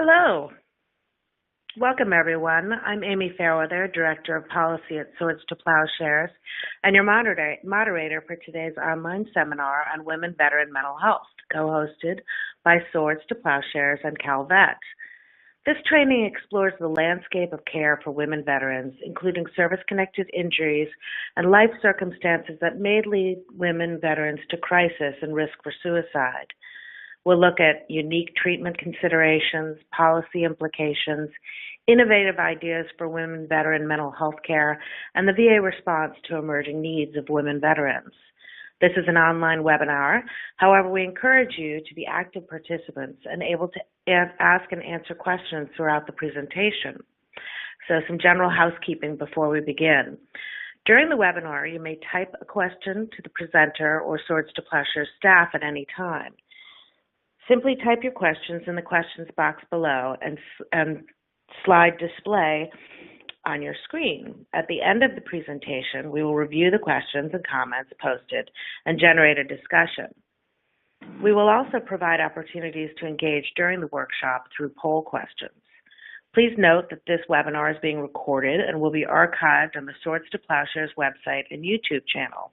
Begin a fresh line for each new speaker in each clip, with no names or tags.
Hello. Welcome, everyone. I'm Amy Fairweather, Director of Policy at Swords to Plowshares, and your moderator for today's online seminar on women veteran mental health, co-hosted by Swords to Plowshares and CalVet. This training explores the landscape of care for women veterans, including service-connected injuries and life circumstances that may lead women veterans to crisis and risk for suicide. We'll look at unique treatment considerations, policy implications, innovative ideas for women veteran mental health care, and the VA response to emerging needs of women veterans. This is an online webinar. However, we encourage you to be active participants and able to ask and answer questions throughout the presentation. So some general housekeeping before we begin. During the webinar, you may type a question to the presenter or Swords to Plowshares staff at any time. Simply type your questions in the questions box below and slide display on your screen. At the end of the presentation, we will review the questions and comments posted and generate a discussion. We will also provide opportunities to engage during the workshop through poll questions. Please note that this webinar is being recorded and will be archived on the Swords to Plowshares website and YouTube channel.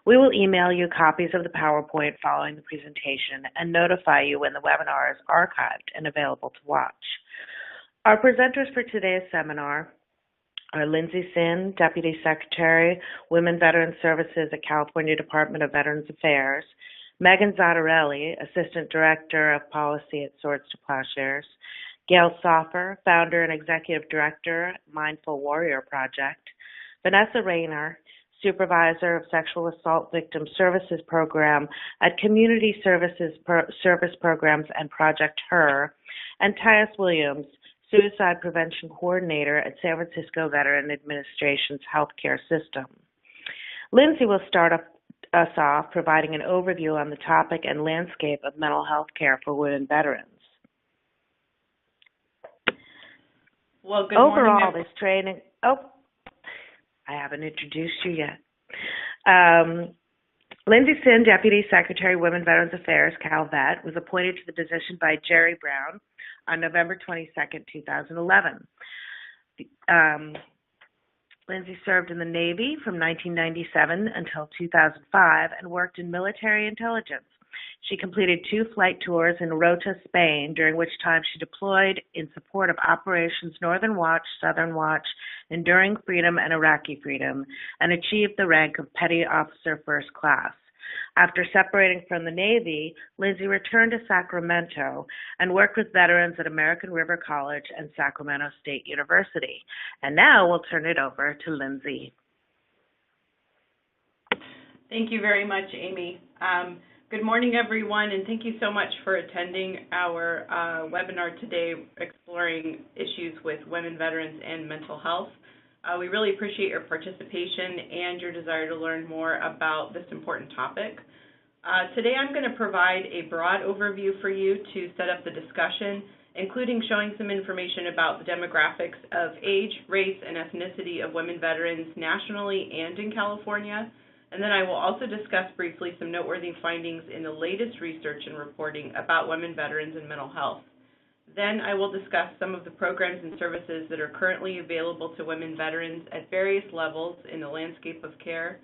We will email you copies of the PowerPoint following the presentation and notify you when the webinar is archived and available to watch. Our presenters for today's seminar are Lindsey Sin, Deputy Secretary, Women Veteran Services at California Department of Veterans Affairs, Megan Zottarelli, Assistant Director of Policy at Swords to Plowshares, Gail Soffer, Founder and Executive Director, Mindful Warrior Project, Vanessa Rayner, Supervisor of Sexual Assault Victim Services Program at Community Service Programs and Project HER, and Tyus Williams, Suicide Prevention Coordinator at San Francisco Veteran Administration's Healthcare System. Lindsey will start us off providing an overview on the topic and landscape of mental health care for women veterans.
Well, good
Overall,
morning.
This training, I haven't introduced you yet. Lindsey Sin, Deputy Secretary, Women Veterans Affairs, CalVet, was appointed to the position by Jerry Brown on November 22nd, 2011. Lindsey served in the Navy from 1997 until 2005 and worked in military intelligence. She completed 2 flight tours in Rota, Spain, during which time she deployed in support of Operations Northern Watch, Southern Watch, Enduring Freedom, and Iraqi Freedom, and achieved the rank of Petty Officer First Class. After separating from the Navy, Lindsey returned to Sacramento and worked with veterans at American River College and Sacramento State University. And now we'll turn it over to Lindsey.
Thank you very much, Amy. Good morning, everyone, and thank you so much for attending our webinar today exploring issues with women veterans and mental health. We really appreciate your participation and your desire to learn more about this important topic. Today I'm going to provide a broad overview for you to set up the discussion, including showing some information about the demographics of age, race, and ethnicity of women veterans nationally and in California. And then I will also discuss briefly some noteworthy findings in the latest research and reporting about women veterans and mental health. Then I will discuss some of the programs and services that are currently available to women veterans at various levels in the landscape of care.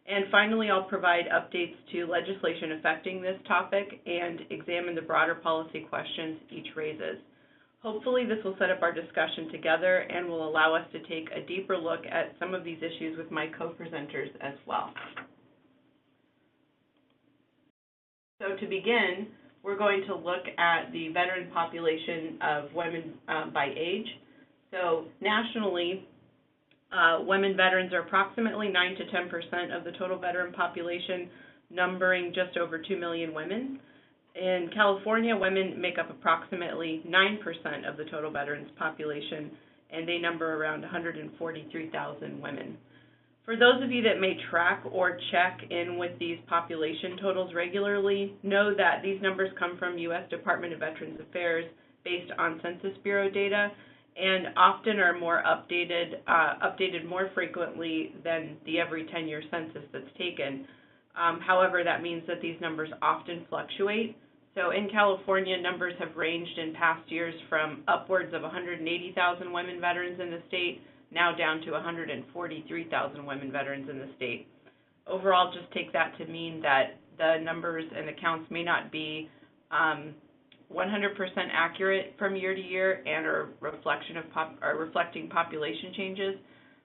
And finally, I'll provide updates to legislation affecting this topic and examine the broader policy questions each raises. Hopefully, this will set up our discussion together and will allow us to take a deeper look at some of these issues with my co-presenters as well. So to begin, we're going to look at the veteran population of women by age. So nationally, women veterans are approximately 9 to 10% of the total veteran population, numbering just over 2 million women. In California, women make up approximately 9% of the total veterans population, and they number around 143,000 women. For those of you that may track or check in with these population totals regularly, know that these numbers come from U.S. Department of Veterans Affairs based on Census Bureau data, and often are more updated more frequently than the every 10-year census that's taken. However, that means that these numbers often fluctuate. So in California, numbers have ranged in past years from upwards of 180,000 women veterans in the state, now down to 143,000 women veterans in the state. Overall, just take that to mean that the numbers and the counts may not be 100% accurate from year to year and are reflecting population changes,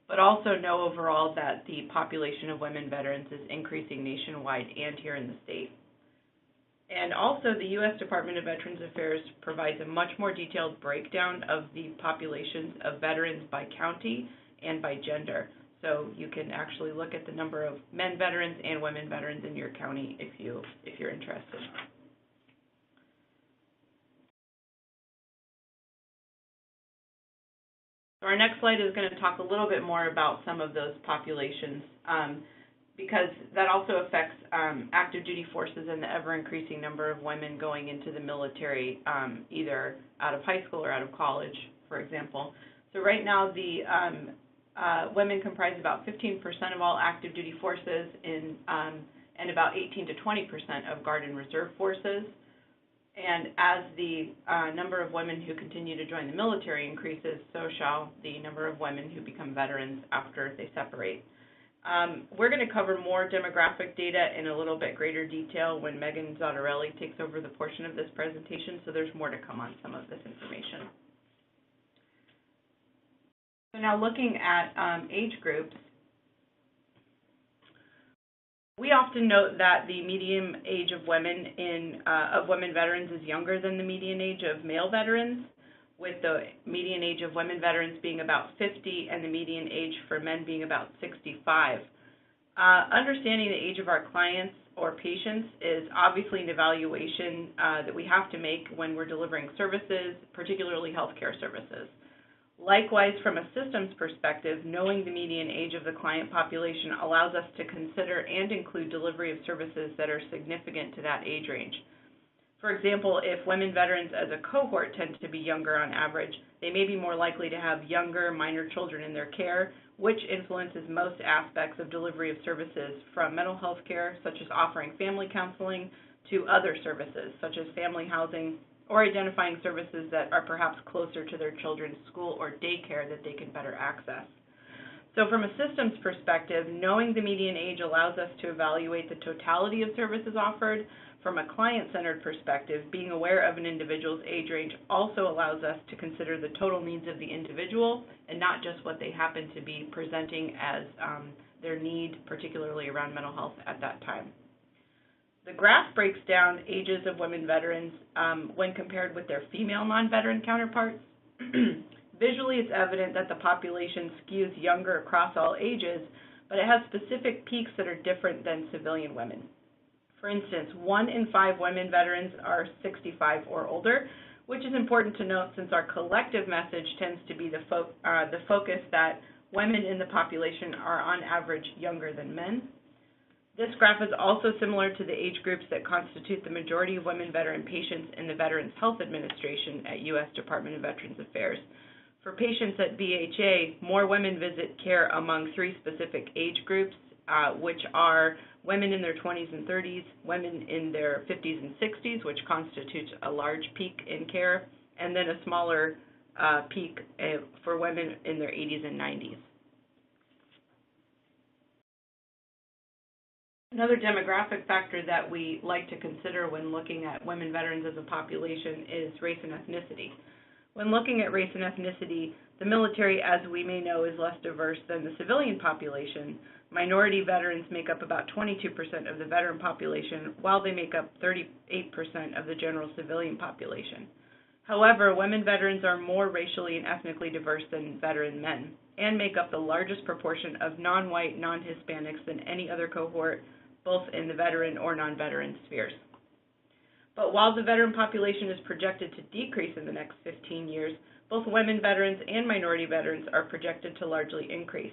but also know overall that the population of women veterans is increasing nationwide and here in the state. And also, the U.S. Department of Veterans Affairs provides a much more detailed breakdown of the populations of veterans by county and by gender. So you can actually look at the number of men veterans and women veterans in your county if you're interested. So our next slide is going to talk a little bit more about some of those populations, because that also affects active duty forces and the ever-increasing number of women going into the military, either out of high school or out of college, for example. So right now, the women comprise about 15% of all active duty forces and about 18 to 20% of Guard and Reserve forces. And as the number of women who continue to join the military increases, so shall the number of women who become veterans after they separate. We're going to cover more demographic data in a little bit greater detail when Megan Zottarelli takes over the portion of this presentation, so there's more to come on some of this information. So now looking at age groups, we often note that the median age of women veterans is younger than the median age of male veterans, with the median age of women veterans being about 50 and the median age for men being about 65. Understanding the age of our clients or patients is obviously an evaluation that we have to make when we're delivering services, particularly healthcare services. Likewise, from a systems perspective, knowing the median age of the client population allows us to consider and include delivery of services that are significant to that age range. For example, if women veterans as a cohort tend to be younger on average, they may be more likely to have younger, minor children in their care, which influences most aspects of delivery of services, from mental health care, such as offering family counseling, to other services, such as family housing, or identifying services that are perhaps closer to their children's school or daycare that they can better access. So from a systems perspective, knowing the median age allows us to evaluate the totality of services offered. From a client-centered perspective, being aware of an individual's age range also allows us to consider the total needs of the individual and not just what they happen to be presenting as their need, particularly around mental health at that time. The graph breaks down ages of women veterans when compared with their female non-veteran counterparts. Visually, it's evident that the population skews younger across all ages, but it has specific peaks that are different than civilian women. For instance, 1 in 5 women veterans are 65 or older, which is important to note since our collective message tends to be the focus that women in the population are on average younger than men. This graph is also similar to the age groups that constitute the majority of women veteran patients in the Veterans Health Administration at U.S. Department of Veterans Affairs. For patients at VHA, more women visit care among 3 specific age groups, which are women in their 20s and 30s, women in their 50s and 60s, which constitutes a large peak in care, and then a smaller peak for women in their 80s and 90s. Another demographic factor that we like to consider when looking at women veterans as a population is race and ethnicity. When looking at race and ethnicity, the military, as we may know, is less diverse than the civilian population. Minority veterans make up about 22% of the veteran population, while they make up 38% of the general civilian population. However, women veterans are more racially and ethnically diverse than veteran men, and make up the largest proportion of non-white, non-Hispanics than any other cohort, both in the veteran or non-veteran spheres. But while the veteran population is projected to decrease in the next 15 years, both women veterans and minority veterans are projected to largely increase.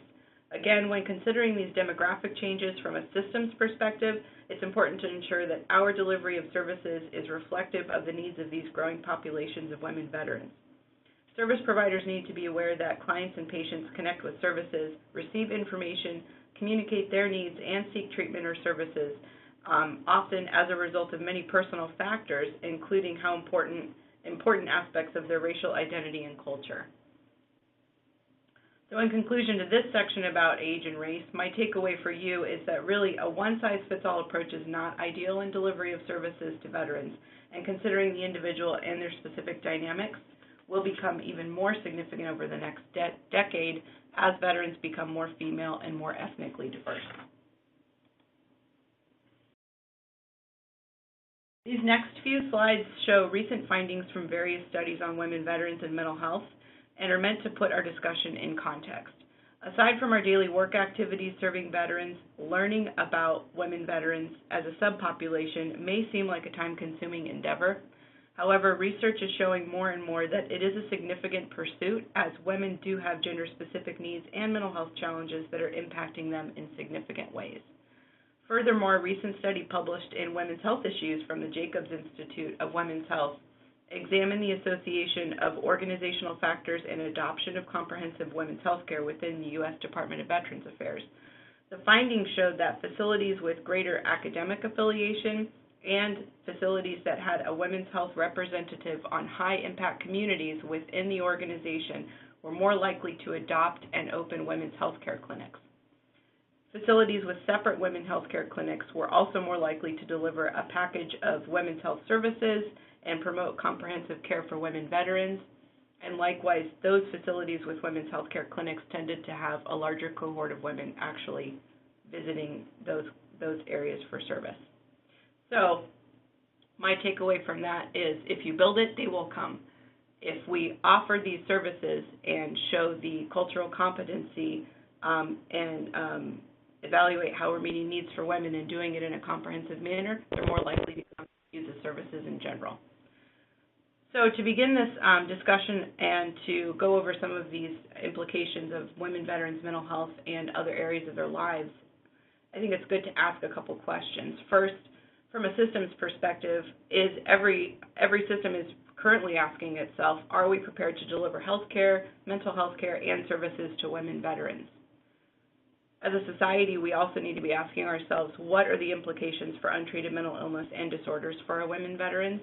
Again, when considering these demographic changes from a systems perspective, it's important to ensure that our delivery of services is reflective of the needs of these growing populations of women veterans. Service providers need to be aware that clients and patients connect with services, receive information, communicate their needs, and seek treatment or services often as a result of many personal factors, including how important aspects of their racial identity and culture. So in conclusion to this section about age and race, my takeaway for you is that really a one-size-fits-all approach is not ideal in delivery of services to veterans, and considering the individual and their specific dynamics will become even more significant over the next decade as veterans become more female and more ethnically diverse. These next few slides show recent findings from various studies on women veterans and mental health and are meant to put our discussion in context. Aside from our daily work activities serving veterans, learning about women veterans as a subpopulation may seem like a time-consuming endeavor. However, research is showing more and more that it is a significant pursuit, as women do have gender-specific needs and mental health challenges that are impacting them in significant ways. Furthermore, a recent study published in Women's Health Issues from the Jacobs Institute of Women's Health examined the association of organizational factors and adoption of comprehensive women's health care within the U.S. Department of Veterans Affairs. The findings showed that facilities with greater academic affiliation and facilities that had a women's health representative on high-impact communities within the organization were more likely to adopt and open women's health care clinics. Facilities with separate women's health care clinics were also more likely to deliver a package of women's health services and promote comprehensive care for women veterans, and likewise, those facilities with women's health care clinics tended to have a larger cohort of women actually visiting those areas for service. So my takeaway from that is, if you build it, they will come. If we offer these services and show the cultural competency and evaluate how we're meeting needs for women and doing it in a comprehensive manner, they're more likely to come to use the services in general. So to begin this discussion and to go over some of these implications of women veterans' mental health and other areas of their lives, I think it's good to ask a couple questions. First, from a systems perspective, is every system is currently asking itself, are we prepared to deliver health care, mental health care, and services to women veterans? As a society, we also need to be asking ourselves, what are the implications for untreated mental illness and disorders for our women veterans?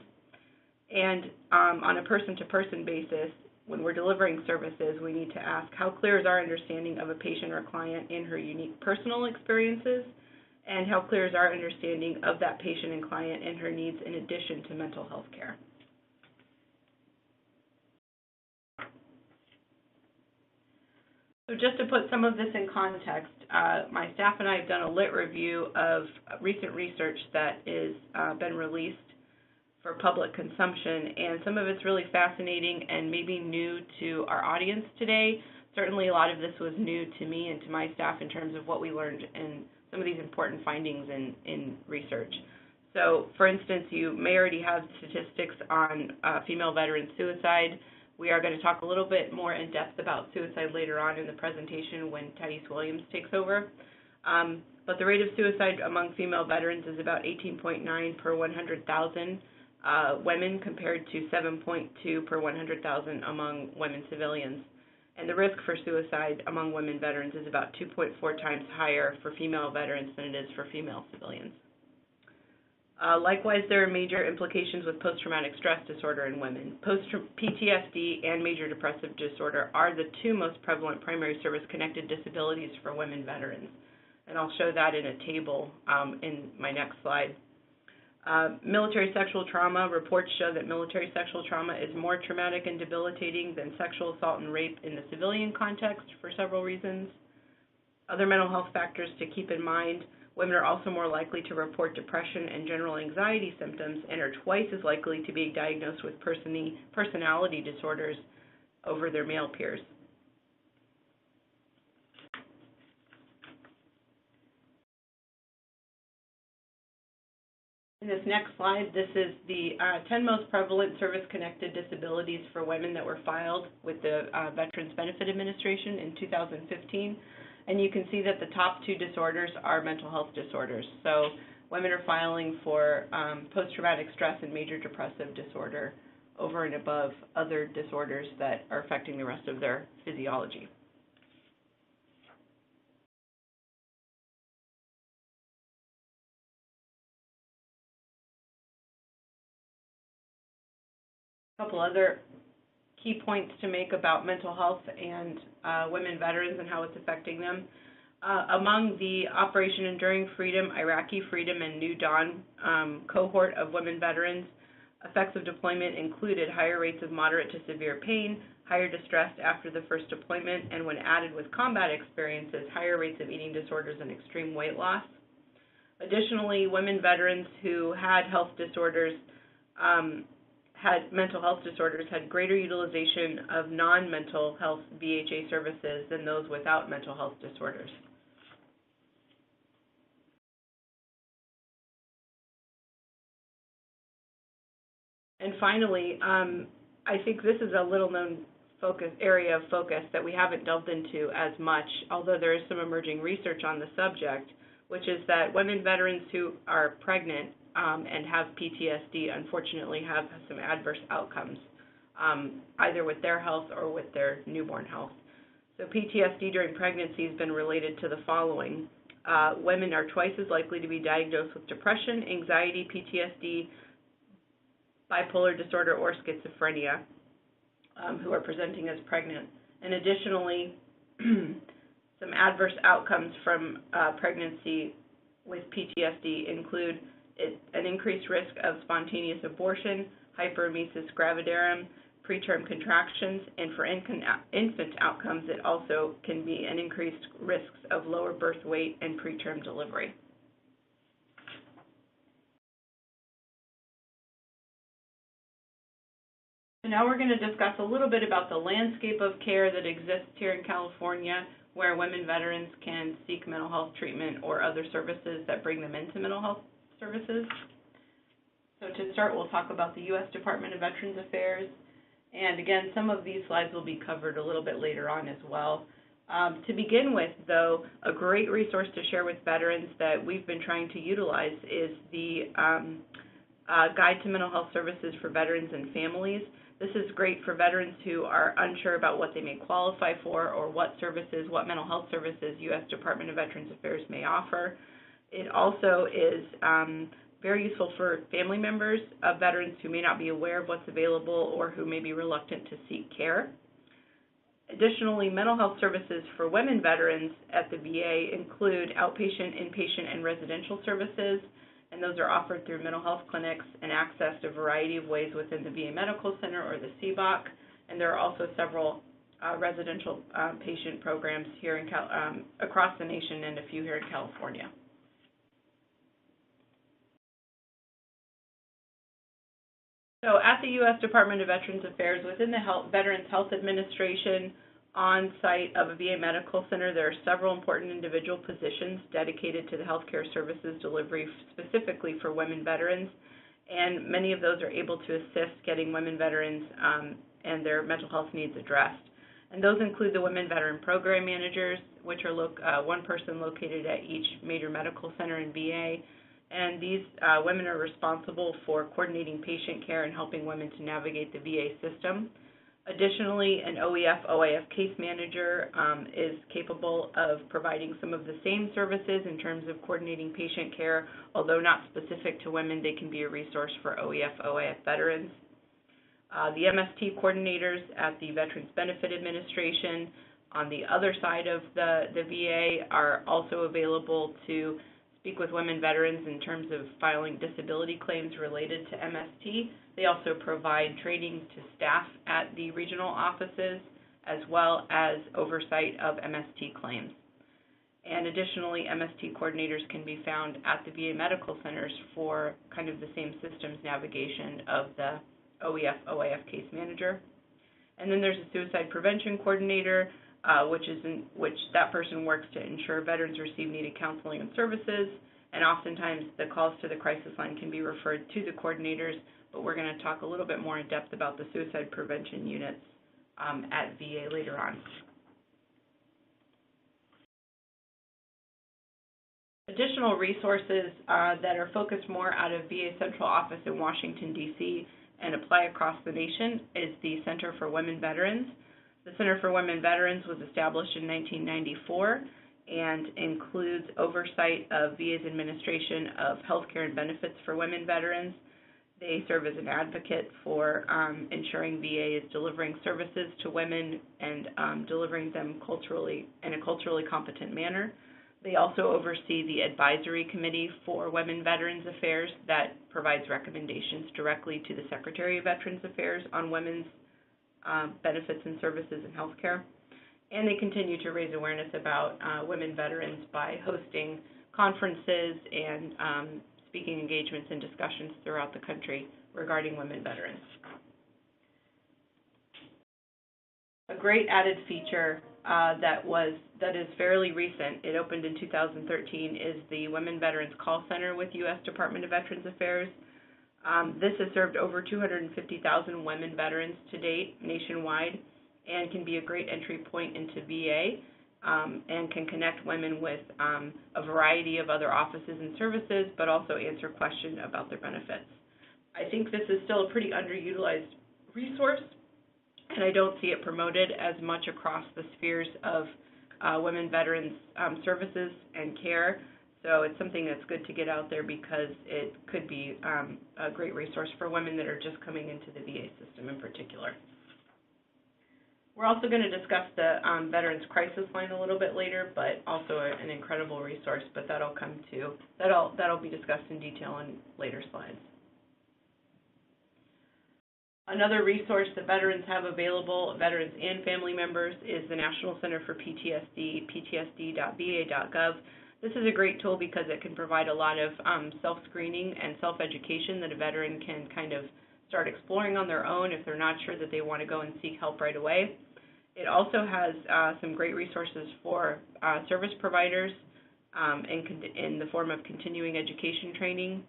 And on a person-to-person basis, when we're delivering services, we need to ask, how clear is our understanding of a patient or client in her unique personal experiences, and how clear is our understanding of that patient and client and her needs in addition to mental health care? So just to put some of this in context, my staff and I have done a lit review of recent research that is been released for public consumption, and some of it's really fascinating and maybe new to our audience today. Certainly a lot of this was new to me and to my staff in terms of what we learned and some of these important findings in research. So, for instance, you may already have statistics on female veteran suicide. We are going to talk a little bit more in depth about suicide later on in the presentation when Thaddeus Williams takes over. But the rate of suicide among female veterans is about 18.9 per 100,000 women, compared to 7.2 per 100,000 among women civilians. And the risk for suicide among women veterans is about 2.4 times higher for female veterans than it is for female civilians. Likewise, there are major implications with post-traumatic stress disorder in women. PTSD and major depressive disorder are the two most prevalent primary service-connected disabilities for women veterans. And I'll show that in a table in my next slide. Military sexual trauma, reports show that military sexual trauma is more traumatic and debilitating than sexual assault and rape in the civilian context for several reasons. Other mental health factors to keep in mind: women are also more likely to report depression and general anxiety symptoms and are twice as likely to be diagnosed with personality disorders over their male peers. In this next slide, this is the 10 most prevalent service-connected disabilities for women that were filed with the Veterans Benefit Administration in 2015. And you can see that the top two disorders are mental health disorders. So women are filing for post-traumatic stress and major depressive disorder over and above other disorders that are affecting the rest of their physiology. A couple other key points to make about mental health and women veterans and how it's affecting them. Among the Operation Enduring Freedom, Iraqi Freedom, and New Dawn cohort of women veterans, effects of deployment included higher rates of moderate to severe pain, higher distress after the first deployment, and when added with combat experiences, higher rates of eating disorders and extreme weight loss. Additionally, women veterans who had health disorders, had mental health disorders, had greater utilization of non-mental health VHA services than those without mental health disorders. And finally, I think this is a little-known area of focus that we haven't delved into as much, although there is some emerging research on the subject, which is that women veterans who are pregnant and have PTSD unfortunately have some adverse outcomes, either with their health or with their newborn health. So PTSD during pregnancy has been related to the following. Women are twice as likely to be diagnosed with depression, anxiety, PTSD, bipolar disorder, or schizophrenia who are presenting as pregnant. And additionally, some adverse outcomes from pregnancy with PTSD include an increased risk of spontaneous abortion, hyperemesis gravidarum, preterm contractions, and for infant outcomes, it also can be an increased risks of lower birth weight and preterm delivery. So now we're going to discuss a little bit about the landscape of care that exists here in California, where women veterans can seek mental health treatment or other services that bring them into mental health services. So to start, we'll talk about the U.S. Department of Veterans Affairs. And again, some of these slides will be covered a little bit later on as well. To begin with, though, a great resource to share with veterans that we've been trying to utilize is the Guide to Mental Health Services for Veterans and Families. This is great for veterans who are unsure about what they may qualify for or what mental health services U.S. Department of Veterans Affairs may offer. It also is very useful for family members of veterans who may not be aware of what's available or who may be reluctant to seek care. Additionally, mental health services for women veterans at the VA include outpatient, inpatient, and residential services, and those are offered through mental health clinics and accessed a variety of ways within the VA Medical Center or the CBOC, and there are also several residential patient programs here in across the nation and a few here in California. So at the U.S. Department of Veterans Affairs, within the Veterans Health Administration, on site of a VA Medical Center, there are several important individual positions dedicated to the healthcare services delivery specifically for women veterans, and many of those are able to assist getting women veterans and their mental health needs addressed. And those include the Women Veteran Program Managers, which are one person located at each major medical center in VA, and these women are responsible for coordinating patient care and helping women to navigate the VA system. Additionally, an OEF/OIF case manager is capable of providing some of the same services in terms of coordinating patient care, although not specific to women. They can be a resource for OEF/OIF veterans. The MST coordinators at the Veterans Benefit Administration on the other side of the VA are also available to speak with women veterans in terms of filing disability claims related to MST. They also provide training to staff at the regional offices as well as oversight of MST claims. And additionally, MST coordinators can be found at the VA medical centers for kind of the same systems navigation of the OEF/OIF case manager. And then there's a suicide prevention coordinator, which that person works to ensure veterans receive needed counseling and services, and oftentimes the calls to the crisis line can be referred to the coordinators, but we're going to talk a little bit more in depth about the suicide prevention units at VA later on. Additional resources that are focused more out of VA Central Office in Washington, D.C. and apply across the nation is the Center for Women Veterans. The Center for Women Veterans was established in 1994 and includes oversight of VA's administration of health care and benefits for women veterans. They serve as an advocate for ensuring VA is delivering services to women and delivering them culturally in a culturally competent manner. They also oversee the advisory committee for Women Veterans Affairs that provides recommendations directly to the Secretary of Veterans Affairs on women's benefits and services in healthcare. And they continue to raise awareness about women veterans by hosting conferences and speaking engagements and discussions throughout the country regarding women veterans. A great added feature that is fairly recent, it opened in 2013, is the Women Veterans Call Center with U.S. Department of Veterans Affairs. This has served over 250,000 women veterans to date nationwide and can be a great entry point into VA and can connect women with a variety of other offices and services, but also answer questions about their benefits. I think this is still a pretty underutilized resource, and I don't see it promoted as much across the spheres of women veterans services and care. So it's something that's good to get out there because it could be a great resource for women that are just coming into the VA system in particular. We're also going to discuss the Veterans Crisis Line a little bit later, but also an incredible resource, but that'll be discussed in detail in later slides. Another resource that veterans have available, veterans and family members, is the National Center for PTSD, ptsd.va.gov. This is a great tool because it can provide a lot of self-screening and self-education that a veteran can kind of start exploring on their own if they're not sure that they want to go and seek help right away. It also has some great resources for service providers in the form of continuing education training,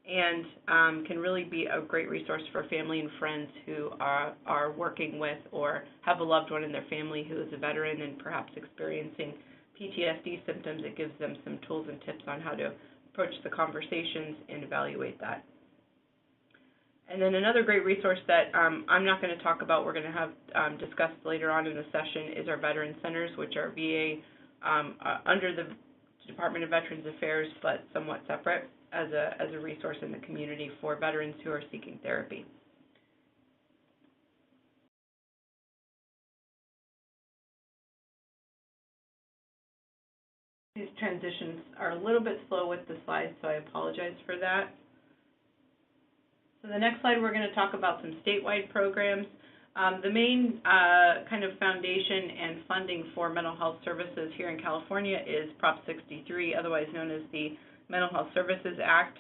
and can really be a great resource for family and friends who are working with or have a loved one in their family who is a veteran and perhaps experiencing PTSD symptoms. It gives them some tools and tips on how to approach the conversations and evaluate that. And then another great resource that I'm not going to talk about, we're going to have discussed later on in the session, is our Veteran Centers, which are VA under the Department of Veterans Affairs, but somewhat separate as a resource in the community for veterans who are seeking therapy. These transitions are a little bit slow with the slides, so I apologize for that. So the next slide, we're going to talk about some statewide programs. The main kind of foundation and funding for mental health services here in California is Prop 63, otherwise known as the Mental Health Services Act.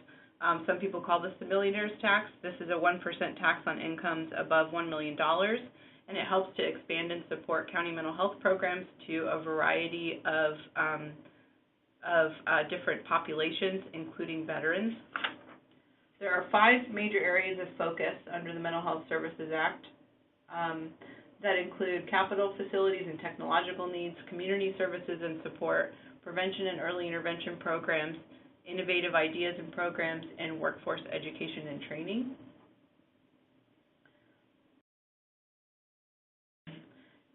Some people call this the millionaire's tax. This is a 1% tax on incomes above $1 million, and it helps to expand and support county mental health programs to a variety of different populations, including veterans. There are 5 major areas of focus under the Mental Health Services Act that include capital, facilities and technological needs, community services and support, prevention and early intervention programs, innovative ideas and programs, and workforce education and training.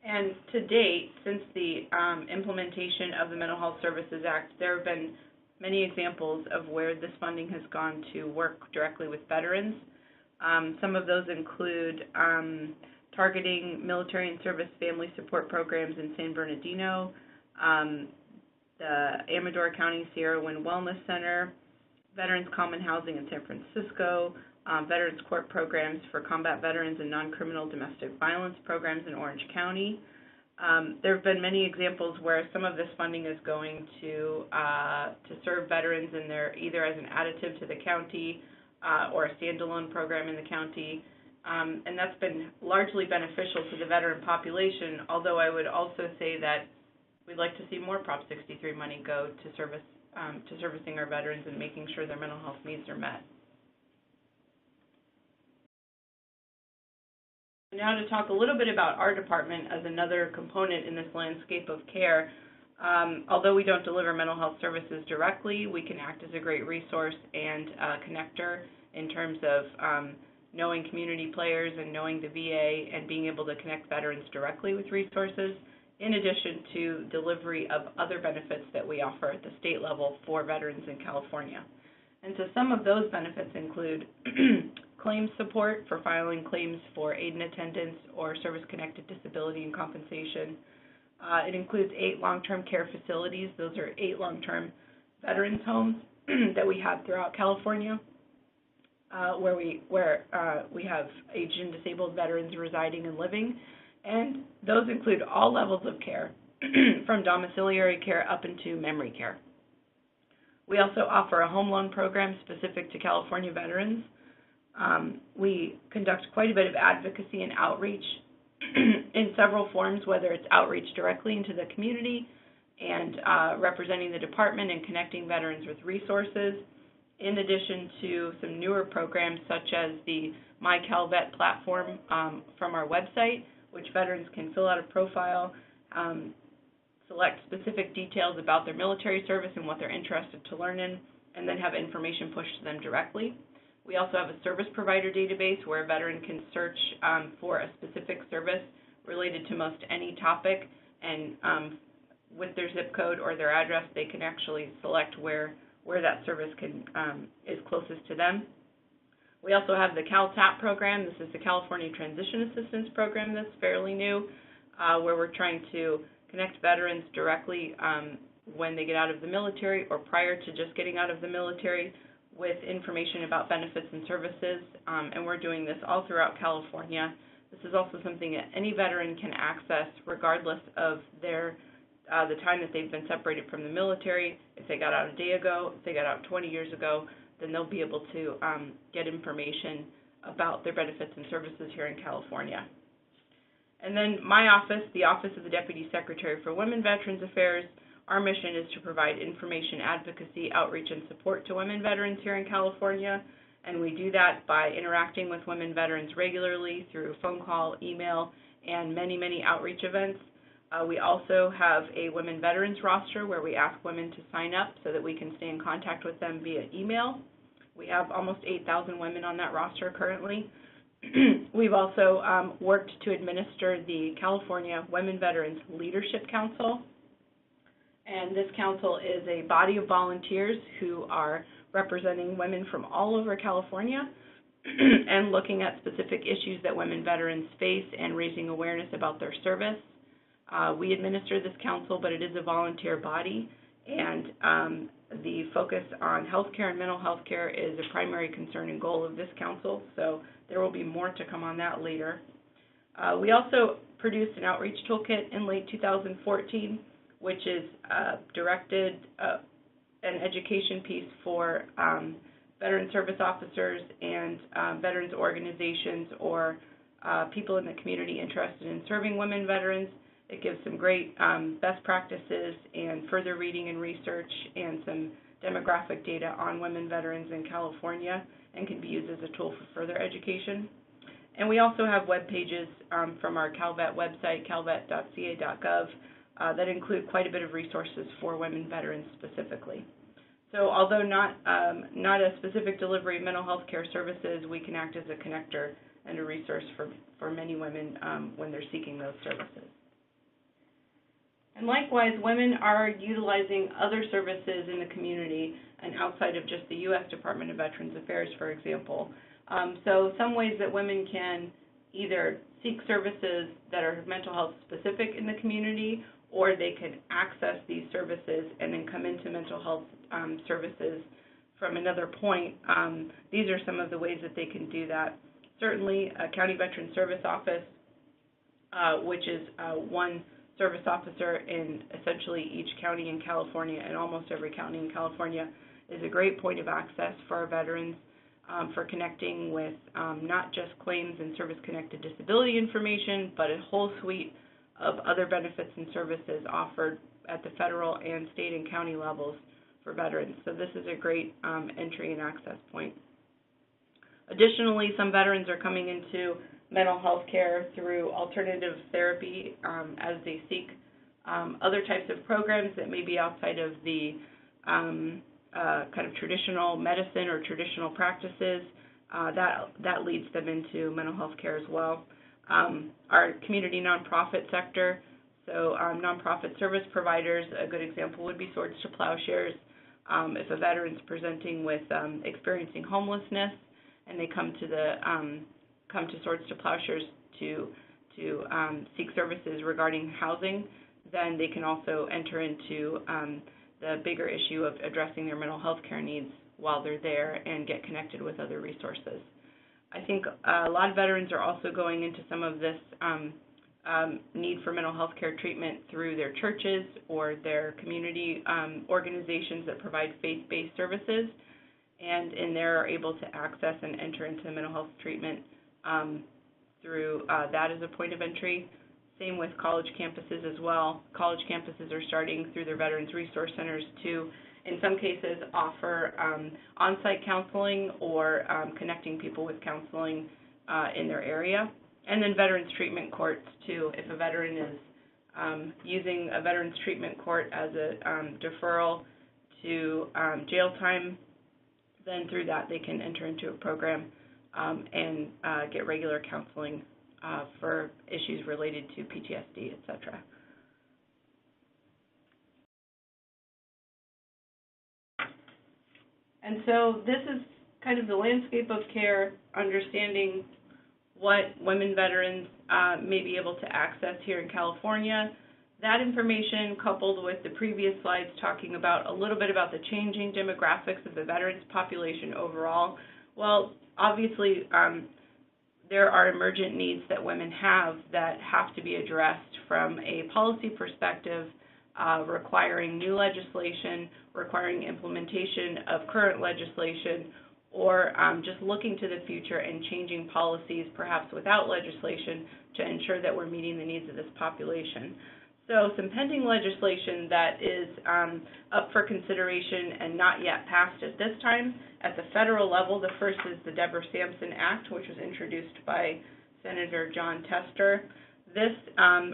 And to date, since the implementation of the Mental Health Services Act, there have been many examples of where this funding has gone to work directly with veterans. Some of those include targeting military and service family support programs in San Bernardino, the Amador County Sierra Wind Wellness Center, Veterans Common Housing in San Francisco, Veterans Court programs for combat veterans and non-criminal domestic violence programs in Orange County. There have been many examples where some of this funding is going to serve veterans in their either as an additive to the county or a standalone program in the county, and that's been largely beneficial to the veteran population, although I would also say that we'd like to see more Prop 63 money go to servicing our veterans and making sure their mental health needs are met. Now to talk a little bit about our department as another component in this landscape of care. Although we don't deliver mental health services directly, we can act as a great resource and connector in terms of knowing community players and knowing the VA and being able to connect veterans directly with resources, in addition to delivery of other benefits that we offer at the state level for veterans in California. And so some of those benefits include claims support for filing claims for aid and attendance or service-connected disability and compensation. It includes 8 long-term care facilities. Those are 8 long-term veterans homes that we have throughout California, where we have aged and disabled veterans residing and living, and those include all levels of care, from domiciliary care up into memory care. We also offer a home loan program specific to California veterans. We conduct quite a bit of advocacy and outreach in several forms, whether it's outreach directly into the community and representing the department and connecting veterans with resources, in addition to some newer programs such as the My CalVet platform from our website, which veterans can fill out a profile, select specific details about their military service and what they're interested to learn in, and then have information pushed to them directly. We also have a service provider database where a veteran can search for a specific service related to most any topic, and with their zip code or their address, they can actually select where that service is closest to them. We also have the CalTAP program. This is the California Transition Assistance Program that's fairly new, where we're trying to connect veterans directly when they get out of the military or prior to just getting out of the military with information about benefits and services, and we're doing this all throughout California. This is also something that any veteran can access regardless of the time that they've been separated from the military. If they got out a day ago, if they got out 20 years ago, then they'll be able to get information about their benefits and services here in California. And then my office, the Office of the Deputy Secretary for Women Veterans Affairs, our mission is to provide information, advocacy, outreach, and support to women veterans here in California, and we do that by interacting with women veterans regularly through phone call, email, and many, many outreach events. We also have a women veterans roster where we ask women to sign up so that we can stay in contact with them via email. We have almost 8,000 women on that roster currently. We've also worked to administer the California Women Veterans Leadership Council, and this council is a body of volunteers who are representing women from all over California and looking at specific issues that women veterans face and raising awareness about their service. We administer this council, but it is a volunteer body, and the focus on healthcare and mental health care is a primary concern and goal of this council, so there will be more to come on that later. We also produced an outreach toolkit in late 2014, which is directed an education piece for veteran service officers and veterans organizations or people in the community interested in serving women veterans. It gives some great best practices and further reading and research and some demographic data on women veterans in California and can be used as a tool for further education. And we also have web pages from our CalVet website, calvet.ca.gov, that include quite a bit of resources for women veterans specifically. So although not a specific delivery of mental health care services, we can act as a connector and a resource for many women when they're seeking those services. And likewise, women are utilizing other services in the community and outside of just the U.S. Department of Veterans Affairs, for example. So some ways that women can either seek services that are mental health specific in the community, or they can access these services and then come into mental health services from another point. These are some of the ways that they can do that. Certainly, a county veteran service office, which is one service officer in essentially each county in California, and almost every county in California, is a great point of access for our veterans for connecting with not just claims and service-connected disability information, but a whole suite of other benefits and services offered at the federal and state and county levels for veterans. So this is a great entry and access point. Additionally, some veterans are coming into mental health care through alternative therapy as they seek other types of programs that may be outside of the kind of traditional medicine or traditional practices. That leads them into mental health care as well. Our community nonprofit sector, so nonprofit service providers, a good example would be Swords to Plowshares. If a veteran's presenting with experiencing homelessness and they come to Swords to Plowshares to seek services regarding housing, then they can also enter into the bigger issue of addressing their mental health care needs while they're there and get connected with other resources. I think a lot of veterans are also going into some of this need for mental health care treatment through their churches or their community organizations that provide faith-based services, and there are able to access and enter into mental health treatment through that as a point of entry. Same with college campuses as well. College campuses are starting through their Veterans Resource Centers to, in some cases, offer on-site counseling or connecting people with counseling in their area. And then Veterans Treatment Courts, too. If a veteran is using a Veterans Treatment Court as a deferral to jail time, then through that they can enter into a program and get regular counseling for issues related to PTSD, et cetera. And so this is kind of the landscape of care, understanding what women veterans may be able to access here in California. That information, coupled with the previous slides talking about a little bit about the changing demographics of the veterans population overall, well, obviously there are emergent needs that women have that have to be addressed from a policy perspective, requiring new legislation, requiring implementation of current legislation, or just looking to the future and changing policies, perhaps without legislation, to ensure that we're meeting the needs of this population. So some pending legislation that is up for consideration and not yet passed at this time. At the federal level, the first is the Deborah Sampson Act, which was introduced by Senator Jon Tester. This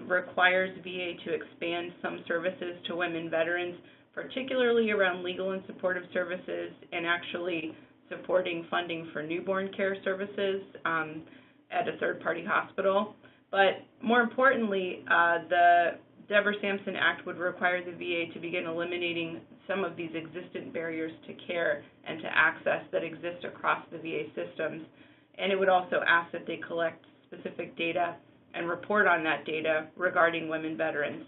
requires VA to expand some services to women veterans, particularly around legal and supportive services, and actually supporting funding for newborn care services at a third-party hospital. But more importantly, the Deborah Sampson Act would require the VA to begin eliminating some of these existent barriers to care and to access that exist across the VA systems. And it would also ask that they collect specific data and report on that data regarding women veterans.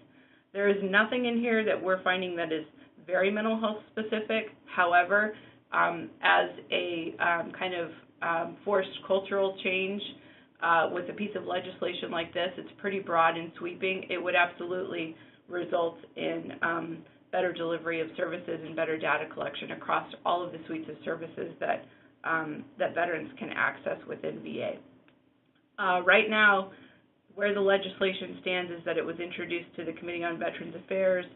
There is nothing in here that we're finding that is very mental health specific. However, as a kind of forced cultural change, with a piece of legislation like this, it's pretty broad and sweeping. It would absolutely result in better delivery of services and better data collection across all of the suites of services that veterans can access within VA. Right now, where the legislation stands is that it was introduced to the Committee on Veterans Affairs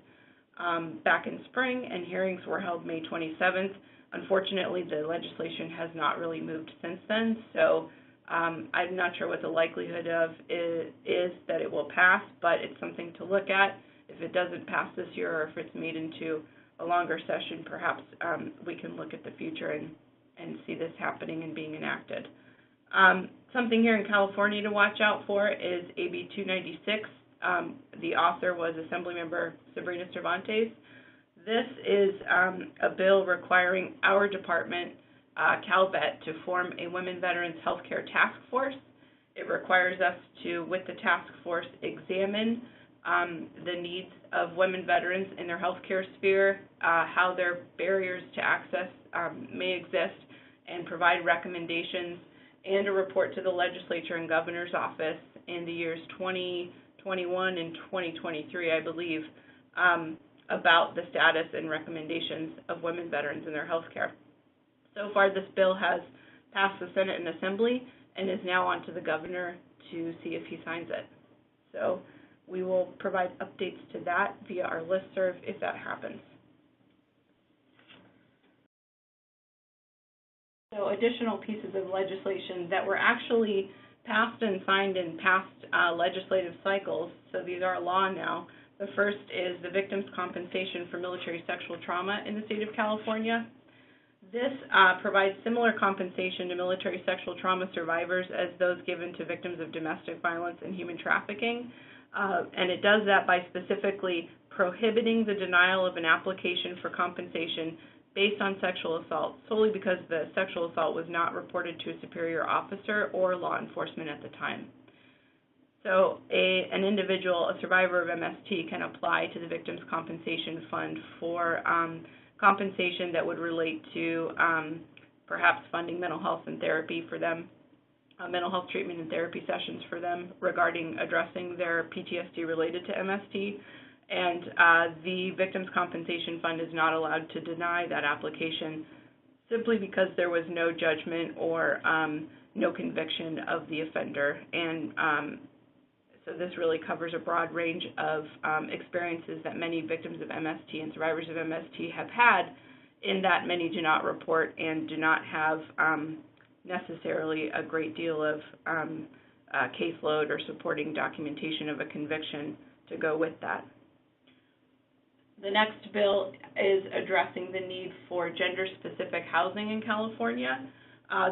back in spring, and hearings were held May 27th. Unfortunately, the legislation has not really moved since then, so I'm not sure what the likelihood of is that it will pass, but it's something to look at. If it doesn't pass this year, or if it's made into a longer session, perhaps we can look at the future and see this happening and being enacted. Something here in California to watch out for is AB 296. The author was Assemblymember Sabrina Cervantes. This is a bill requiring our department, CalVet, to form a Women Veterans Healthcare Task Force. It requires us to, with the task force, examine the needs of women veterans in their healthcare sphere, how their barriers to access may exist, and provide recommendations and a report to the legislature and governor's office in the years 2021 and 2023, I believe, about the status and recommendations of women veterans in their healthcare. So far, this bill has passed the Senate and Assembly and is now on to the governor to see if he signs it. So we will provide updates to that via our listserv if that happens. So additional pieces of legislation that were actually passed and signed in past legislative cycles, so these are law now. The first is the Victims' Compensation for Military Sexual Trauma in the state of California. This provides similar compensation to military sexual trauma survivors as those given to victims of domestic violence and human trafficking, and it does that by specifically prohibiting the denial of an application for compensation based on sexual assault, solely because the sexual assault was not reported to a superior officer or law enforcement at the time. So an individual, a survivor of MST, can apply to the Victims' Compensation Fund for compensation that would relate to perhaps funding mental health and therapy for them, mental health treatment and therapy sessions for them regarding addressing their PTSD related to MST. And the Victims' Compensation Fund is not allowed to deny that application simply because there was no judgment or no conviction of the offender. And so this really covers a broad range of experiences that many victims of MST and survivors of MST have had, in that many do not report and do not have necessarily a great deal of caseload or supporting documentation of a conviction to go with that. The next bill is addressing the need for gender-specific housing in California.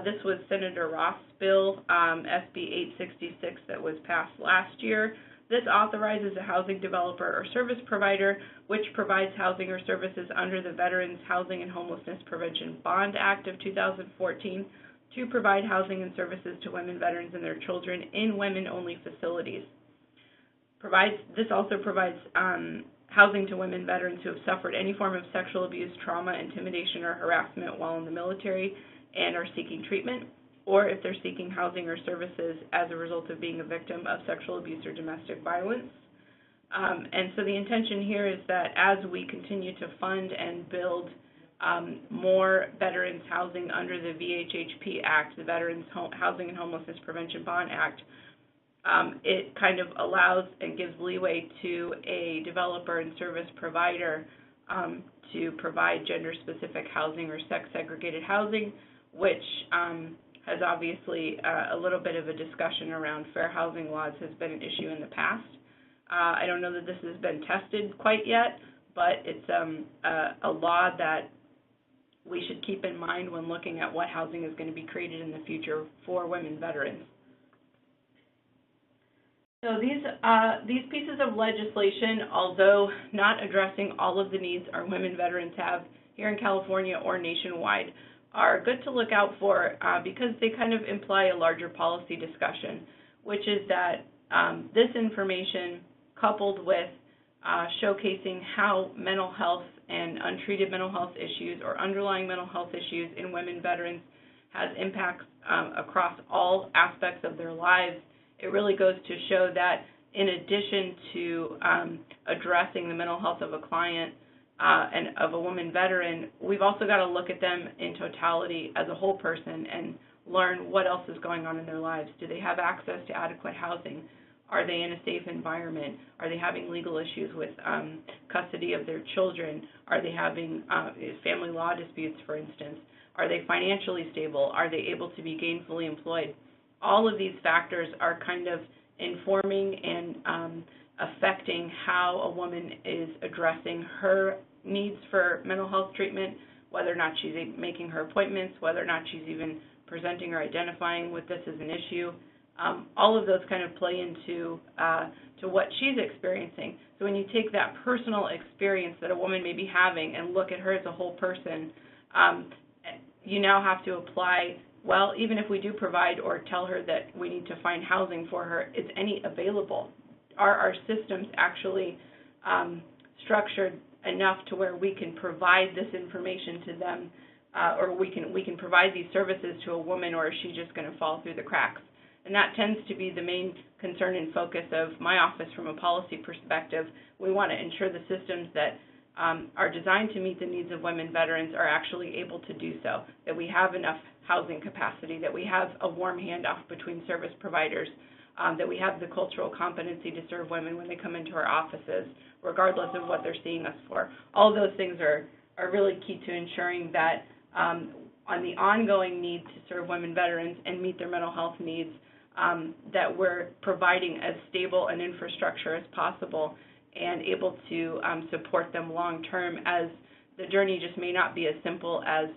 This was Senator Roth's bill, SB 866, that was passed last year. This authorizes a housing developer or service provider which provides housing or services under the Veterans Housing and Homelessness Prevention Bond Act of 2014 to provide housing and services to women veterans and their children in women-only facilities. This also provides housing to women veterans who have suffered any form of sexual abuse, trauma, intimidation, or harassment while in the military and are seeking treatment, or if they're seeking housing or services as a result of being a victim of sexual abuse or domestic violence. And so the intention here is that as we continue to fund and build more veterans housing under the VHHP Act, the Veterans Housing and Homelessness Prevention Bond Act, it kind of allows and gives leeway to a developer and service provider to provide gender-specific housing or sex-segregated housing, which has obviously a little bit of a discussion around fair housing laws has been an issue in the past. I don't know that this has been tested quite yet, but it's a law that we should keep in mind when looking at what housing is going to be created in the future for women veterans. So these pieces of legislation, although not addressing all of the needs our women veterans have here in California or nationwide, are good to look out for because they kind of imply a larger policy discussion, which is that this information, coupled with showcasing how mental health and untreated mental health issues or underlying mental health issues in women veterans has impacts across all aspects of their lives, it really goes to show that in addition to addressing the mental health of a client and of a woman veteran, we've also got to look at them in totality as a whole person and learn what else is going on in their lives. Do they have access to adequate housing? Are they in a safe environment? Are they having legal issues with custody of their children? Are they having family law disputes, for instance? Are they financially stable? Are they able to be gainfully employed? All of these factors are kind of informing and affecting how a woman is addressing her needs for mental health treatment, whether or not she's making her appointments, whether or not she's even presenting or identifying with this as an issue. All of those kind of play into to what she's experiencing. So when you take that personal experience that a woman may be having and look at her as a whole person, you now have to apply, well, even if we do provide or tell her that we need to find housing for her, is any available? Are our systems actually structured enough to where we can provide this information to them, or we can provide these services to a woman, or is she just going to fall through the cracks? And that tends to be the main concern and focus of my office from a policy perspective. We want to ensure the systems that are designed to meet the needs of women veterans are actually able to do so, that we have enough housing capacity, that we have a warm handoff between service providers, that we have the cultural competency to serve women when they come into our offices, regardless of what they're seeing us for. All of those things are really key to ensuring that on the ongoing need to serve women veterans and meet their mental health needs, that we're providing as stable an infrastructure as possible and able to support them long term, as the journey just may not be as simple as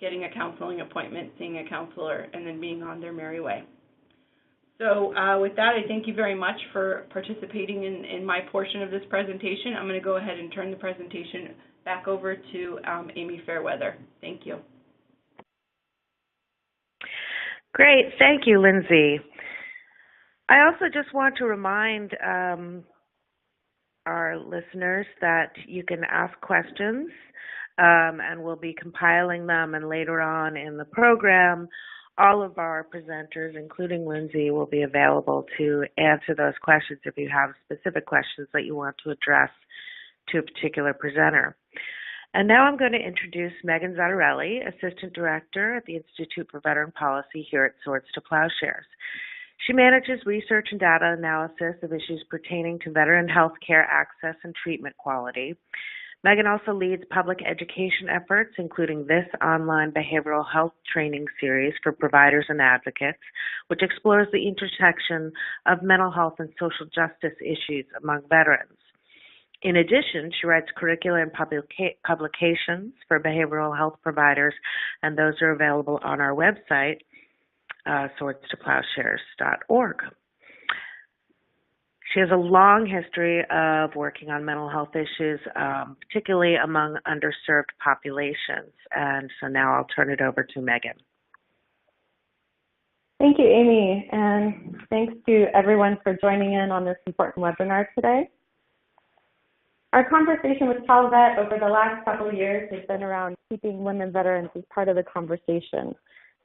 getting a counseling appointment, seeing a counselor, and then being on their merry way. So with that, I thank you very much for participating in my portion of this presentation. I'm going to go ahead and turn the presentation back over to Amy Fairweather. Thank you.
Great. Thank you, Lindsey. I also just want to remind our listeners that you can ask questions, and we'll be compiling them, and later on in the program, all of our presenters, including Lindsey, will be available to answer those questions if you have specific questions that you want to address to a particular presenter. And now I'm going to introduce Megan Zattarelli, Assistant Director at the Institute for Veteran Policy here at Swords to Plowshares. She manages research and data analysis of issues pertaining to veteran health care access and treatment quality. Megan also leads public education efforts, including this online behavioral health training series for providers and advocates, which explores the intersection of mental health and social justice issues among veterans. In addition, she writes curricula and publications for behavioral health providers, and those are available on our website, swordstoplowshares.org. She has a long history of working on mental health issues, particularly among underserved populations. And so now I'll turn it over to Megan.
Thank you, Amy, and thanks to everyone for joining in on this important webinar today. Our conversation with PalVet over the last couple of years has been around keeping women veterans as part of the conversation.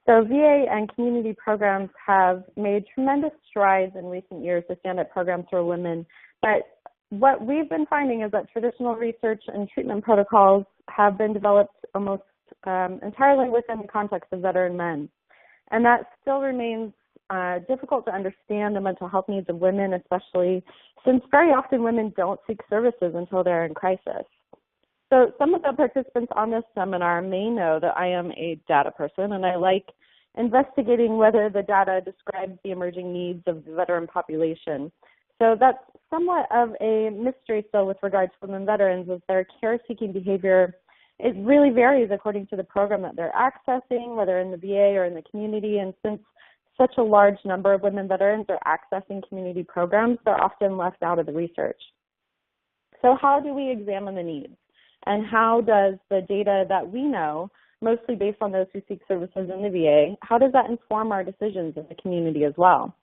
So VA and community programs have made tremendous strides in recent years to stand up programs for women, but what we've been finding is that traditional research and treatment protocols have been developed almost entirely within the context of veteran men. And that still remains difficult to understand the mental health needs of women, especially since very often women don't seek services until they're in crisis. So some of the participants on this seminar may know that I am a data person, and I like investigating whether the data describes the emerging needs of the veteran population. So that's somewhat of a mystery still with regard to women veterans, as their care-seeking behavior, it really varies according to the program that they're accessing, whether in the VA or in the community. And since such a large number of women veterans are accessing community programs, they're often left out of the research. So how do we examine the needs? And how does the data that we know, mostly based on those who seek services in the VA, how does that inform our decisions in the community as well?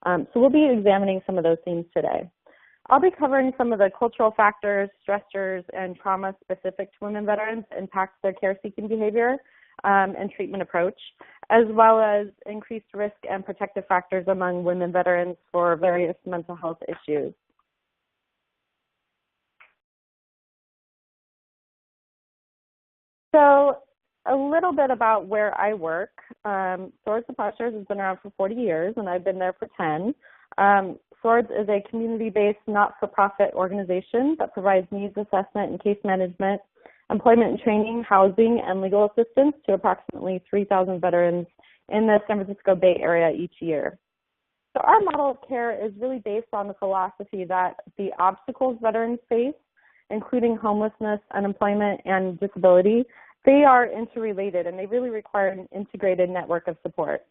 So we'll be examining some of those themes today. I'll be covering some of the cultural factors, stressors, and trauma specific to women veterans that impact their care-seeking behavior and treatment approach, as well as increased risk and protective factors among women veterans for various mental health issues. So a little bit about where I work. Swords to Plowshares has been around for 40 years, and I've been there for 10. Swords is a community-based, not-for-profit organization that provides needs assessment and case management, employment and training, housing, and legal assistance to approximately 3,000 veterans in the San Francisco Bay Area each year. So our model of care is really based on the philosophy that the obstacles veterans face, including homelessness, unemployment, and disability, they are interrelated, and they really require an integrated network of support.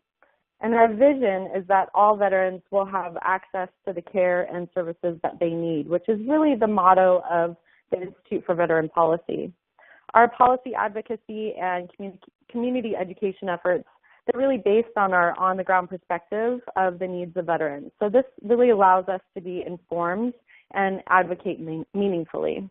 And our vision is that all veterans will have access to the care and services that they need, which is really the motto of the Institute for Veteran Policy. Our policy advocacy and community education efforts, they're really based on our on-the-ground perspective of the needs of veterans. So this really allows us to be informed and advocate meaningfully.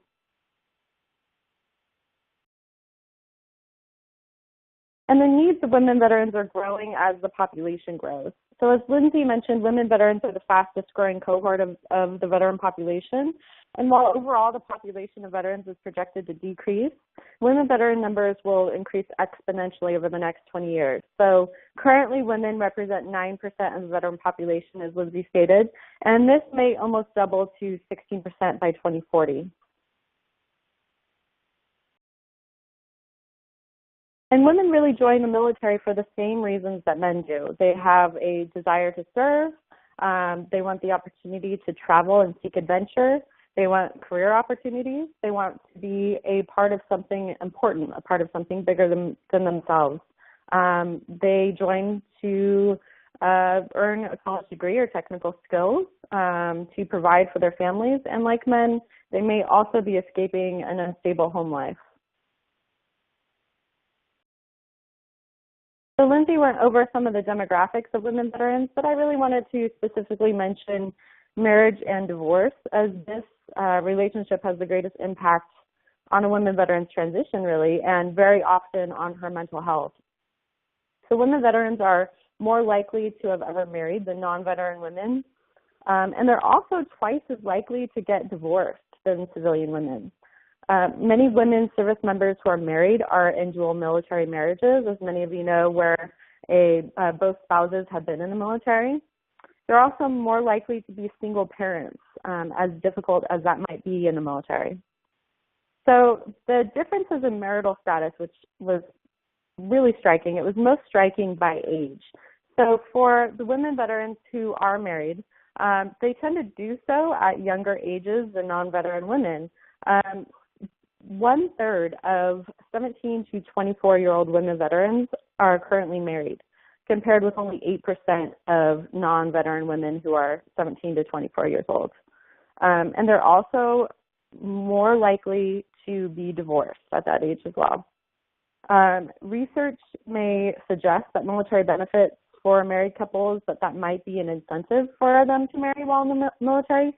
And the needs of women veterans are growing as the population grows. So as Lindsey mentioned, women veterans are the fastest growing cohort of the veteran population. And while overall the population of veterans is projected to decrease, women veteran numbers will increase exponentially over the next 20 years. So currently women represent 9% of the veteran population, as Lindsey stated, and this may almost double to 16% by 2040. And women really join the military for the same reasons that men do. They have a desire to serve. They want the opportunity to travel and seek adventure. They want career opportunities. They want to be a part of something important, a part of something bigger than themselves. They join to earn a college degree or technical skills to provide for their families. And like men, they may also be escaping an unstable home life. So Lindsey went over some of the demographics of women veterans, but I really wanted to specifically mention marriage and divorce, as this relationship has the greatest impact on a women veteran's transition, really, and very often on her mental health. So women veterans are more likely to have ever married than non-veteran women, and they're also twice as likely to get divorced than civilian women. Many women service members who are married are in dual military marriages, as many of you know, where both spouses have been in the military. They're also more likely to be single parents, as difficult as that might be in the military. So the differences in marital status, which was really striking, it was most striking by age. So for the women veterans who are married, they tend to do so at younger ages than non-veteran women. 1/3 of 17 to 24-year-old women veterans are currently married, compared with only 8% of non-veteran women who are 17 to 24 years old. And they're also more likely to be divorced at that age as well. Research may suggest that military benefits for married couples, that might be an incentive for them to marry while in the military.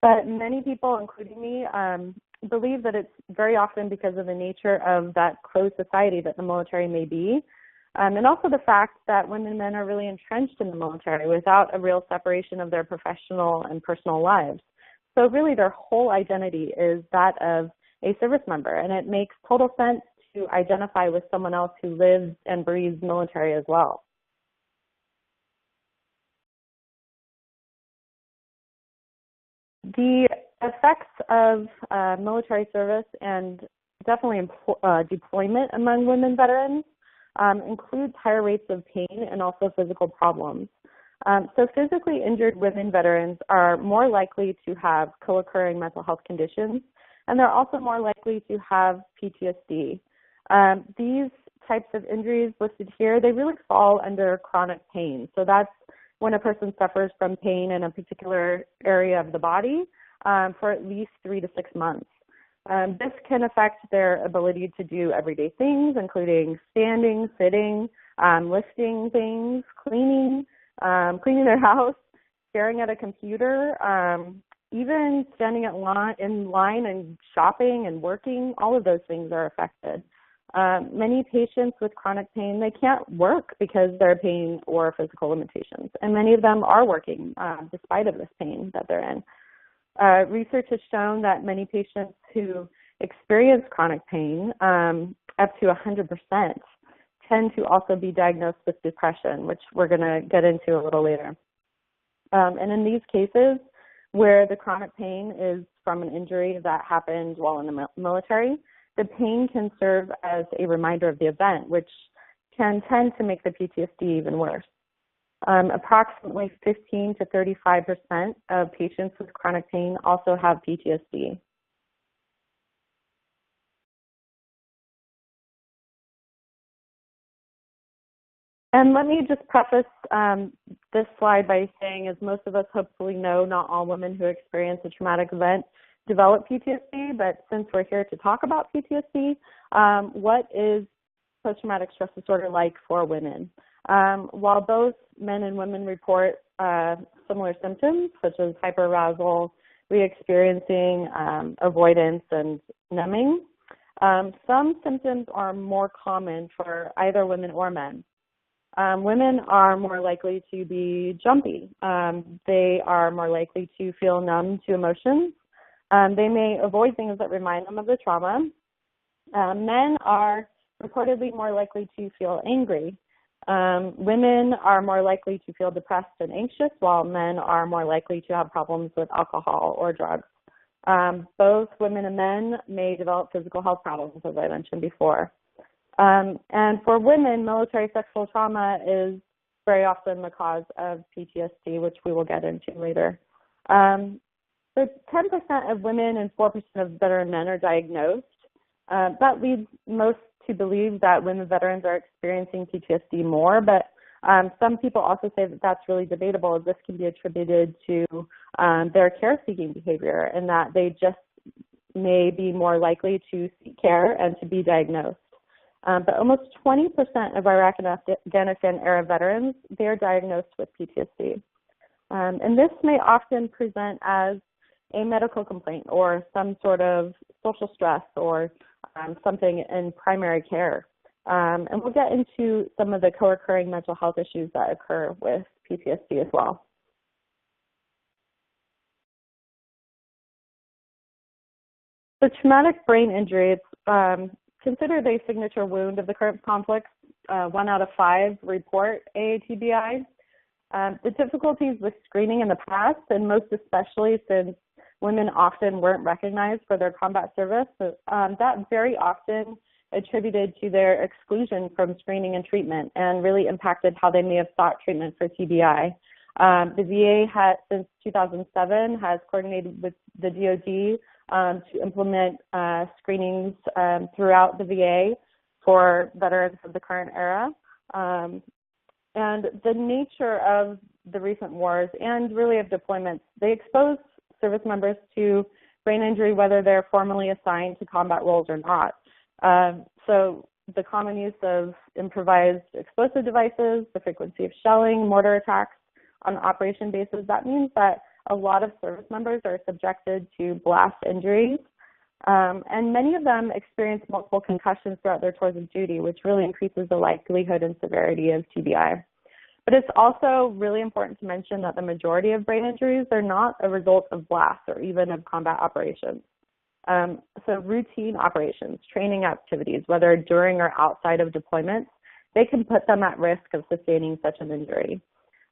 But many people, including me, believe that it's very often because of the nature of that closed society that the military may be, and also the fact that women and men are really entrenched in the military without a real separation of their professional and personal lives. So really their whole identity is that of a service member, and it makes total sense to identify with someone else who lives and breathes military as well. The effects of military service and definitely deployment among women veterans includes higher rates of pain and also physical problems. So physically injured women veterans are more likely to have co-occurring mental health conditions, and they're also more likely to have PTSD. These types of injuries listed here, they really fall under chronic pain. So that's when a person suffers from pain in a particular area of the body for at least 3 to 6 months. This can affect their ability to do everyday things, including standing, sitting, lifting things, cleaning their house, staring at a computer, even standing in line and shopping and working. All of those things are affected. Many patients with chronic pain, they can't work because of their pain or physical limitations, and many of them are working despite of this pain that they're in. Research has shown that many patients who experience chronic pain, up to 100%, tend to also be diagnosed with depression, which we're going to get into a little later. And in these cases, where the chronic pain is from an injury that happened while in the military, the pain can serve as a reminder of the event, which can tend to make the PTSD even worse. Approximately 15 to 35% of patients with chronic pain also have PTSD. And let me just preface this slide by saying, as most of us hopefully know, not all women who experience a traumatic event develop PTSD, but since we're here to talk about PTSD, what is post-traumatic stress disorder like for women? While both men and women report similar symptoms, such as hyperarousal, re-experiencing, avoidance, and numbing, some symptoms are more common for either women or men. Women are more likely to be jumpy. They are more likely to feel numb to emotions. They may avoid things that remind them of the trauma. Men are reportedly more likely to feel angry. Women are more likely to feel depressed and anxious, while men are more likely to have problems with alcohol or drugs. Both women and men may develop physical health problems, as I mentioned before. And for women, military sexual trauma is very often the cause of PTSD, which we will get into later. So 10% of women and 4% of veteran men are diagnosed. That leads most to believe that women veterans are experiencing PTSD more, but Some people also say that that's really debatable, as this can be attributed to their care-seeking behavior, and that they just may be more likely to seek care and to be diagnosed. But almost 20% of Iraq and Afghanistan-era veterans, they're diagnosed with PTSD. And this may often present as a medical complaint or some sort of social stress or something in primary care. And we'll get into some of the co-occurring mental health issues that occur with PTSD as well. So traumatic brain injury, it's considered a signature wound of the current conflicts. 1 out of 5 report AATBI. The difficulties with screening in the past, and most especially since women often weren't recognized for their combat service, that very often attributed to their exclusion from screening and treatment and really impacted how they may have sought treatment for TBI. The VA since 2007 has coordinated with the DoD to implement screenings throughout the VA for veterans of the current era. And the nature of the recent wars and really of deployments, they expose service members to brain injury whether they're formally assigned to combat roles or not. So the common use of improvised explosive devices, the frequency of shelling, mortar attacks on an operation basis, that means that a lot of service members are subjected to blast injuries. And many of them experience multiple concussions throughout their tours of duty, which really increases the likelihood and severity of TBI. But it's also really important to mention that the majority of brain injuries are not a result of blasts or even of combat operations. So routine operations, training activities, whether during or outside of deployments, they can put them at risk of sustaining such an injury.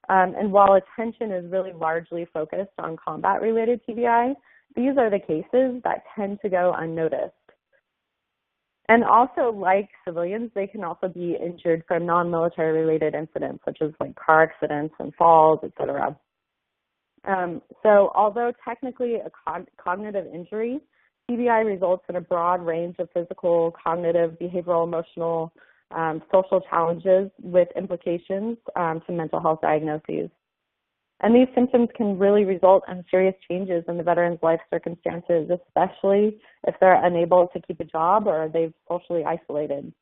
And while attention is really largely focused on combat-related TBI, these are the cases that tend to go unnoticed. And also, like civilians, they can also be injured from non-military related incidents, such as like car accidents and falls, et cetera. So although technically a cognitive injury, TBI results in a broad range of physical, cognitive, behavioral, emotional, social challenges with implications to mental health diagnoses. And these symptoms can really result in serious changes in the veteran's life circumstances, especially if they're unable to keep a job or they've socially isolated.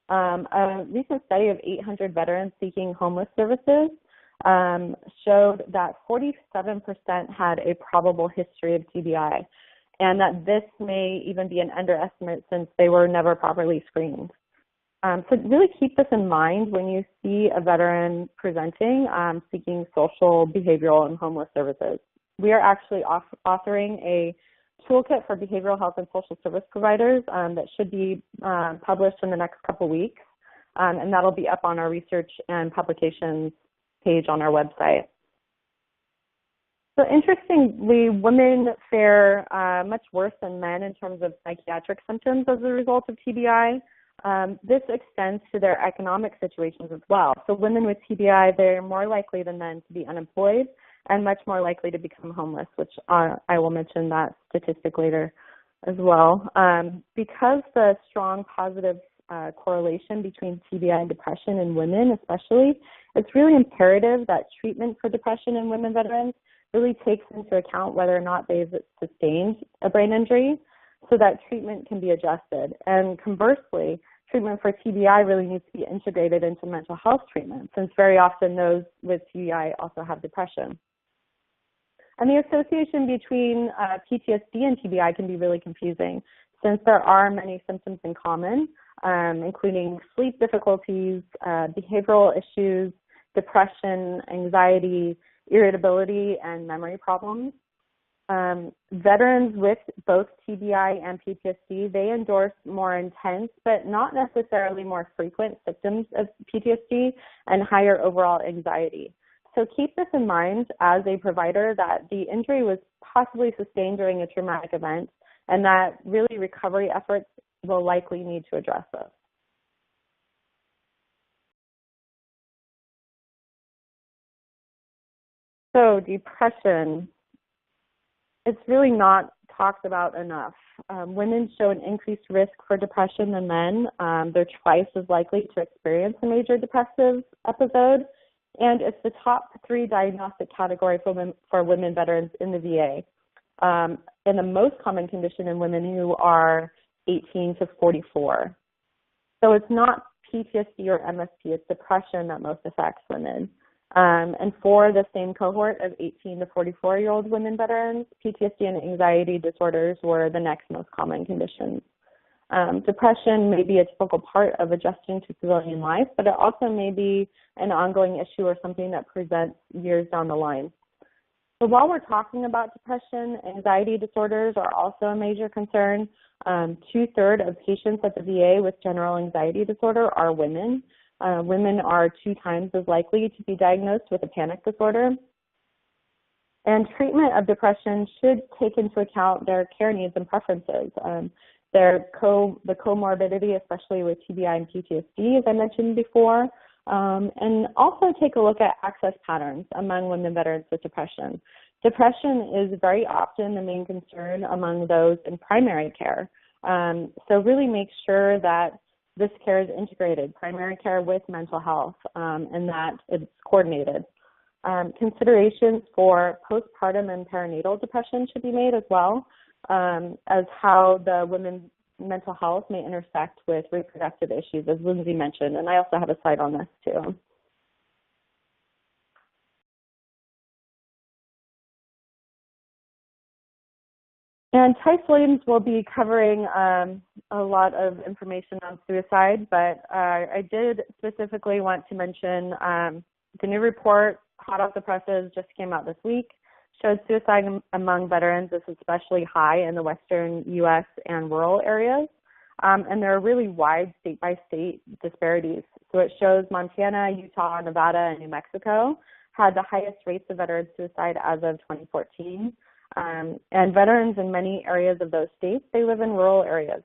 A recent study of 800 veterans seeking homeless services showed that 47% had a probable history of TBI, and that this may even be an underestimate since they were never properly screened. So really keep this in mind when you see a veteran presenting seeking social, behavioral, and homeless services. We are actually authoring a toolkit for behavioral health and social service providers that should be published in the next couple weeks, and that'll be up on our research and publications page on our website. So interestingly, women fare much worse than men in terms of psychiatric symptoms as a result of TBI. This extends to their economic situations as well. So women with TBI, they're more likely than men to be unemployed and much more likely to become homeless, which I will mention that statistic later as well. Because the strong positive correlation between TBI and depression in women especially, it's really imperative that treatment for depression in women veterans really takes into account whether or not they've sustained a brain injury so that treatment can be adjusted. And conversely, treatment for TBI really needs to be integrated into mental health treatment, since very often those with TBI also have depression. And the association between PTSD and TBI can be really confusing, since there are many symptoms in common, including sleep difficulties, behavioral issues, depression, anxiety, irritability, and memory problems. Veterans with both TBI and PTSD, they endorse more intense but not necessarily more frequent symptoms of PTSD and higher overall anxiety. So keep this in mind as a provider, that the injury was possibly sustained during a traumatic event and that really recovery efforts will likely need to address this. So depression, it's really not talked about enough. Women show an increased risk for depression than men. They're twice as likely to experience a major depressive episode, and it's the top 3 diagnostic category for women veterans in the VA, and the most common condition in women who are 18 to 44. So it's not PTSD or MSP, it's depression that most affects women. And for the same cohort of 18 to 44-year-old women veterans, PTSD and anxiety disorders were the next most common conditions. Depression may be a typical part of adjusting to civilian life, but it also may be an ongoing issue or something that presents years down the line. So while we're talking about depression, anxiety disorders are also a major concern. 2/3 of patients at the VA with general anxiety disorder are women. Women are 2 times as likely to be diagnosed with a panic disorder. And treatment of depression should take into account their care needs and preferences. The comorbidity, especially with TBI and PTSD, as I mentioned before, and also take a look at access patterns among women veterans with depression. Depression is very often the main concern among those in primary care. So really make sure that this care is integrated, primary care with mental health, and that it's coordinated. Considerations for postpartum and perinatal depression should be made as well, as how the women's mental health may intersect with reproductive issues, as Lindsey mentioned, and I also have a slide on this too. And Tice Williams will be covering a lot of information on suicide, but I did specifically want to mention the new report, hot off the presses, just came out this week, showed suicide among veterans is especially high in the western U.S. and rural areas. And there are really wide state-by-state disparities. So it shows Montana, Utah, Nevada, and New Mexico had the highest rates of veteran suicide as of 2014. And veterans in many areas of those states, they live in rural areas.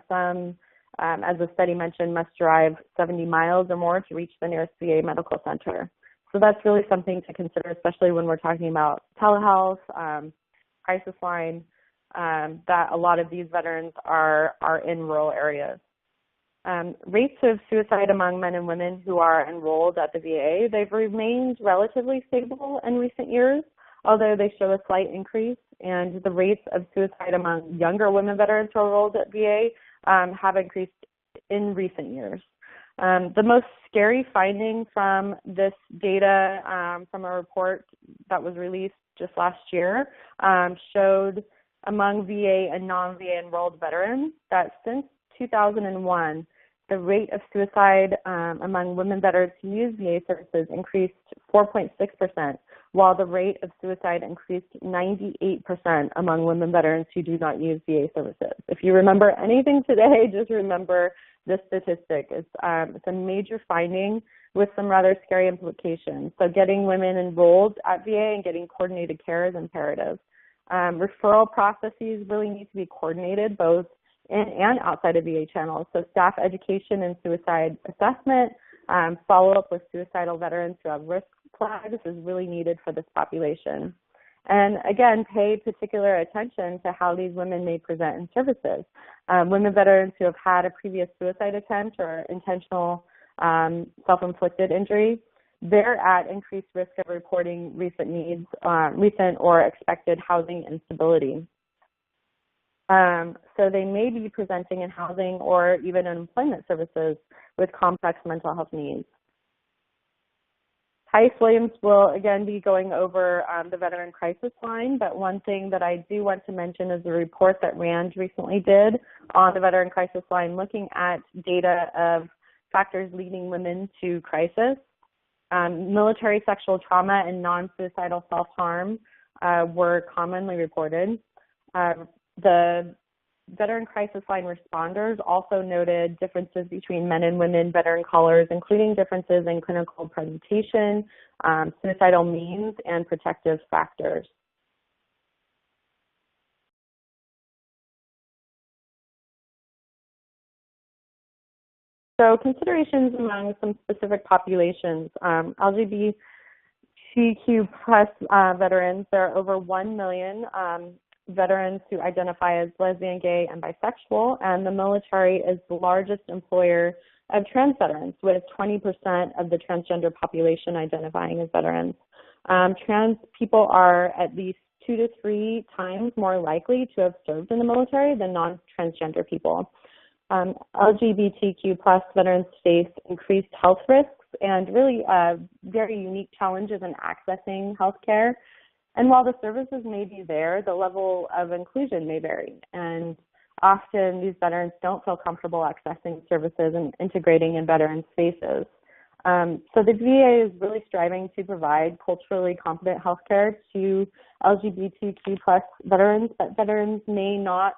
Some, as the study mentioned, must drive 70 miles or more to reach the nearest VA medical center. So that's really something to consider, especially when we're talking about telehealth, crisis line, that a lot of these veterans are in rural areas. Rates of suicide among men and women who are enrolled at the VA, they've remained relatively stable in recent years, although they show a slight increase, and the rates of suicide among younger women veterans who are enrolled at VA have increased in recent years. The most scary finding from this data from a report that was released just last year showed among VA and non-VA enrolled veterans that since 2001, the rate of suicide among women veterans who use VA services increased 4.6%, while the rate of suicide increased 98% among women veterans who do not use VA services. If you remember anything today, just remember this statistic. It's a major finding with some rather scary implications. So getting women enrolled at VA and getting coordinated care is imperative. Referral processes really need to be coordinated both in and outside of VA channels. So staff education and suicide assessment, follow-up with suicidal veterans who have risk flags is really needed for this population. And again, pay particular attention to how these women may present in services. Women veterans who have had a previous suicide attempt or intentional self-inflicted injury, they're at increased risk of reporting recent or expected housing instability. So they may be presenting in housing or even in employment services with complex mental health needs. Tice Williams will again be going over the Veteran Crisis Line, but one thing that I do want to mention is the report that RAND recently did on the Veteran Crisis Line, looking at data of factors leading women to crisis. Military sexual trauma and non-suicidal self-harm were commonly reported. The Veteran Crisis Line responders also noted differences between men and women veteran callers, including differences in clinical presentation, suicidal means, and protective factors. So considerations among some specific populations, LGBTQ plus veterans, there are over 1 million veterans who identify as lesbian, gay, and bisexual, and the military is the largest employer of trans veterans, with 20% of the transgender population identifying as veterans. Trans people are at least 2 to 3 times more likely to have served in the military than non-transgender people. LGBTQ plus veterans face increased health risks and really very unique challenges in accessing health care. And while the services may be there, the level of inclusion may vary. And often these veterans don't feel comfortable accessing services and integrating in veteran spaces. So the VA is really striving to provide culturally competent health care to LGBTQ plus veterans, but veterans may not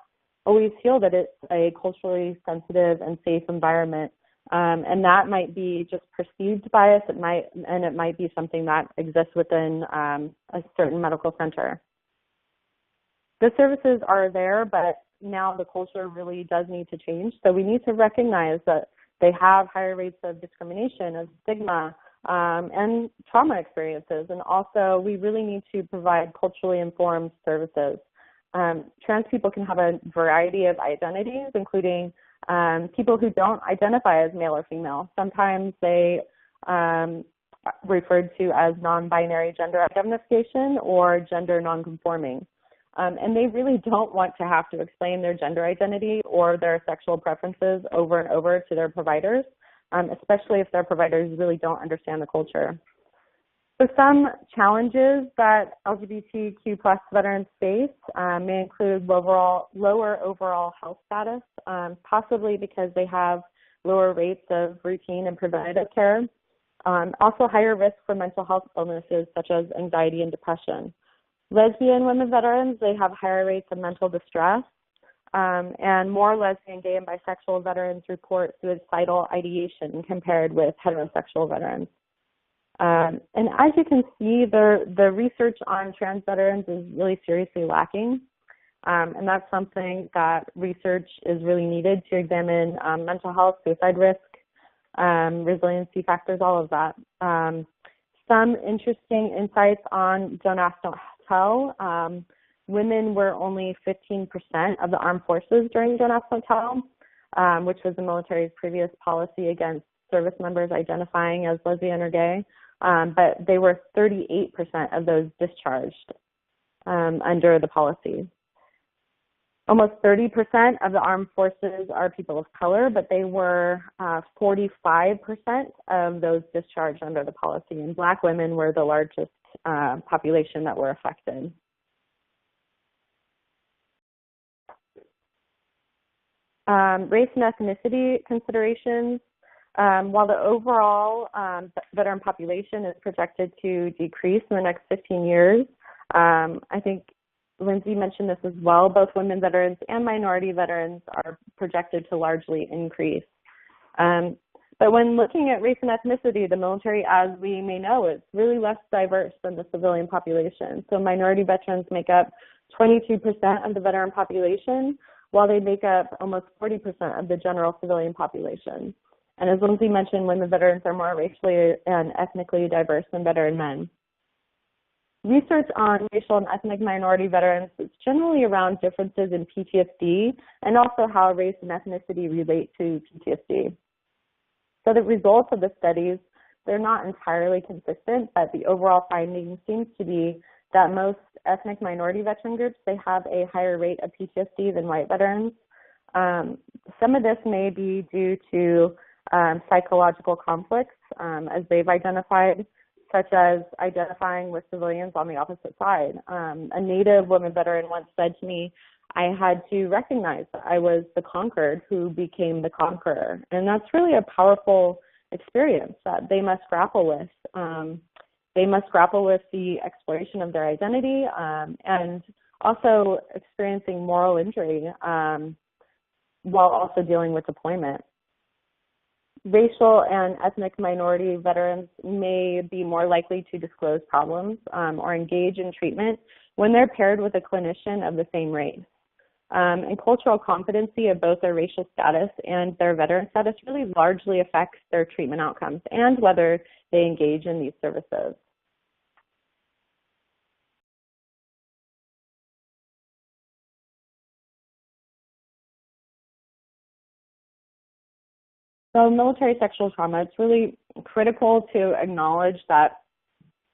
always feel that it's a culturally sensitive and safe environment. And that might be just perceived bias. It might be something that exists within a certain medical center. The services are there, but now the culture really does need to change. So we need to recognize that they have higher rates of discrimination, of stigma, and trauma experiences. And also, we really need to provide culturally informed services. Trans people can have a variety of identities, including people who don't identify as male or female. Sometimes they referred to as non-binary gender identification or gender nonconforming. And they really don't want to have to explain their gender identity or their sexual preferences over and over to their providers, especially if their providers really don't understand the culture. So some challenges that LGBTQ plus veterans face may include lower overall health status, possibly because they have lower rates of routine and preventative care. Also higher risk for mental health illnesses such as anxiety and depression. Lesbian women veterans, they have higher rates of mental distress, and more lesbian, gay, and bisexual veterans report suicidal ideation compared with heterosexual veterans. And as you can see, the research on trans veterans is really seriously lacking, and that's something that research is really needed to examine mental health, suicide risk, resiliency factors, all of that. Some interesting insights on Don't Ask, Don't Tell. Women were only 15% of the armed forces during Don't Ask, Don't Tell, which was the military's previous policy against service members identifying as lesbian or gay. But they were 38% of those discharged under the policy. Almost 30% of the armed forces are people of color, but they were 45% of those discharged under the policy, and Black women were the largest population that were affected. Race and ethnicity considerations. While the overall veteran population is projected to decrease in the next 15 years, I think Lindsey mentioned this as well, both women veterans and minority veterans are projected to largely increase. But when looking at race and ethnicity, the military, as we may know, is really less diverse than the civilian population. So minority veterans make up 22% of the veteran population, while they make up almost 40% of the general civilian population. And as Lindsey mentioned, women veterans are more racially and ethnically diverse than veteran men. Research on racial and ethnic minority veterans is generally around differences in PTSD and also how race and ethnicity relate to PTSD. So the results of the studies, they're not entirely consistent, but the overall finding seems to be that most ethnic minority veteran groups, they have a higher rate of PTSD than white veterans. Some of this may be due to psychological conflicts, as they've identified, such as identifying with civilians on the opposite side. A Native woman veteran once said to me, I had to recognize that I was the conquered who became the conqueror. And that's really a powerful experience that they must grapple with. They must grapple with the exploration of their identity and also experiencing moral injury while also dealing with deployment. Racial and ethnic minority veterans may be more likely to disclose problems or engage in treatment when they're paired with a clinician of the same race. And cultural competency of both their racial status and their veteran status really largely affects their treatment outcomes and whether they engage in these services. So military sexual trauma, it's really critical to acknowledge that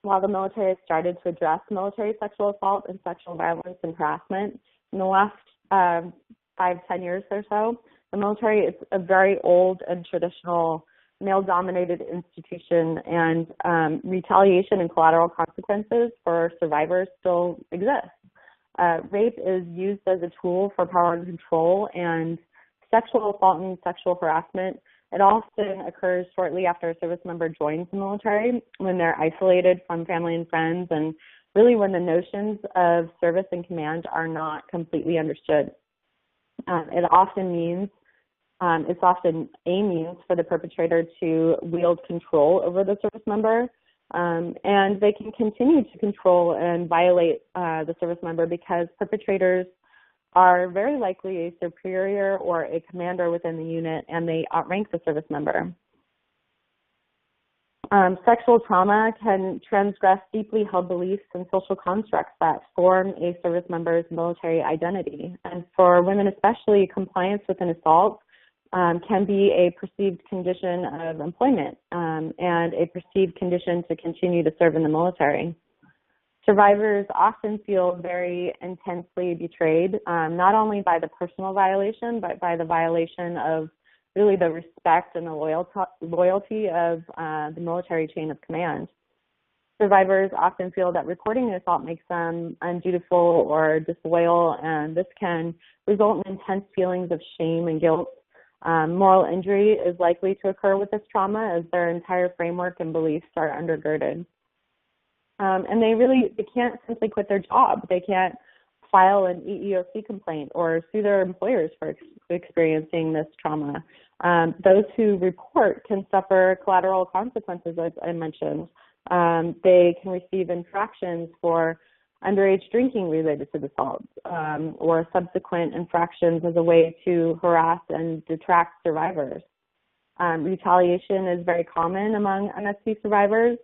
while the military has started to address military sexual assault and sexual violence and harassment in the last 5-10 years or so, the military is a very old and traditional male-dominated institution, and retaliation and collateral consequences for survivors still exist. Rape is used as a tool for power and control, and sexual assault and sexual harassment, it often occurs shortly after a service member joins the military, when they're isolated from family and friends, and really when the notions of service and command are not completely understood. It's often a means for the perpetrator to wield control over the service member, and they can continue to control and violate the service member because perpetrators are very likely a superior or a commander within the unit, and they outrank the service member. Sexual trauma can transgress deeply held beliefs and social constructs that form a service member's military identity. And for women especially, compliance with an assault can be a perceived condition of employment and a perceived condition to continue to serve in the military. Survivors often feel very intensely betrayed, not only by the personal violation, but by the violation of really the respect and the loyalty of the military chain of command. Survivors often feel that reporting the assault makes them undutiful or disloyal, and this can result in intense feelings of shame and guilt. Moral injury is likely to occur with this trauma as their entire framework and beliefs are undergirded. And they can't simply quit their job. They can't file an EEOC complaint or sue their employers for experiencing this trauma. Those who report can suffer collateral consequences, as I mentioned. They can receive infractions for underage drinking related to the assault, or subsequent infractions as a way to harass and detract survivors. Retaliation is very common among MST survivors.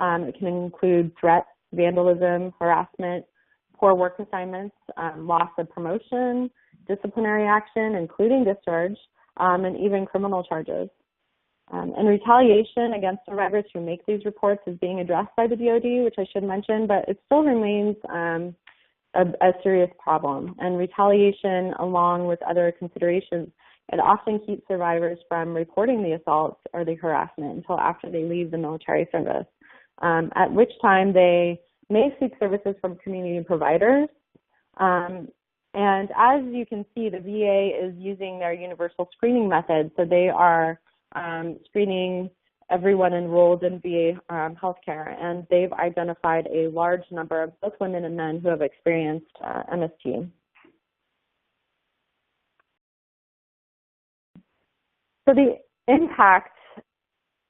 It can include threats, vandalism, harassment, poor work assignments, loss of promotion, disciplinary action, including discharge, and even criminal charges. And retaliation against survivors who make these reports is being addressed by the DoD, which I should mention, but it still remains a serious problem. And retaliation, along with other considerations, it often keeps survivors from reporting the assault or the harassment until after they leave the military service, at which time they may seek services from community providers. And as you can see, the VA is using their universal screening method, so they are screening everyone enrolled in VA healthcare, and they've identified a large number of both women and men who have experienced MST. So the impact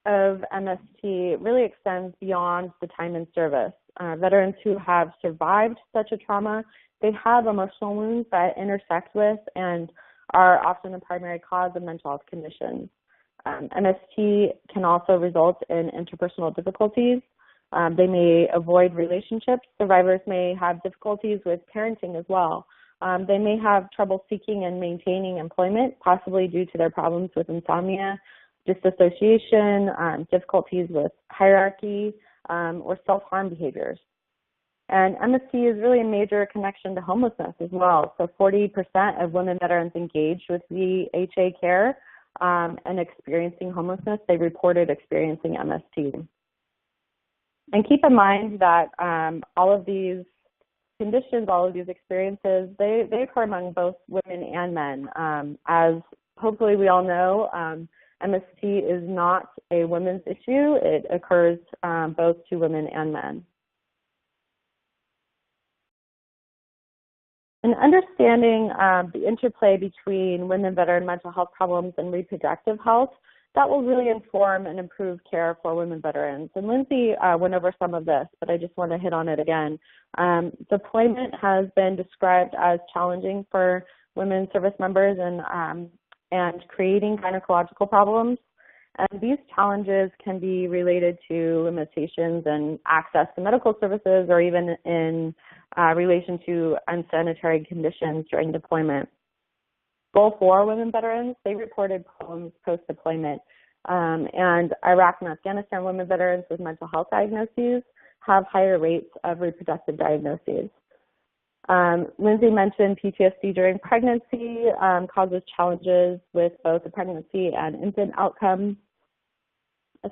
of MST really extends beyond the time in service. Veterans who have survived such a trauma, they have emotional wounds that intersect with and are often the primary cause of mental health conditions. MST can also result in interpersonal difficulties. They may avoid relationships. Survivors may have difficulties with parenting as well. They may have trouble seeking and maintaining employment, possibly due to their problems with insomnia, disassociation, difficulties with hierarchy, or self-harm behaviors. And MST is really a major connection to homelessness as well. So 40% of women veterans engaged with VHA care and experiencing homelessness, they reported experiencing MST. And keep in mind that all of these conditions, all of these experiences, they occur among both women and men. As hopefully we all know, MST is not a women's issue. It occurs both to women and men. And understanding the interplay between women veteran mental health problems and reproductive health, that will really inform and improve care for women veterans. And Lindsey went over some of this, but I just want to hit on it again. Deployment has been described as challenging for women service members and creating gynecological problems. And these challenges can be related to limitations in access to medical services or even in relation to unsanitary conditions during deployment. Gulf War women veterans, they reported problems post-deployment. And Iraq and Afghanistan women veterans with mental health diagnoses have higher rates of reproductive diagnoses. Lindsey mentioned PTSD during pregnancy causes challenges with both the pregnancy and infant outcomes.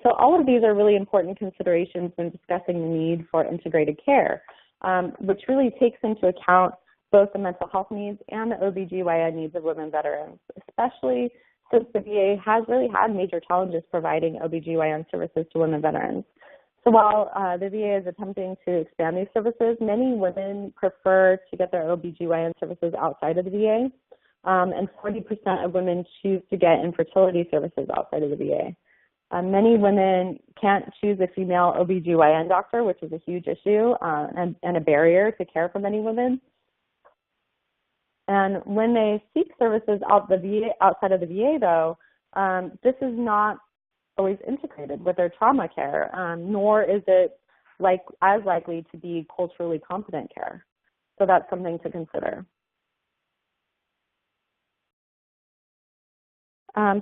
So all of these are really important considerations when discussing the need for integrated care, which really takes into account both the mental health needs and the OBGYN needs of women veterans, especially since the VA has really had major challenges providing OBGYN services to women veterans. So while the VA is attempting to expand these services, many women prefer to get their OBGYN services outside of the VA, and 40% of women choose to get infertility services outside of the VA. Many women can't choose a female OBGYN doctor, which is a huge issue and a barrier to care for many women. And when they seek services outside of the VA, though, this is not always integrated with their trauma care, nor is it as likely to be culturally competent care. So that's something to consider.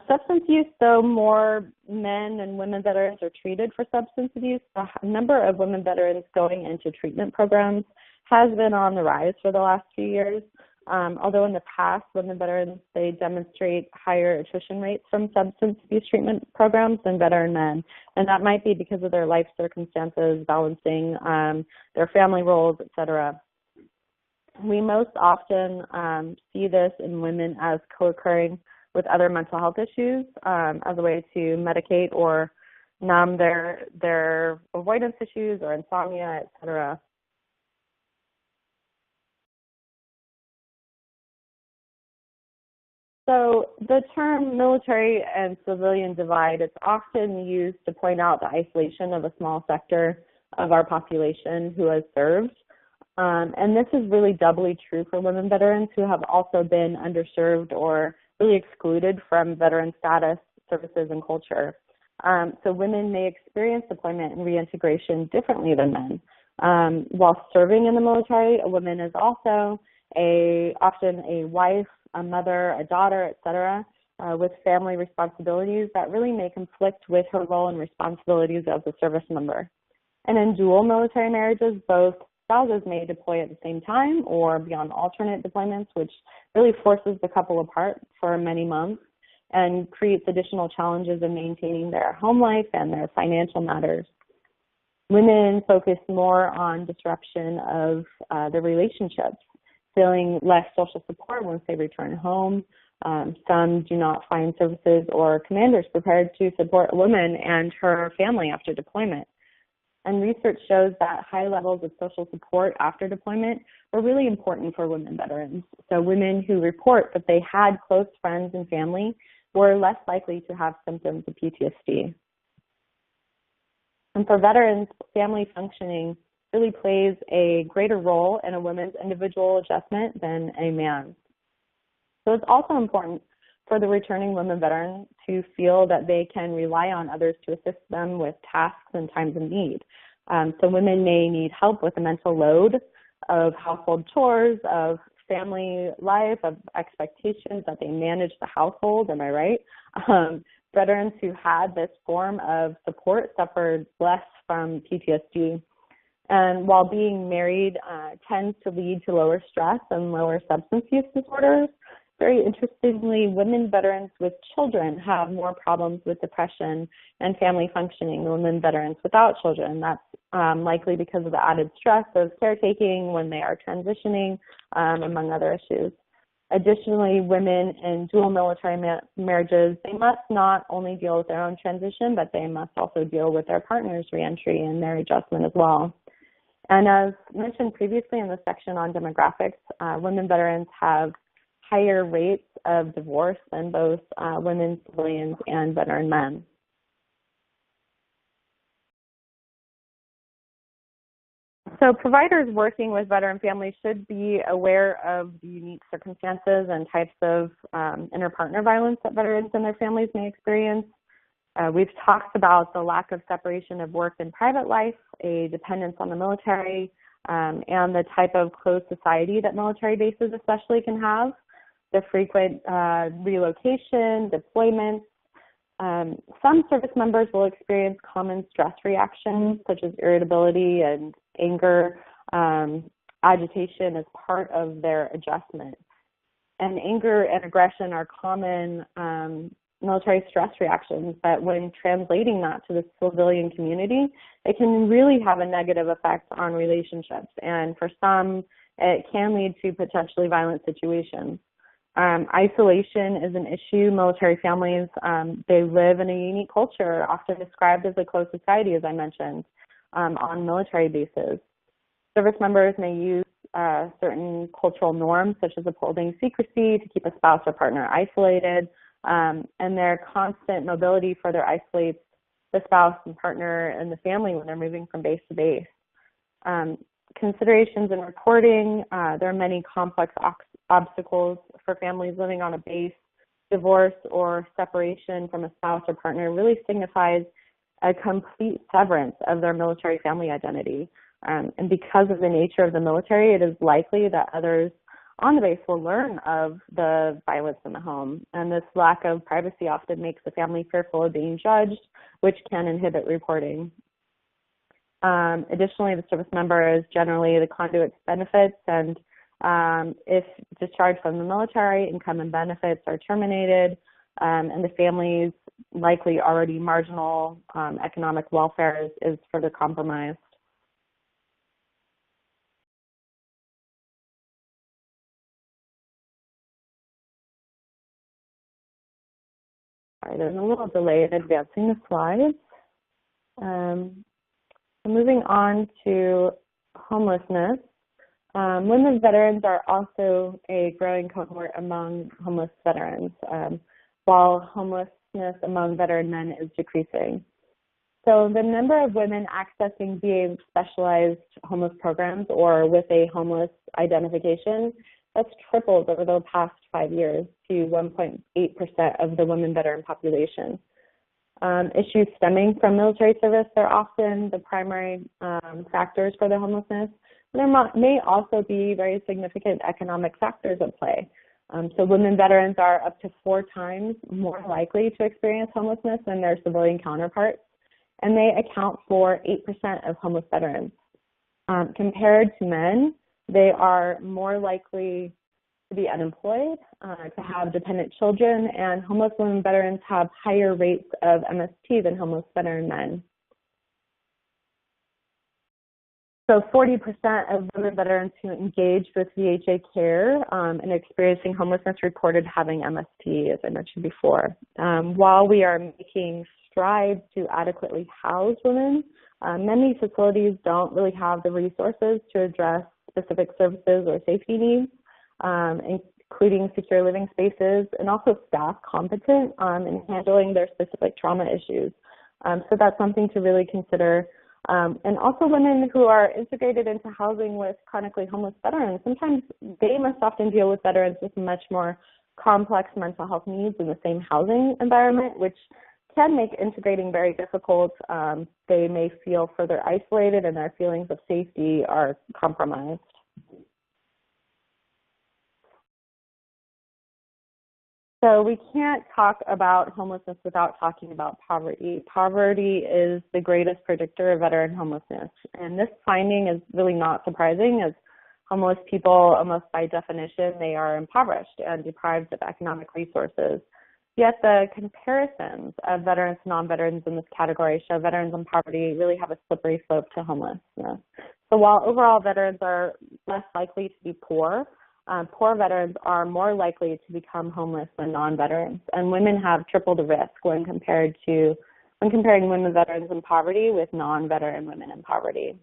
Substance use, though more men and women veterans are treated for substance abuse, the number of women veterans going into treatment programs has been on the rise for the last few years. Although in the past, women veterans, they demonstrate higher attrition rates from substance abuse treatment programs than veteran men. And that might be because of their life circumstances, balancing their family roles, et cetera. We most often see this in women as co-occurring with other mental health issues as a way to medicate or numb their avoidance issues or insomnia, et cetera. So the term military and civilian divide is often used to point out the isolation of a small sector of our population who has served. And this is really doubly true for women veterans who have also been underserved or really excluded from veteran status, services, and culture. So women may experience deployment and reintegration differently than men. While serving in the military, a woman is also often a wife, a mother, a daughter, et cetera, with family responsibilities that really may conflict with her role and responsibilities as a service member. And in dual military marriages, both spouses may deploy at the same time or be on alternate deployments, which really forces the couple apart for many months and creates additional challenges in maintaining their home life and their financial matters. Women focus more on disruption of their relationships, feeling less social support once they return home. Some do not find services or commanders prepared to support a woman and her family after deployment. And research shows that high levels of social support after deployment are really important for women veterans. So women who report that they had close friends and family were less likely to have symptoms of PTSD. And for veterans, family functioning really plays a greater role in a woman's individual adjustment than a man's. So it's also important for the returning women veteran to feel that they can rely on others to assist them with tasks and times of need. So women may need help with the mental load of household chores, of family life, of expectations that they manage the household, am I right? Veterans who had this form of support suffered less from PTSD. And while being married tends to lead to lower stress and lower substance use disorders, very interestingly, women veterans with children have more problems with depression and family functioning than women veterans without children. That's likely because of the added stress of caretaking when they are transitioning, among other issues. Additionally, women in dual military marriages, they must not only deal with their own transition, but they must also deal with their partner's reentry and their adjustment as well. And as mentioned previously in the section on demographics, women veterans have higher rates of divorce than both women civilians and veteran men. So providers working with veteran families should be aware of the unique circumstances and types of inter-partner violence that veterans and their families may experience. We've talked about the lack of separation of work and private life, a dependence on the military, and the type of closed society that military bases especially can have. the frequent relocation, deployments. Some service members will experience common stress reactions such as irritability and anger, agitation as part of their adjustment. And anger and aggression are common military stress reactions, but when translating that to the civilian community, it can really have a negative effect on relationships. And for some, it can lead to potentially violent situations. Isolation is an issue. Military families, they live in a unique culture, often described as a closed society, as I mentioned, on military bases. Service members may use certain cultural norms, such as upholding secrecy to keep a spouse or partner isolated, and their constant mobility further isolates the spouse and partner and the family when they're moving from base to base. Considerations in reporting, there are many complex obstacles for families living on a base. Divorce or separation from a spouse or partner really signifies a complete severance of their military family identity. And because of the nature of the military, it is likely that others on the base will learn of the violence in the home. And this lack of privacy often makes the family fearful of being judged, which can inhibit reporting. Additionally, the service member is generally the conduit to benefits, and if discharged from the military, income and benefits are terminated, and the family's likely already marginal economic welfare is further compromised. Sorry, there's a little delay in advancing the slides. Moving on to homelessness. Women veterans are also a growing cohort among homeless veterans, while homelessness among veteran men is decreasing. So the number of women accessing VA specialized homeless programs or with a homeless identification, that's tripled over the past 5 years to 1.8% of the women veteran population. Issues stemming from military service are often the primary factors for the homelessness. There may also be very significant economic factors at play. So women veterans are up to 4 times more likely to experience homelessness than their civilian counterparts, and they account for 8% of homeless veterans. Compared to men, they are more likely to be unemployed, to have dependent children, and homeless women veterans have higher rates of MST than homeless veteran men. So 40% of women veterans who engaged with VHA care and experiencing homelessness reported having MST, as I mentioned before. While we are making strides to adequately house women, many facilities don't really have the resources to address specific services or safety needs, including secure living spaces, and also staff competent in handling their specific trauma issues. So that's something to really consider. And also women who are integrated into housing with chronically homeless veterans, sometimes they must often deal with veterans with much more complex mental health needs in the same housing environment, which can make integrating very difficult. They may feel further isolated and their feelings of safety are compromised. So we can't talk about homelessness without talking about poverty. Poverty is the greatest predictor of veteran homelessness. And this finding is really not surprising, as homeless people, almost by definition, they are impoverished and deprived of economic resources. Yet the comparisons of veterans and non-veterans in this category show veterans in poverty really have a slippery slope to homelessness. So while overall veterans are less likely to be poor, poor veterans are more likely to become homeless than non-veterans, and women have triple the risk when comparing women veterans in poverty with non-veteran women in poverty.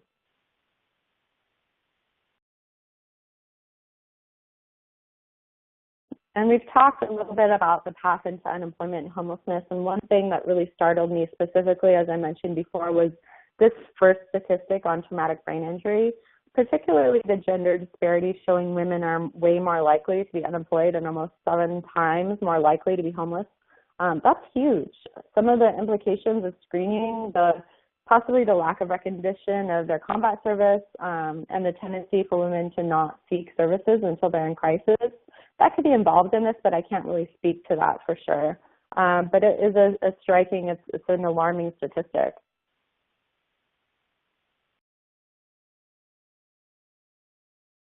And we've talked a little bit about the path into unemployment and homelessness, and one thing that really startled me specifically, as I mentioned before, was this first statistic on traumatic brain injury, particularly the gender disparity showing women are way more likely to be unemployed and almost 7 times more likely to be homeless. That's huge. Some of the implications of screening, possibly the lack of recognition of their combat service, and the tendency for women to not seek services until they're in crisis, that could be involved in this, but I can't really speak to that for sure. But it is a striking, it's an alarming statistic.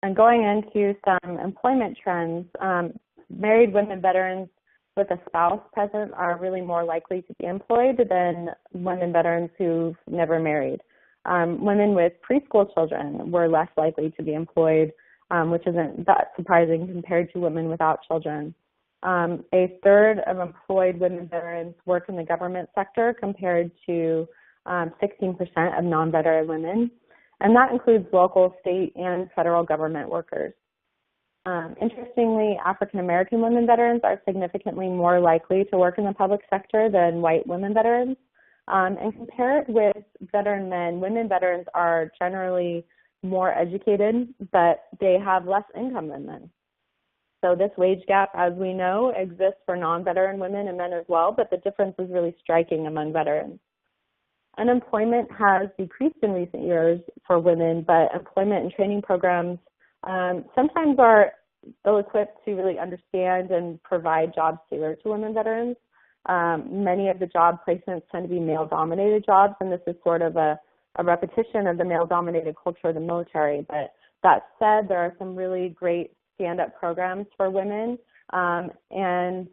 And going into some employment trends, married women veterans with a spouse present are really more likely to be employed than women veterans who've never married. Women with preschool children were less likely to be employed, which isn't that surprising compared to women without children. A third of employed women veterans work in the government sector compared to 16% of non-veteran women, and that includes local, state, and federal government workers. Interestingly, African American women veterans are significantly more likely to work in the public sector than white women veterans. And compared with veteran men, women veterans are generally more educated, but they have less income than men. So this wage gap, as we know, exists for non-veteran women and men as well, but the difference is really striking among veterans. Unemployment has decreased in recent years for women, but employment and training programs sometimes are ill-equipped to really understand and provide jobs tailored to women veterans. Many of the job placements tend to be male-dominated jobs, and this is sort of a repetition of the male-dominated culture of the military. But that said, there are some really great stand-up programs for women, and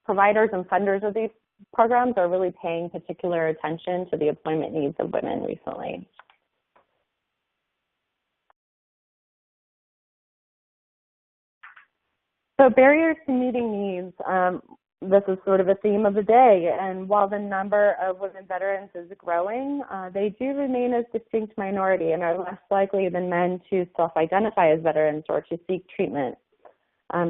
providers and funders of these programs are really paying particular attention to the employment needs of women recently. So barriers to meeting needs, this is sort of a theme of the day, and while the number of women veterans is growing, they do remain a distinct minority and are less likely than men to self-identify as veterans or to seek treatment.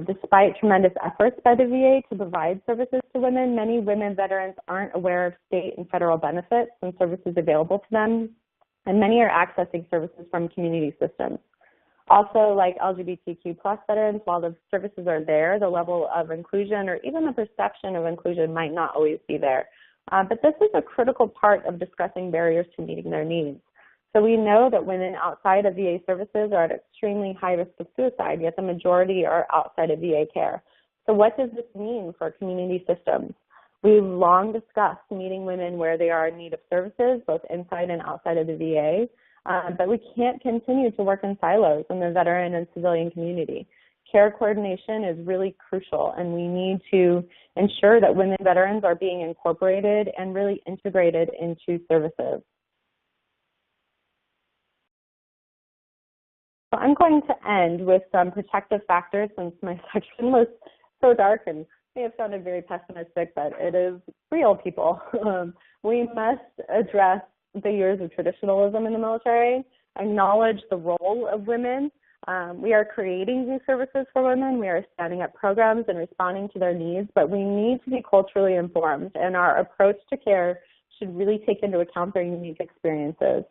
Despite tremendous efforts by the VA to provide services to women, many women veterans aren't aware of state and federal benefits and services available to them, and many are accessing services from community systems. Also, like LGBTQ plus veterans, while the services are there, the level of inclusion or even the perception of inclusion might not always be there. But this is a critical part of discussing barriers to meeting their needs. So we know that women outside of VA services are at extremely high risk of suicide, yet the majority are outside of VA care. So what does this mean for community systems? We've long discussed meeting women where they are in need of services, both inside and outside of the VA. But we can't continue to work in silos in the veteran and civilian community. Care coordination is really crucial, and we need to ensure that women veterans are being incorporated and really integrated into services. So I'm going to end with some protective factors, since my section was so dark and may have sounded very pessimistic, but it is real, people. We must address the years of traditionalism in the military, acknowledge the role of women. We are creating new services for women. We are standing up programs and responding to their needs, but we need to be culturally informed, and our approach to care should really take into account their unique experiences.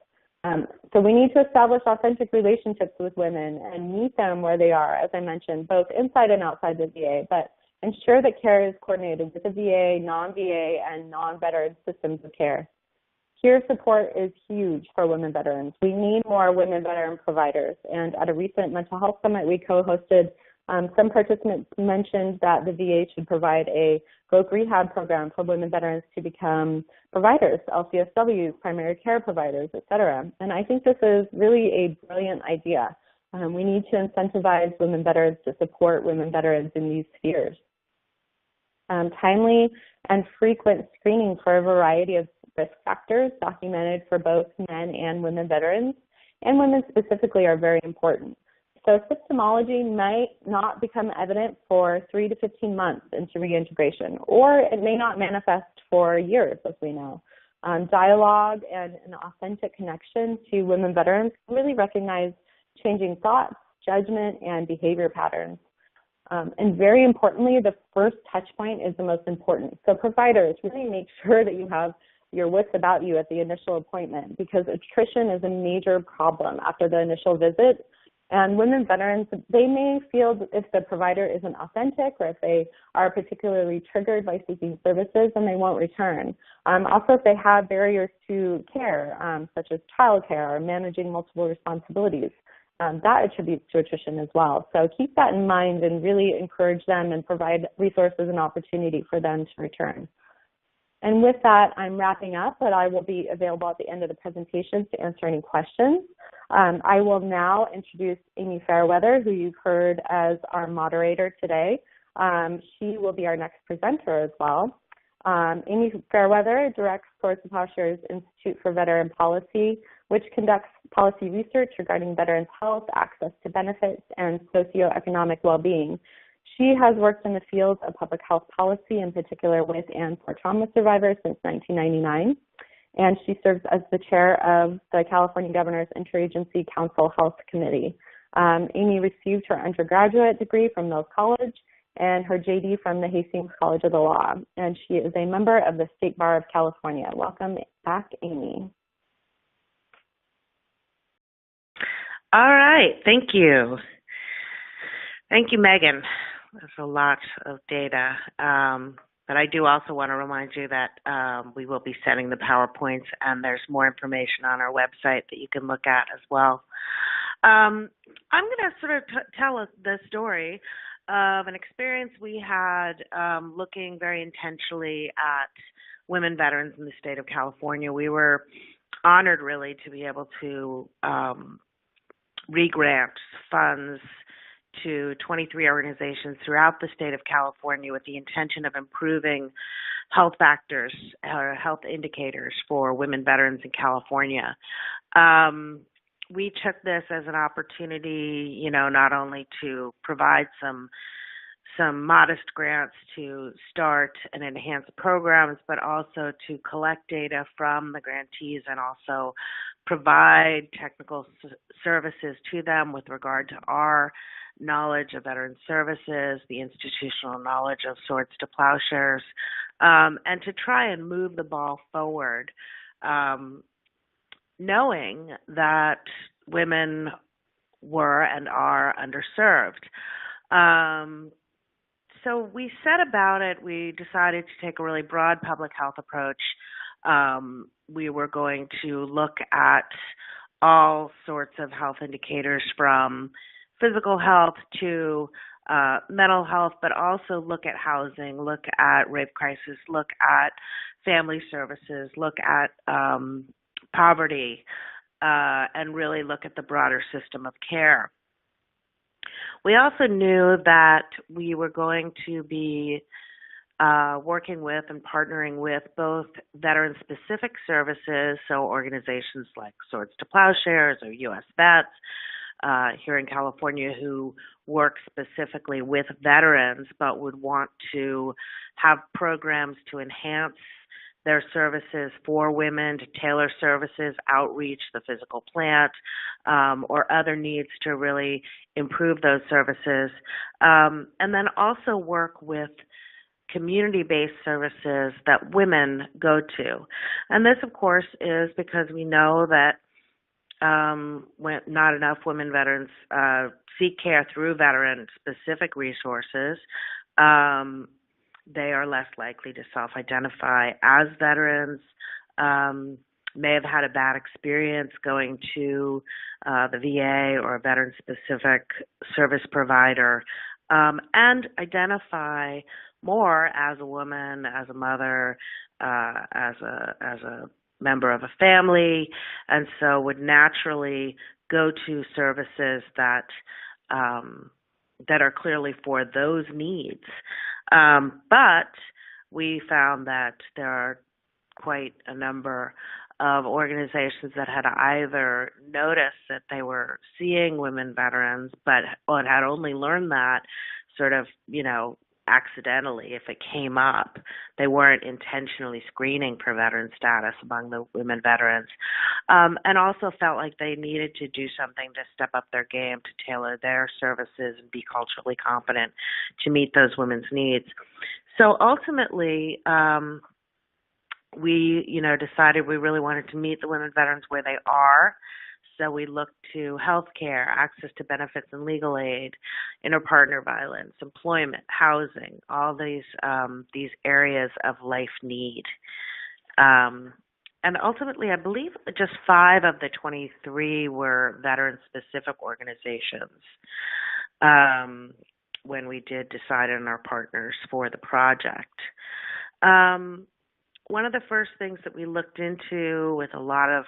So we need to establish authentic relationships with women and meet them where they are, as I mentioned, both inside and outside the VA, but ensure that care is coordinated with the VA, non-VA, and non-veteran systems of care. Peer support is huge for women veterans. We need more women veteran providers. And at a recent mental health summit we co-hosted, some participants mentioned that the VA should provide a group rehab program for women veterans to become providers, LCSWs, primary care providers, et cetera. And I think this is really a brilliant idea. We need to incentivize women veterans to support women veterans in these spheres. Timely and frequent screening for a variety of risk factors documented for both men and women veterans, and women specifically, are very important. So symptomology might not become evident for 3 to 15 months into reintegration, or it may not manifest for years, as we know. Dialogue and an authentic connection to women veterans can really recognize changing thoughts, judgment, and behavior patterns. And very importantly, the first touch point is the most important. So providers, really make sure that you have your wits about you at the initial appointment, because attrition is a major problem after the initial visit. And women veterans, they may feel if the provider isn't authentic, or if they are particularly triggered by seeking services, then they won't return. Also, if they have barriers to care, such as childcare or managing multiple responsibilities, that attributes to attrition as well. So keep that in mind and really encourage them and provide resources and opportunity for them to return. And with that, I'm wrapping up, but I will be available at the end of the presentation to answer any questions. I will now introduce Amy Fairweather, who you've heard as our moderator today. She will be our next presenter as well. Amy Fairweather directs Swords to Plowshares Institute for Veteran Policy, which conducts policy research regarding veterans' health, access to benefits, and socioeconomic well-being. She has worked in the field of public health policy, in particular with and for trauma survivors, since 1999. And she serves as the chair of the California Governor's Interagency Council Health Committee. Amy received her undergraduate degree from Mills College and her JD from the Hastings College of the Law. And she is a member of the State Bar of California. Welcome back, Amy.
All right. Thank you. Thank you, Megan. There's a lot of data. But I do also want to remind you that we will be sending the PowerPoints, and there's more information on our website that you can look at as well. I'm going to sort of tell the story of an experience we had looking very intentionally at women veterans in the state of California. We were honored, really, to be able to re-grant funds to 23 organizations throughout the state of California with the intention of improving health factors or health indicators for women veterans in California. We took this as an opportunity, not only to provide some modest grants to start and enhance programs, but also to collect data from the grantees and also provide technical services to them with regard to our knowledge of veteran services, the institutional knowledge of Swords to Plowshares, and to try and move the ball forward, knowing that women were and are underserved. So we set about it. We decided to take a really broad public health approach. We were going to look at all sorts of health indicators, from physical health to mental health, but also look at housing, look at rape crisis, look at family services, look at poverty, and really look at the broader system of care. We also knew that we were going to be working with and partnering with both veteran-specific services, so organizations like Swords to Plowshares or U.S. Vets here in California who work specifically with veterans but would want to have programs to enhance their services for women, to tailor services, outreach, the physical plant, or other needs to really improve those services. And then also work with community-based services that women go to. And this, of course, is because we know that when not enough women veterans seek care through veteran-specific resources. They are less likely to self-identify as veterans, may have had a bad experience going to the VA or a veteran-specific service provider, and identify more as a woman, as a mother, as a member of a family, and so would naturally go to services that are clearly for those needs. But we found that there are quite a number of organizations that had either noticed that they were seeing women veterans, but had only learned that sort of, accidentally if it came up. They weren't intentionally screening for veteran status among the women veterans, and also felt like they needed to do something to step up their game, to tailor their services and be culturally competent to meet those women's needs. So ultimately, we, decided we really wanted to meet the women veterans where they are. So we looked to health care, access to benefits and legal aid, interpartner violence, employment, housing, all these areas of life need. and ultimately, I believe just 5 of the 23 were veteran-specific organizations when we did decide on our partners for the project. One of the first things that we looked into with a lot of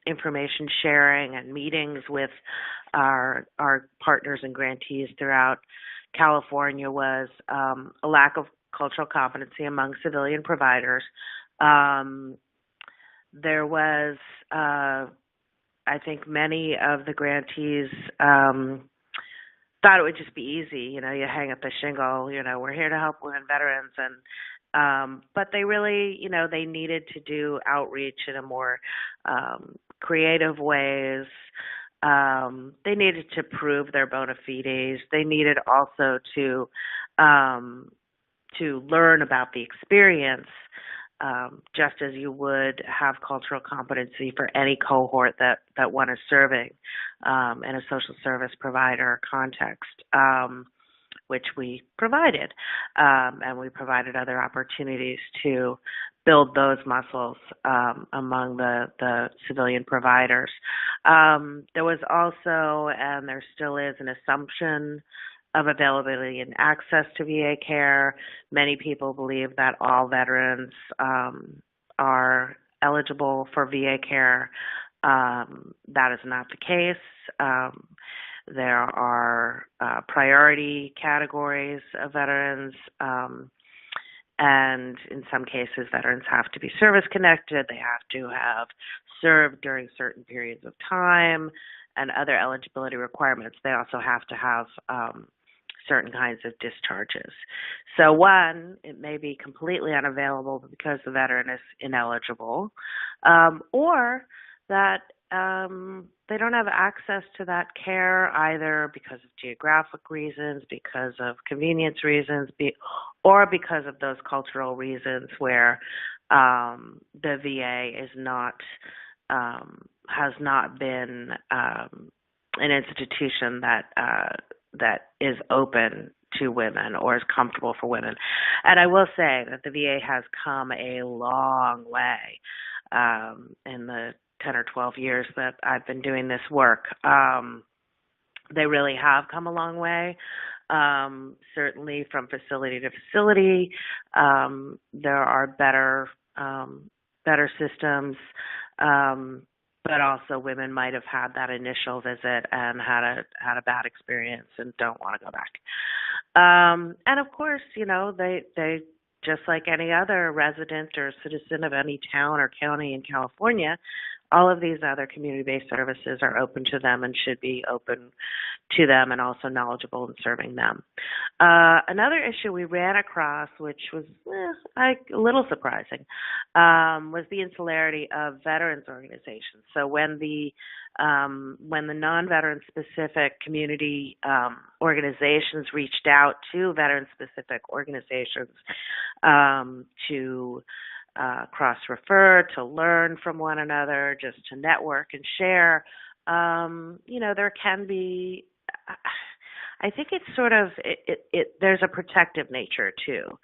information sharing and meetings with our partners and grantees throughout California was a lack of cultural competency among civilian providers. There was, I think many of the grantees thought it would just be easy. You hang up the shingle, we're here to help women veterans. But they really, they needed to do outreach in a more creative ways. They needed to prove their bona fides. They needed also to learn about the experience, just as you would have cultural competency for any cohort that one is serving in a social service provider context, which we provided. And we provided other opportunities to build those muscles among the civilian providers. There was also, and there still is, an assumption of availability and access to VA care. Many people believe that all veterans are eligible for VA care. That is not the case. There are priority categories of veterans, and in some cases, veterans have to be service-connected. They have to have served during certain periods of time and other eligibility requirements. They also have to have certain kinds of discharges. So one, it may be completely unavailable because the veteran is ineligible, or that they don't have access to that care either because of geographic reasons, because of convenience reasons, or because of those cultural reasons where the VA is not has not been an institution that is open to women or is comfortable for women. And I will say that the VA has come a long way in the 10 or 12 years that I've been doing this work. They really have come a long way. Certainly from facility to facility, there are better systems, but also women might have had that initial visit and had a bad experience and don't want to go back. And of course, they just like any other resident or citizen of any town or county in California, all of these other community-based services are open to them and should be open to them and also knowledgeable in serving them. Another issue we ran across, which was a little surprising, was the insularity of veterans organizations. So when the non-veteran specific community organizations reached out to veteran specific organizations to cross-refer, to learn from one another, just to network and share, there can be, I think it's sort of, there's a protective nature too.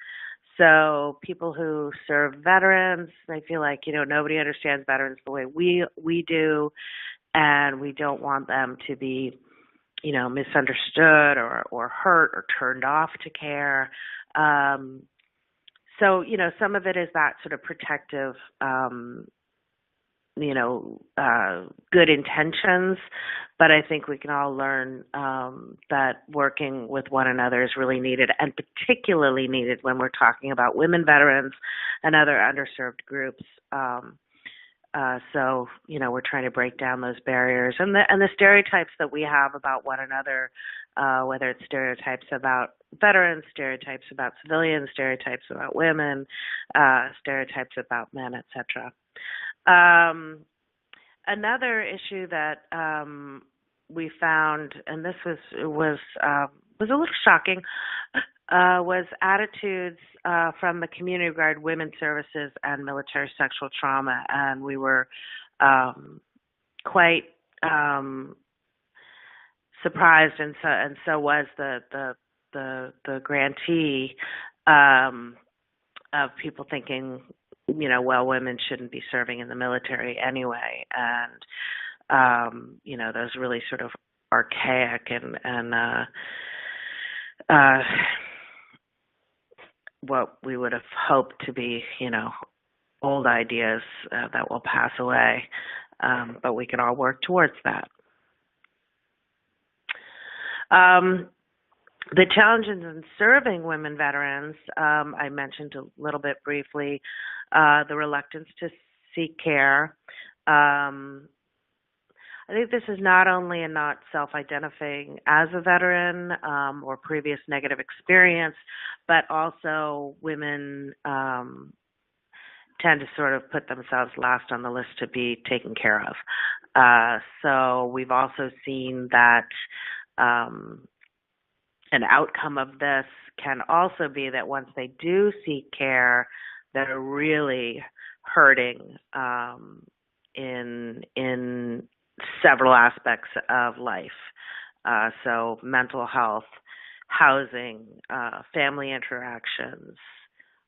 So people who serve veterans, they feel like, nobody understands veterans the way we do, and we don't want them to be, misunderstood or hurt or turned off to care. So, some of it is that sort of protective, good intentions, but I think we can all learn that working with one another is really needed, and particularly needed when we're talking about women veterans and other underserved groups. So, we're trying to break down those barriers and the stereotypes that we have about one another, whether it's stereotypes about veterans, stereotypes about civilians, stereotypes about women, stereotypes about men, etc. Another issue that we found, and this was a little shocking, was attitudes from the community guard, women's services, and military sexual trauma, and we were quite surprised, and so was the grantee, of people thinking well, women shouldn't be serving in the military anyway, and those really sort of archaic and what we would have hoped to be, old ideas that will pass away, but we can all work towards that. The challenges in serving women veterans, I mentioned a little bit briefly, the reluctance to seek care. I think this is not only in not self-identifying as a veteran or previous negative experience, but also women tend to sort of put themselves last on the list to be taken care of. So we've also seen that an outcome of this can also be that once they do seek care, they're really hurting in several aspects of life. So mental health, housing, family interactions,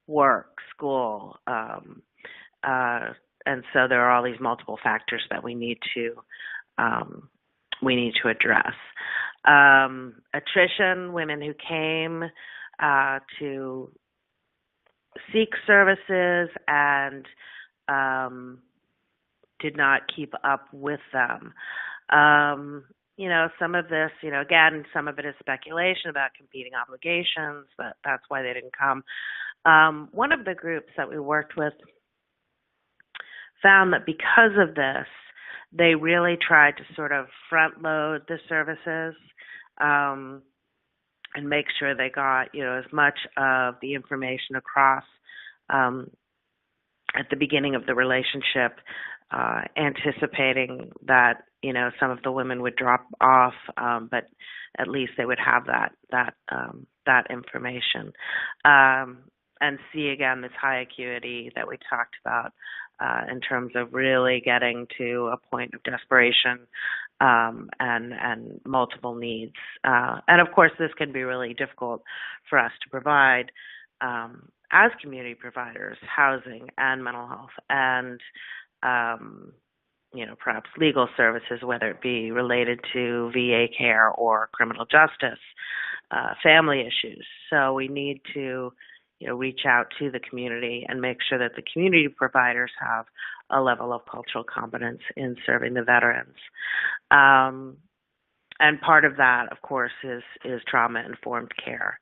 work, school, and so there are all these multiple factors that we need to address. Attrition, women who came to seek services and did not keep up with them. Some of this, again, some of it is speculation about competing obligations, but that's why they didn't come. One of the groups that we worked with found that because of this, they really tried to sort of front load the services and make sure they got, as much of the information across at the beginning of the relationship, anticipating that, some of the women would drop off, but at least they would have that information. And see, again, this high acuity that we talked about in terms of really getting to a point of desperation and multiple needs. And, of course, this can be really difficult for us to provide as community providers, housing and mental health and, perhaps legal services, whether it be related to VA care or criminal justice, family issues. So we need to reach out to the community and make sure that the community providers have a level of cultural competence in serving the veterans. And part of that, of course, is trauma-informed care.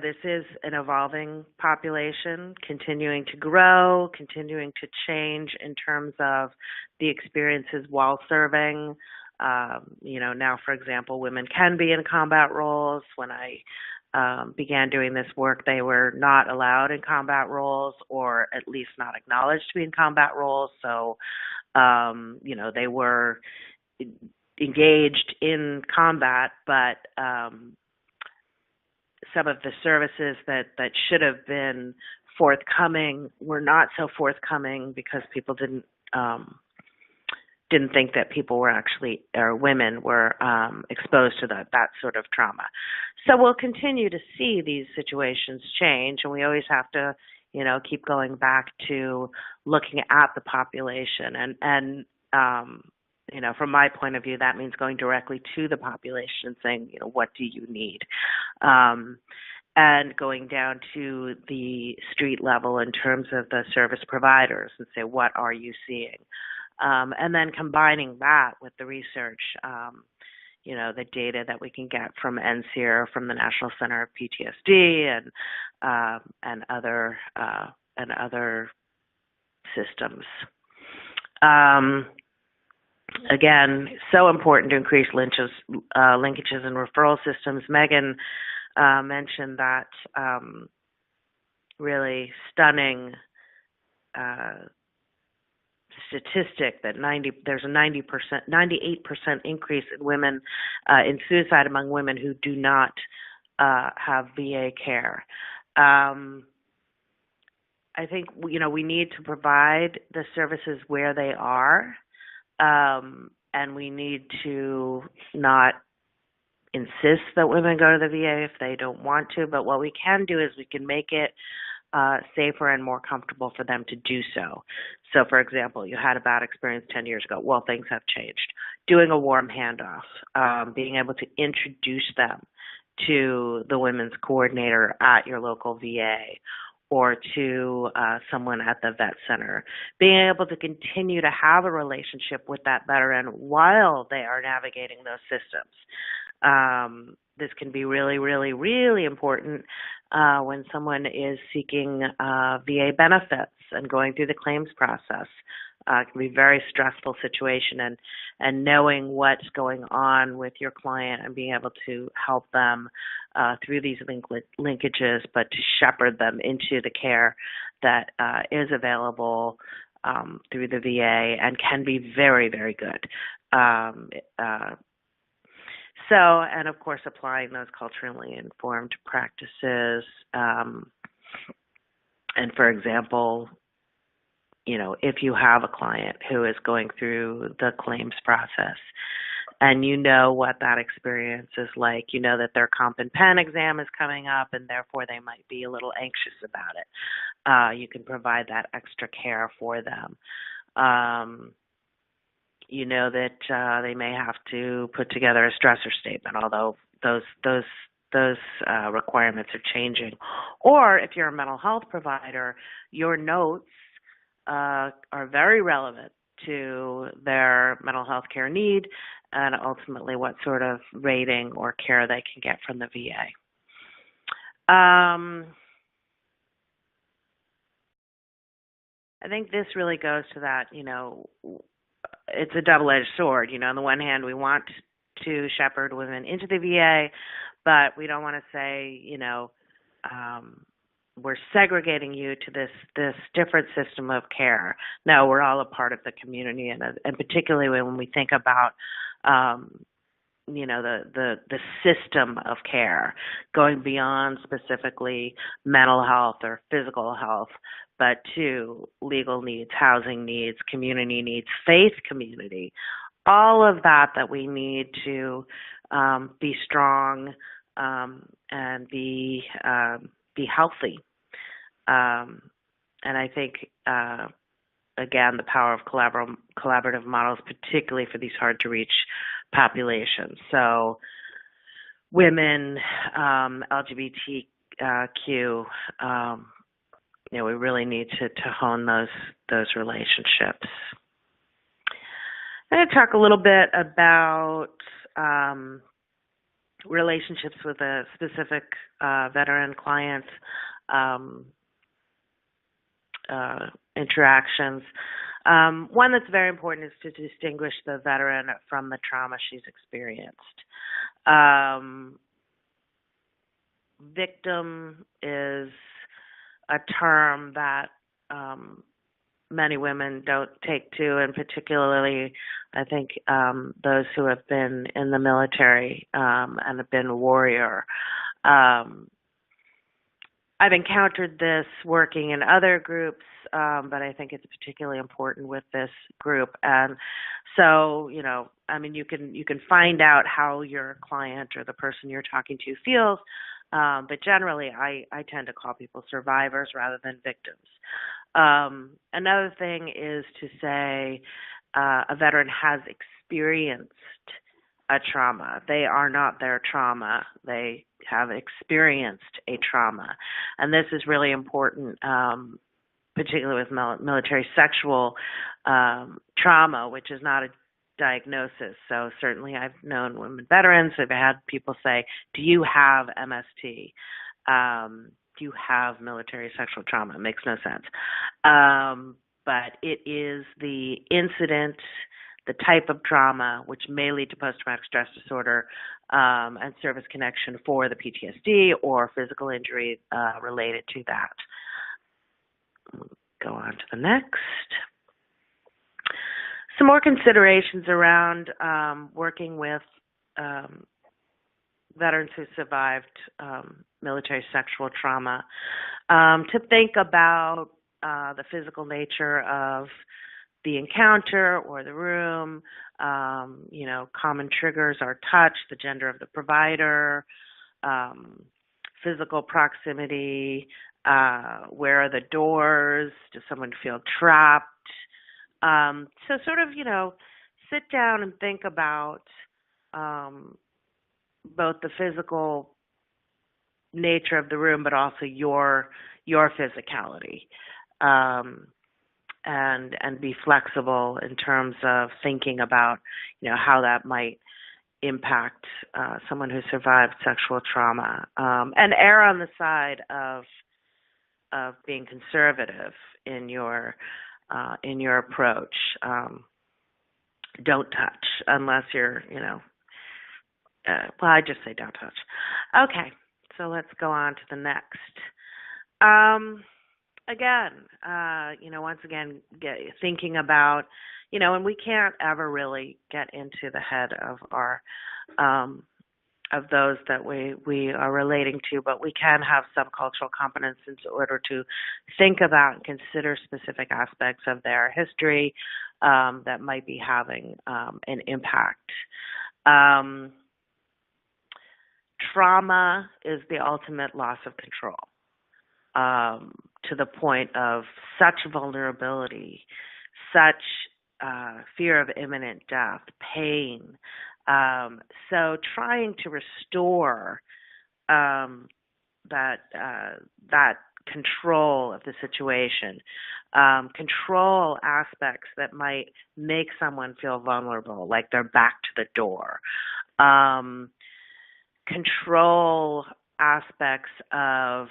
This is an evolving population, continuing to grow, continuing to change in terms of the experiences while serving. Now, for example, women can be in combat roles. When I began doing this work, they were not allowed in combat roles, or at least not acknowledged to be in combat roles. So, they were engaged in combat, but some of the services that should have been forthcoming were not so forthcoming because people didn't think that people were actually, or women were exposed to that sort of trauma. So we'll continue to see these situations change, and we always have to, keep going back to looking at the population. And from my point of view, that means going directly to the population and saying, what do you need? And going down to the street level in terms of the service providers and say, what are you seeing? And then combining that with the research, the data that we can get from NCER, from the National Center of PTSD, and other systems. Again, so important to increase linkages and referral systems. Megan mentioned that really stunning statistic that there's a 98% increase in women in suicide among women who do not have VA care. I think we need to provide the services where they are, and we need to not insist that women go to the VA if they don't want to, but what we can do is we can make it safer and more comfortable for them to do so. So, for example, you had a bad experience 10 years ago. Well, things have changed. Doing a warm handoff, being able to introduce them to the women's coordinator at your local VA or to someone at the vet center, being able to continue to have a relationship with that veteran while they are navigating those systems. This can be really, really, really important when someone is seeking VA benefits and going through the claims process. It can be a very stressful situation, and knowing what's going on with your client and being able to help them through these linkages, but to shepherd them into the care that is available through the VA and can be very, very good. And of course, applying those culturally informed practices. And for example, if you have a client who is going through the claims process and you know what that experience is like, you know that their comp and pen exam is coming up and therefore they might be a little anxious about it, you can provide that extra care for them. You know that they may have to put together a stressor statement, although those requirements are changing. Or if you're a mental health provider, your notes are very relevant to their mental health care need and ultimately what sort of rating or care they can get from the VA. I think this really goes to that, it's a double-edged sword. On the one hand, we want to shepherd women into the VA, but we don't want to say, we're segregating you to this different system of care. No, we're all a part of the community, and particularly when we think about, the system of care, going beyond specifically mental health or physical health, but to legal needs, housing needs, community needs, faith community, all of that we need to be strong and be healthy. And I think, again, the power of collaborative models, particularly for these hard-to-reach populations. So women, LGBTQ, we really need to hone those relationships. I'm going to talk a little bit about relationships with a specific veteran client, interactions. One that's very important is to distinguish the veteran from the trauma she's experienced. Victim is a term that many women don't take to, and particularly, I think, those who have been in the military and have been a warrior. I've encountered this working in other groups, but I think it's particularly important with this group. And so, you can find out how your client or the person you're talking to feels, but generally I tend to call people survivors rather than victims. Another thing is to say a veteran has experienced a trauma. They are not their trauma. They have experienced a trauma. And this is really important, particularly with military sexual trauma, which is not a diagnosis. So certainly I've known women veterans, I've had people say, do you have MST? Do you have military sexual trauma? It makes no sense. But it is the incident, the type of trauma, which may lead to post-traumatic stress disorder and service connection for the PTSD or physical injury related to that. Go on to the next. Some more considerations around working with veterans who survived military sexual trauma, to think about the physical nature of the encounter or the room. Common triggers are touch, the gender of the provider, physical proximity, where are the doors, does someone feel trapped? So sort of, sit down and think about both the physical nature of the room, but also your physicality, and be flexible in terms of thinking about, how that might impact someone who survived sexual trauma, and err on the side of being conservative in your approach. Don't touch unless you're, I just say don't touch. Okay, so let's go on to the next. Once again, thinking about, and we can't ever really get into the head of our, of those that we are relating to, but we can have some cultural competence in order to think about and consider specific aspects of their history that might be having an impact. Trauma is the ultimate loss of control, to the point of such vulnerability, such fear of imminent death, pain. So trying to restore that control of the situation, control aspects that might make someone feel vulnerable, like they're back to the door. Control aspects of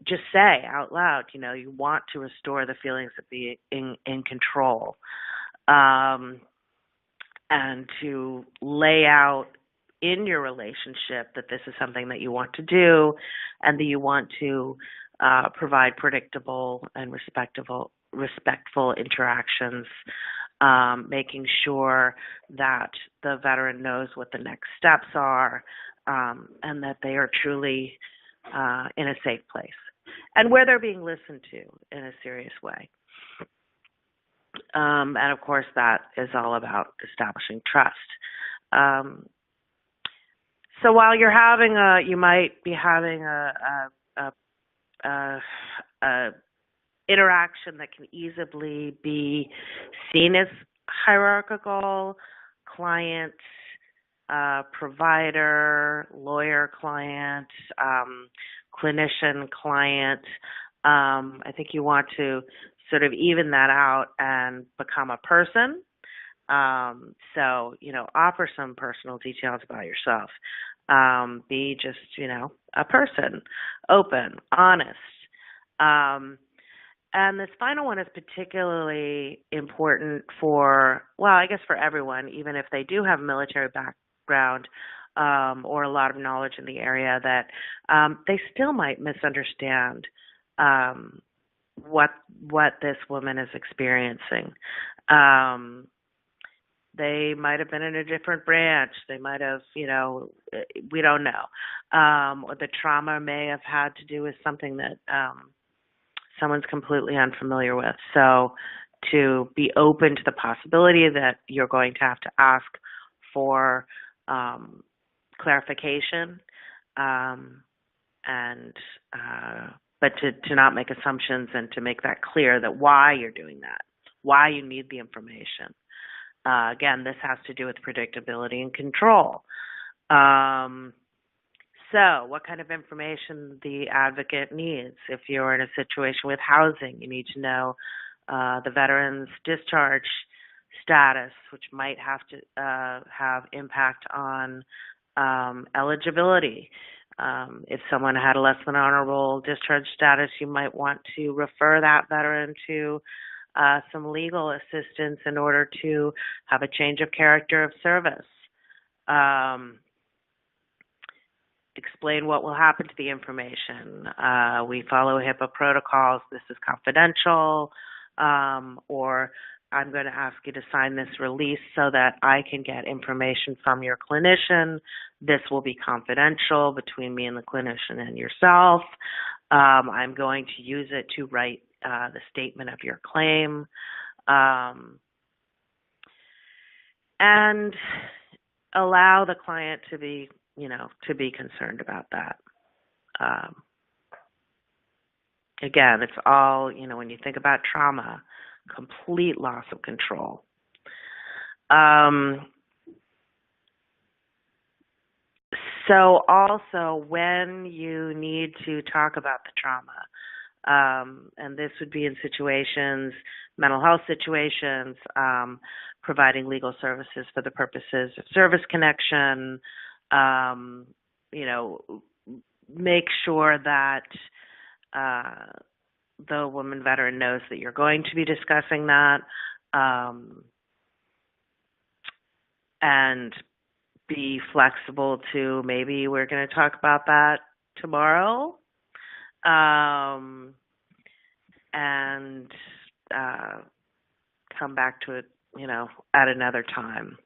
just say out loud, you want to restore the feelings of being in control, and to lay out in your relationship that this is something that you want to do, and that you want to provide predictable and respectful interactions, making sure that the veteran knows what the next steps are, and that they are truly in a safe place, and where they're being listened to in a serious way. And of course, that is all about establishing trust. So while you might be having a interaction that can easily be seen as hierarchical, client, provider, lawyer, client, clinician, client. I think you want to sort of even that out and become a person. So, offer some personal details about yourself. Be just, a person, open, honest. And this final one is particularly important for everyone, even if they do have a military background, or a lot of knowledge in the area, that they still might misunderstand what this woman is experiencing. They might have been in a different branch. They might have, we don't know. Or the trauma may have had to do with something that someone's completely unfamiliar with. So to be open to the possibility that you're going to have to ask for clarification, but to not make assumptions, and to make that clear that why you're doing that, why you need the information. Again, this has to do with predictability and control. So what kind of information the advocate needs? If you're in a situation with housing, you need to know the veteran's discharge status, which might have to have impact on eligibility. If someone had a less than honorable discharge status, you might want to refer that veteran to some legal assistance in order to have a change of character of service. Explain what will happen to the information. We follow HIPAA protocols. This is confidential. Or I'm going to ask you to sign this release so that I can get information from your clinician. This will be confidential between me and the clinician and yourself. I'm going to use it to write the statement of your claim. And allow the client to be, to be concerned about that. Again, it's all, when you think about trauma, complete loss of control. So also when you need to talk about the trauma, and this would be in situations, mental health situations, providing legal services for the purposes of service connection, make sure that the woman veteran knows that you're going to be discussing that, and be flexible to maybe we're going to talk about that tomorrow, and come back to it, at another time.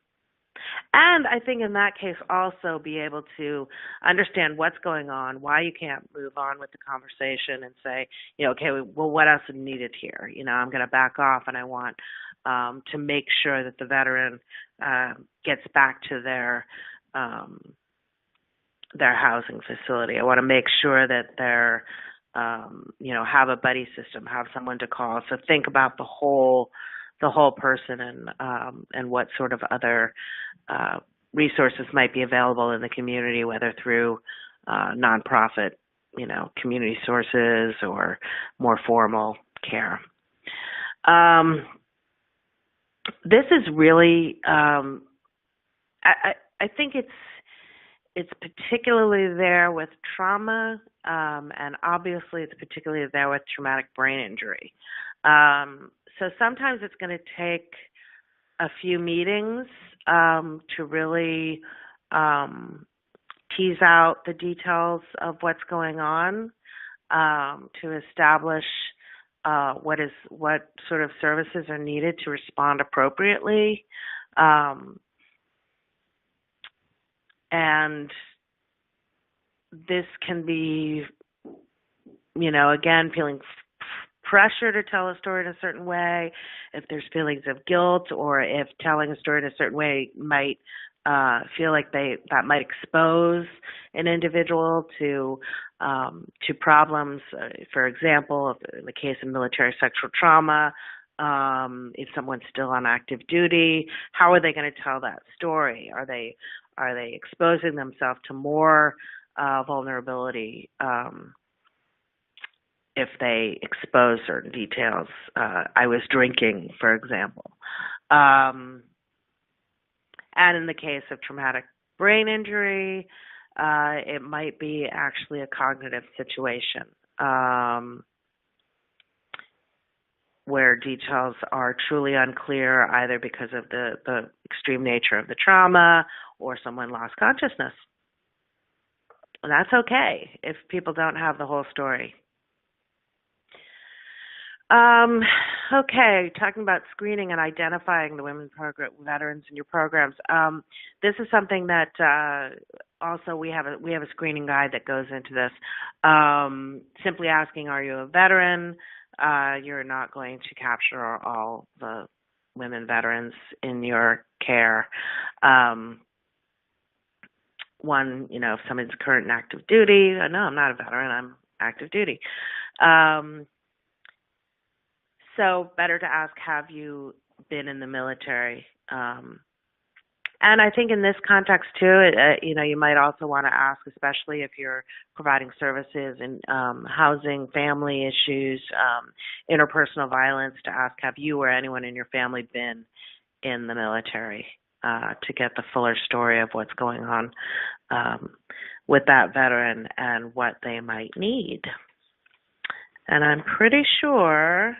And I think in that case also be able to understand what's going on, why you can't move on with the conversation and say, okay, well, what else is needed here? I'm going to back off, and I want to make sure that the veteran gets back to their housing facility. I want to make sure that they're, have a buddy system, have someone to call. So think about the whole person and what sort of other resources might be available in the community, whether through nonprofit, community sources or more formal care. This is really, I think it's particularly there with trauma, and obviously it's particularly there with traumatic brain injury. So sometimes it's going to take a few meetings to really tease out the details of what's going on, to establish what sort of services are needed to respond appropriately, and this can be, again, feeling pressure to tell a story in a certain way, if there's feelings of guilt, or if telling a story in a certain way might feel like that might expose an individual to problems. For example, in the case of military sexual trauma, if someone's still on active duty, how are they going to tell that story? Are they exposing themselves to more vulnerability if they expose certain details? I was drinking, for example. And in the case of traumatic brain injury, it might be actually a cognitive situation where details are truly unclear, either because of the extreme nature of the trauma or someone lost consciousness. And that's okay if people don't have the whole story. Okay, talking about screening and identifying the women veterans in your programs. This is something that also we have a screening guide that goes into this. Simply asking, are you a veteran? You're not going to capture all the women veterans in your care. One, if someone's current and active duty, no, I'm not a veteran, I'm active duty. So better to ask, have you been in the military? And I think in this context too, you might also want to ask, especially if you're providing services in housing, family issues, interpersonal violence, to ask, have you or anyone in your family been in the military, to get the fuller story of what's going on with that veteran and what they might need. And I'm pretty sure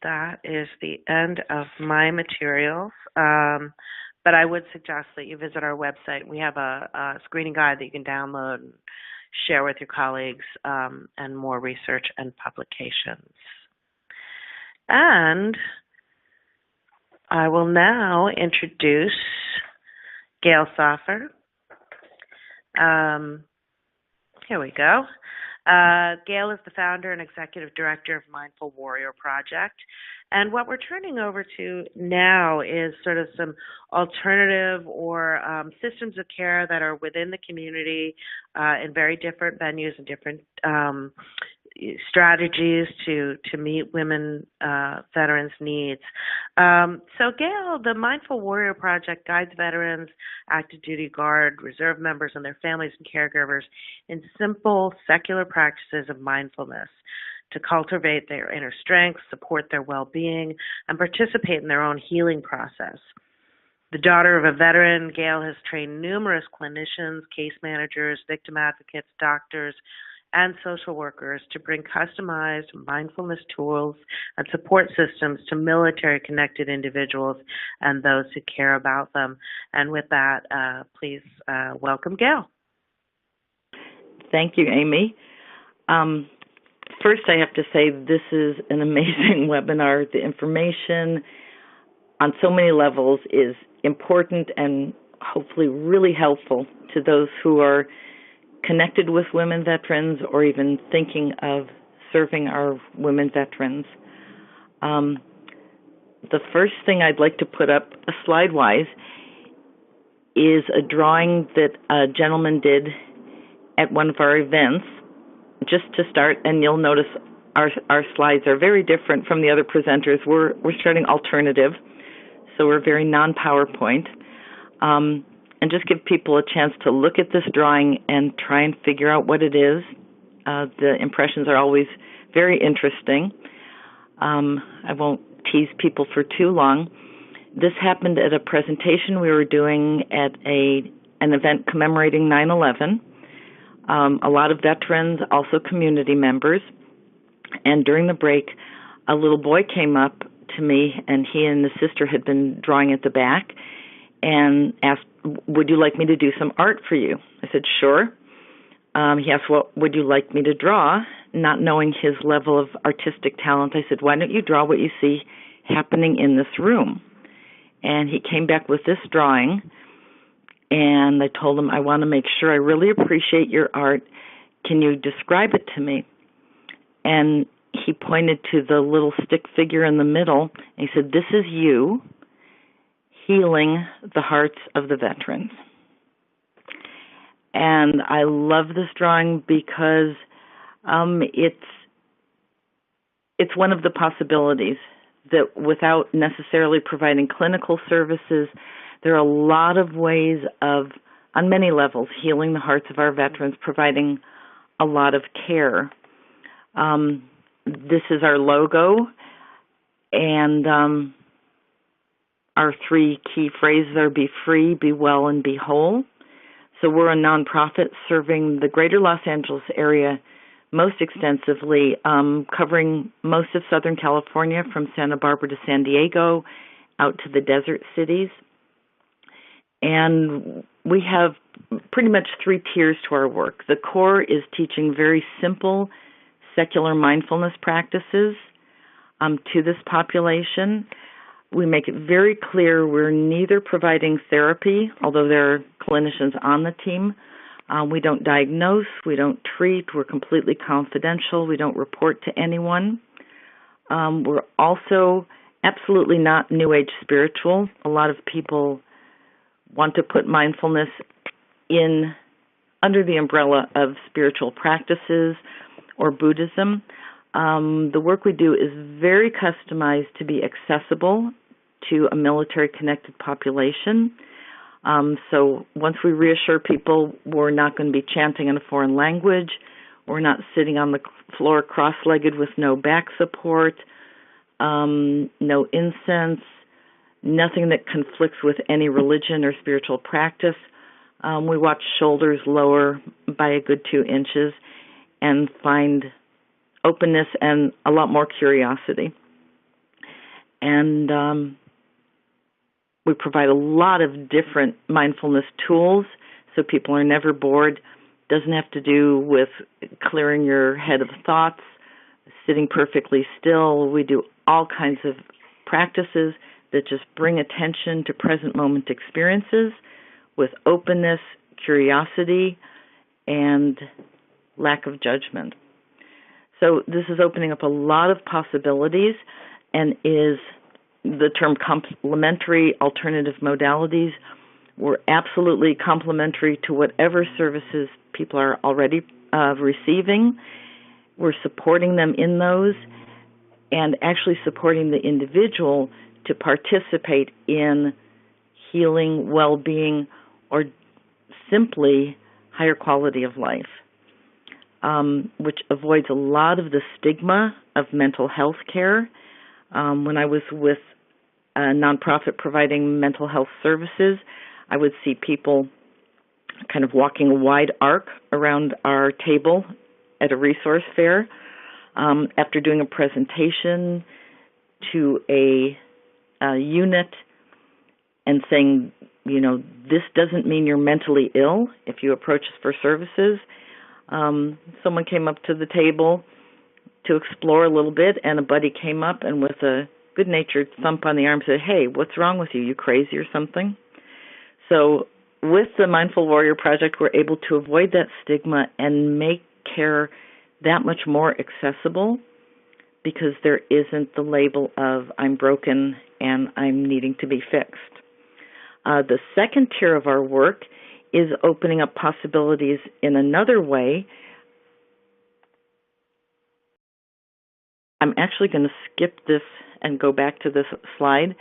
that is the end of my materials. But I would suggest that you visit our website. We have a screening guide that you can download and share with your colleagues, and more research and publications. And I will now introduce Gail Soffer. Here we go. Gail is the founder and executive director of Mindful Warrior Project, And what we're turning over to now is sort of some alternative or systems of care that are within the community in very different venues and different strategies to meet women veterans' needs. So Gail, the Mindful Warrior Project guides veterans, active duty guard, reserve members, and their families and caregivers in simple secular practices of mindfulness to cultivate their inner strength, support their well-being, and participate in their own healing process. The daughter of a veteran, Gail has trained numerous clinicians, case managers, victim advocates, doctors, and social workers to bring customized mindfulness tools and support systems to military-connected individuals and those who care about them. And with that, please welcome Gail.
Thank you, Amy. First, I have to say this is an amazing webinar. The information on so many levels is important and hopefully really helpful to those who are connected with women veterans or even thinking of serving our women veterans. The first thing I'd like to put up slide-wise is a drawing that a gentleman did at one of our events just to start, and you'll notice our slides are very different from the other presenters. We're starting alternative, so we're very non-PowerPoint. And just give people a chance to look at this drawing and try and figure out what it is. The impressions are always very interesting. I won't tease people for too long. This happened at a presentation we were doing at an event commemorating 9/11. A lot of veterans, also community members. And during the break, a little boy came up to me, and he and his sister had been drawing at the back and asked, "Would you like me to do some art for you?" I said, "Sure." He asked, "What would you like me to draw?" Not knowing his level of artistic talent, I said, "Why don't you draw what you see happening in this room?" And he came back with this drawing, and I told him, "I want to make sure I really appreciate your art. Can you describe it to me?" And he pointed to the little stick figure in the middle, and he said, "This is you healing the hearts of the veterans." And I love this drawing because it's one of the possibilities that without necessarily providing clinical services, there are a lot of ways of, on many levels, healing the hearts of our veterans, providing a lot of care. This is our logo, and our three key phrases are be free, be well, and be whole. So we're a nonprofit serving the greater Los Angeles area most extensively, covering most of Southern California from Santa Barbara to San Diego, out to the desert cities. And we have pretty much three tiers to our work. The core is teaching very simple secular mindfulness practices to this population. We make it very clear we're neither providing therapy, although there are clinicians on the team. We don't diagnose, we don't treat, we're completely confidential, we don't report to anyone. We're also absolutely not New Age spiritual. A lot of people want to put mindfulness in under the umbrella of spiritual practices or Buddhism. The work we do is very customized to be accessible to a military-connected population. So once we reassure people we're not going to be chanting in a foreign language, we're not sitting on the floor cross-legged with no back support, no incense, nothing that conflicts with any religion or spiritual practice. We watch shoulders lower by a good 2 inches and find openness and a lot more curiosity. And we provide a lot of different mindfulness tools so people are never bored. Doesn't have to do with clearing your head of thoughts, sitting perfectly still. We do all kinds of practices that just bring attention to present moment experiences with openness, curiosity, and lack of judgment. So this is opening up a lot of possibilities. and is the term complementary alternative modalities. We're absolutely complementary to whatever services people are already receiving. We're supporting them in those and actually supporting the individual to participate in healing, well-being, or simply higher quality of life, which avoids a lot of the stigma of mental health care. When I was with a nonprofit providing mental health services, I would see people kind of walking a wide arc around our table at a resource fair after doing a presentation to a unit and saying, this doesn't mean you're mentally ill if you approach us for services. Someone came up to the table to explore a little bit, and a buddy came up and with a good-natured thump on the arm said, "Hey, what's wrong with you? You crazy or something?" So with the Mindful Warrior Project, we're able to avoid that stigma and make care that much more accessible because there isn't the label of I'm broken and I'm needing to be fixed. The second tier of our work is opening up possibilities in another way. I'm actually going to skip this and go back to this slide.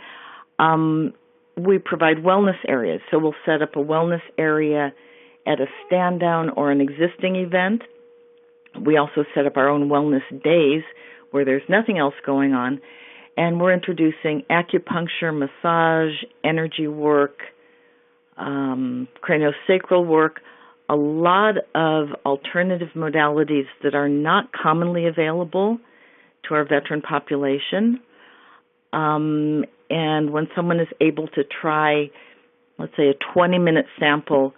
We provide wellness areas. So we'll set up a wellness area at a stand-down or an existing event. We also set up our own wellness days where there's nothing else going on. And we're introducing acupuncture, massage, energy work, craniosacral work, a lot of alternative modalities that are not commonly available to our veteran population. And when someone is able to try, let's say, a 20-minute sample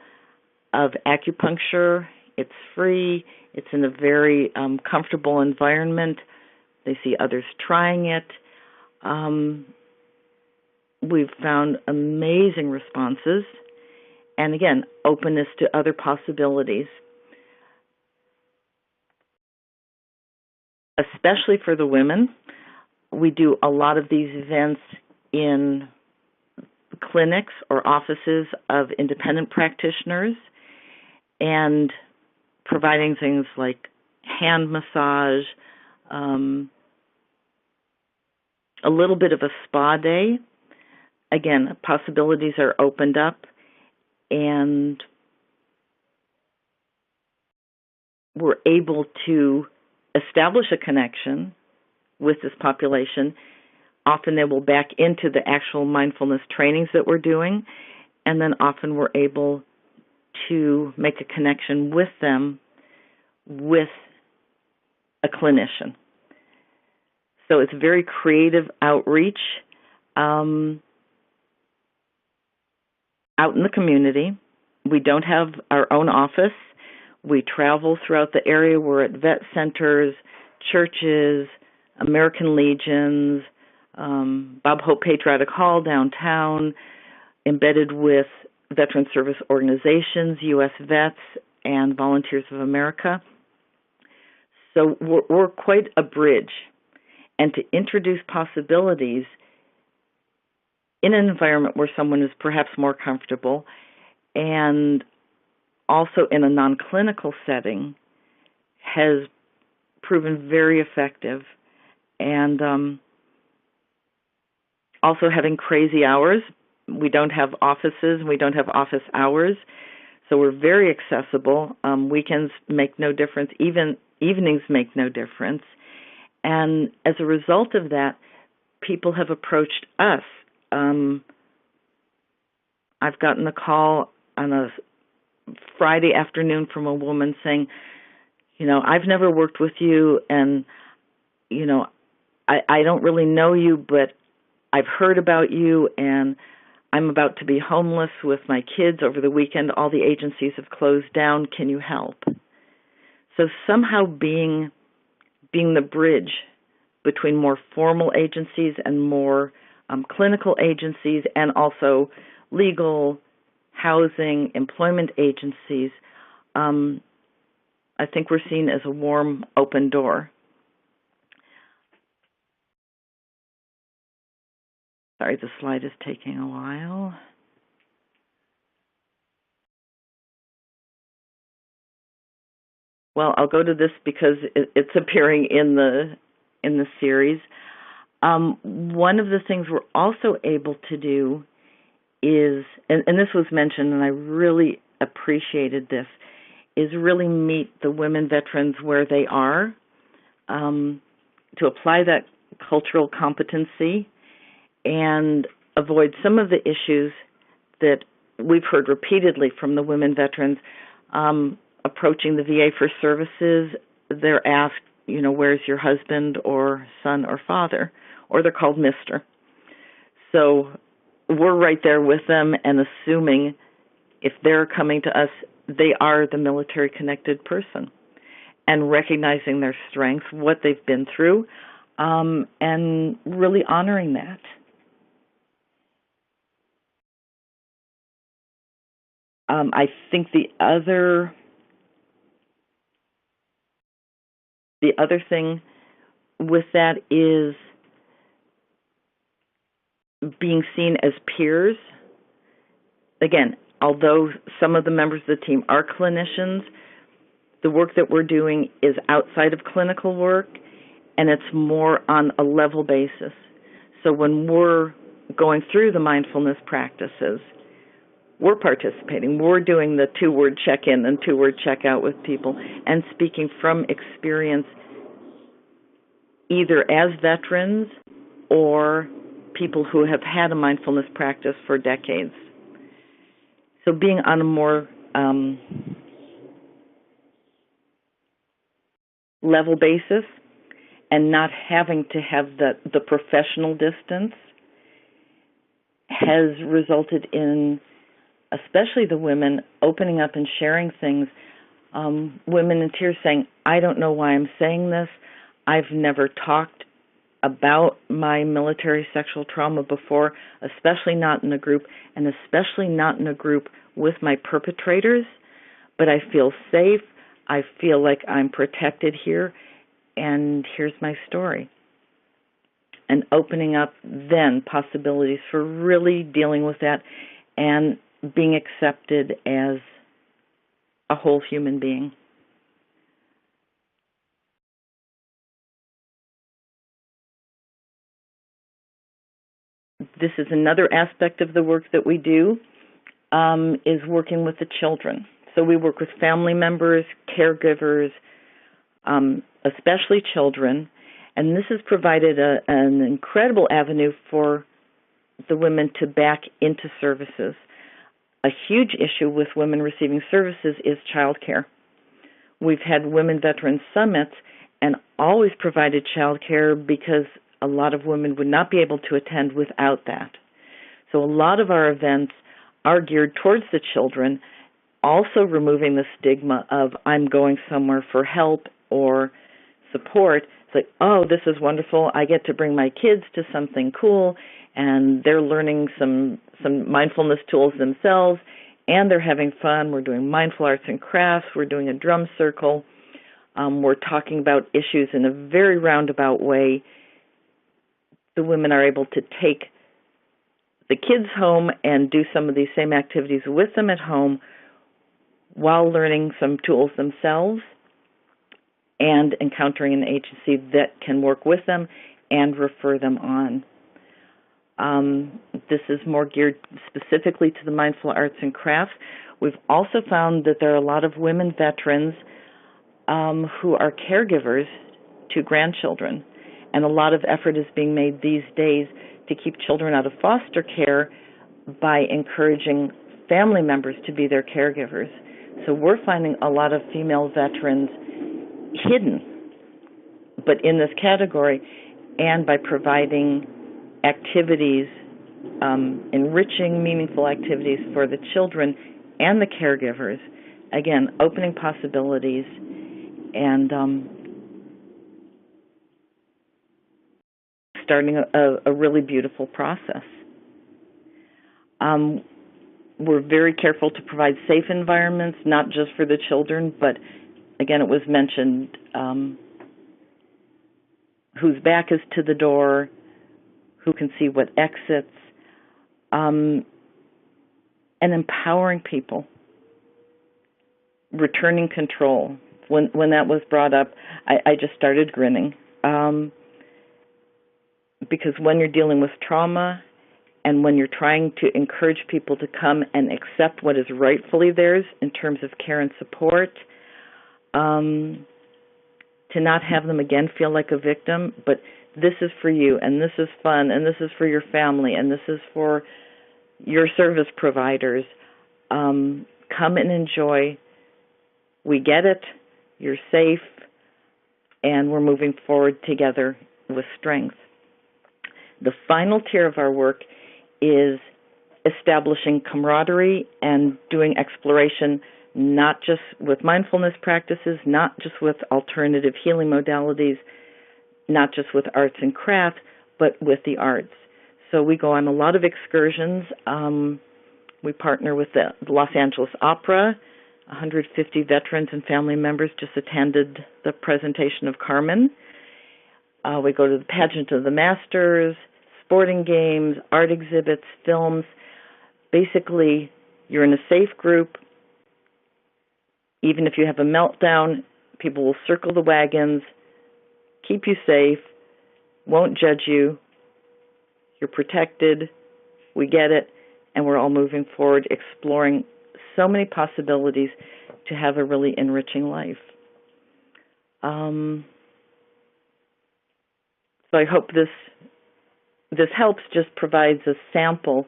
of acupuncture, it's free, it's in a very comfortable environment, they see others trying it. We've found amazing responses, and again, openness to other possibilities, especially for the women. We do a lot of these events in clinics or offices of independent practitioners and providing things like hand massage, a little bit of a spa day. Again, possibilities are opened up, and we're able to establish a connection with this population. Often they will back into the actual mindfulness trainings that we're doing, and then often we're able to make a connection with them with a clinician. So it's very creative outreach out in the community. We don't have our own office. We travel throughout the area. We're at vet centers, churches, American Legions, Bob Hope Patriotic Hall downtown, embedded with veteran service organizations, U.S. Vets, and Volunteers of America. So we're quite a bridge. And to introduce possibilities in an environment where someone is perhaps more comfortable and also in a non-clinical setting has proven very effective. And also having crazy hours. We don't have offices. We don't have office hours. So we're very accessible. Weekends make no difference. Even evenings make no difference. And as a result of that, people have approached us. I've gotten a call on a Friday afternoon from a woman saying, I've never worked with you, and, I don't really know you, but I've heard about you, and I'm about to be homeless with my kids over the weekend. All the agencies have closed down. Can you help? So somehow being the bridge between more formal agencies and more clinical agencies, and also legal, housing, employment agencies, I think we're seen as a warm, open door. Sorry, the slide is taking a while. Well, I'll go to this because it's appearing in the series. One of the things we're also able to do is, and this was mentioned, and I really appreciated this, is really meet the women veterans where they are, to apply that cultural competency and avoid some of the issues that we've heard repeatedly from the women veterans. Approaching the VA for services, they're asked, where's your husband or son or father, or they're called Mr. So we're right there with them and assuming if they're coming to us, they are the military-connected person, and recognizing their strengths, what they've been through, and really honoring that. I think the other thing with that is being seen as peers. Again, although some of the members of the team are clinicians, the work that we're doing is outside of clinical work, and it's more on a level basis. So when we're going through the mindfulness practices, we're participating. We're doing the 2-word check-in and 2-word check-out with people and speaking from experience, either as veterans or people who have had a mindfulness practice for decades. So being on a more level basis and not having to have the professional distance has resulted in, especially the women, opening up and sharing things. Women in tears saying, I don't know why I'm saying this. I've never talked about my military sexual trauma before, especially not in a group, and especially not in a group with my perpetrators, but I feel safe. I feel like I'm protected here, and here's my story. And opening up then possibilities for really dealing with that and being accepted as a whole human being. This is another aspect of the work that we do, is working with the children. So we work with family members, caregivers, especially children, and this has provided an incredible avenue for the women to back into services. A huge issue with women receiving services is child care. We've had women veteran summits and always provided child care because a lot of women would not be able to attend without that. So a lot of our events are geared towards the children, also removing the stigma of I'm going somewhere for help or support. It's like, oh, this is wonderful. I get to bring my kids to something cool, and they're learning some mindfulness tools themselves, and they're having fun. We're doing mindful arts and crafts. We're doing a drum circle. We're talking about issues in a very roundabout way. The women are able to take the kids home and do some of these same activities with them at home while learning some tools themselves and encountering an agency that can work with them and refer them on. This is more geared specifically to the mindful arts and crafts. We've also found that there are a lot of women veterans who are caregivers to grandchildren, and a lot of effort is being made these days to keep children out of foster care by encouraging family members to be their caregivers. So we're finding a lot of female veterans hidden, but in this category, and by providing activities, enriching, meaningful activities for the children and the caregivers, again, opening possibilities and starting a really beautiful process. We're very careful to provide safe environments, not just for the children, but again, it was mentioned, whose back is to the door, who can see what exits, and empowering people, returning control. When that was brought up, I just started grinning, because when you're dealing with trauma and when you're trying to encourage people to come and accept what is rightfully theirs in terms of care and support, to not have them again feel like a victim, but this is for you, and this is fun, and this is for your family, and this is for your service providers. Come and enjoy. We get it. You're safe, and we're moving forward together with strength. The final tier of our work is establishing camaraderie and doing exploration, not just with mindfulness practices, not just with alternative healing modalities, not just with arts and crafts, but with the arts. So we go on a lot of excursions. We partner with the Los Angeles Opera. 150 veterans and family members just attended the presentation of Carmen. We go to the Pageant of the Masters, sporting games, art exhibits, films. Basically, you're in a safe group. Even if you have a meltdown, people will circle the wagons, keep you safe, won't judge you. You're protected. We get it. And we're all moving forward, exploring so many possibilities to have a really enriching life. So I hope this helps, just provides a sample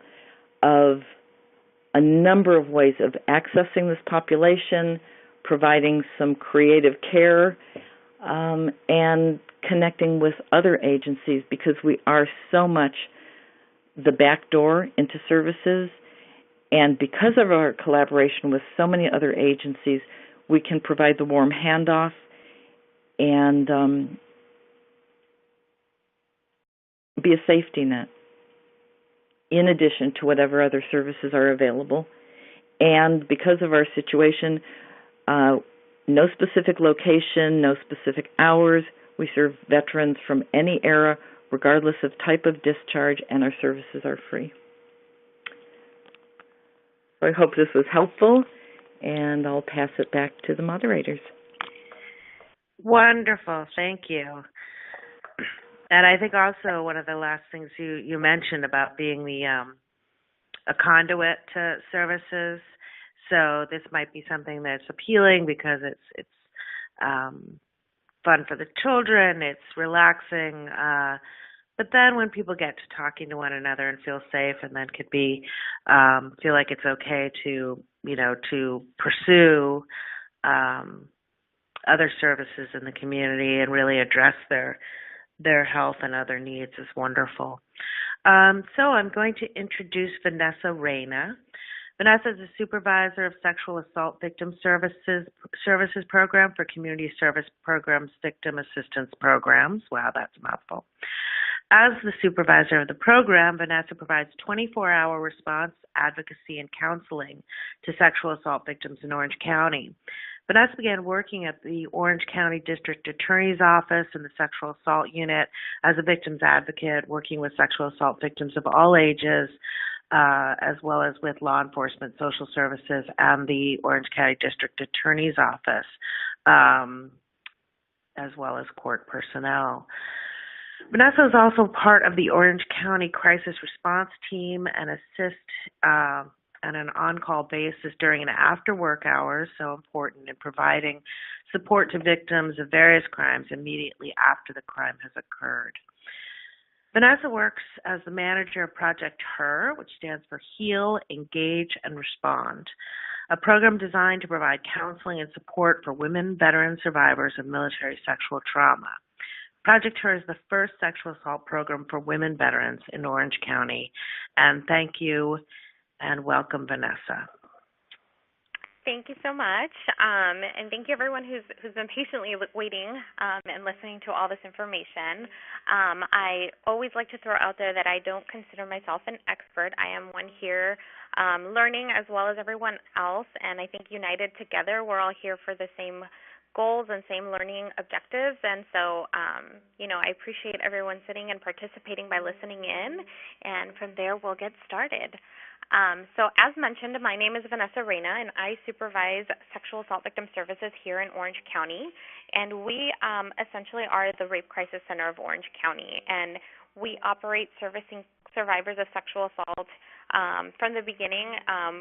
of a number of ways of accessing this population, providing some creative care, and connecting with other agencies, because we are so much the back door into services. And because of our collaboration with so many other agencies, we can provide the warm handoff and be a safety net in addition to whatever other services are available. And because of our situation, no specific location, no specific hours. We serve veterans from any era, regardless of type of discharge, and our services are free. So I hope this was helpful, and I'll pass it back to the moderators.
Wonderful. Thank you. And I think also one of the last things you mentioned about being the a conduit to services. So this might be something that's appealing because it's fun for the children, it's relaxing, but then when people get to talking to one another and feel safe, and then could be feel like it's okay to to pursue other services in the community and really address their health and other needs is wonderful. So I'm going to introduce Vanessa Reyna. Vanessa is a supervisor of Sexual Assault Victim Services Program for Community Service Programs Victim Assistance Programs. Wow, that's a mouthful. As the supervisor of the program, Vanessa provides 24-hour response, advocacy, and counseling to sexual assault victims in Orange County. Vanessa began working at the Orange County District Attorney's Office in the Sexual Assault Unit as a victim's advocate, working with sexual assault victims of all ages, as well as with law enforcement, social services, and the Orange County District Attorney's Office, as well as court personnel. Vanessa is also part of the Orange County Crisis Response Team and assists on an on-call basis during and after work hours, so important in providing support to victims of various crimes immediately after the crime has occurred. Vanessa works as the manager of Project HER, which stands for Heal, Engage, and Respond, a program designed to provide counseling and support for women, veteran survivors of military sexual trauma. Project HER is the first sexual assault program for women veterans in Orange County. And thank you and welcome, Vanessa.
Thank you so much, and thank you everyone who's been patiently waiting and listening to all this information. I always like to throw out there that I don't consider myself an expert. I am one here learning as well as everyone else, and I think united together we're all here for the same goals and same learning objectives. And so, I appreciate everyone sitting and participating by listening in. And from there, we'll get started. So as mentioned, my name is Vanessa Reyna, and I supervise sexual assault victim services here in Orange County. And we essentially are the Rape Crisis Center of Orange County. And we operate servicing survivors of sexual assault from the beginning,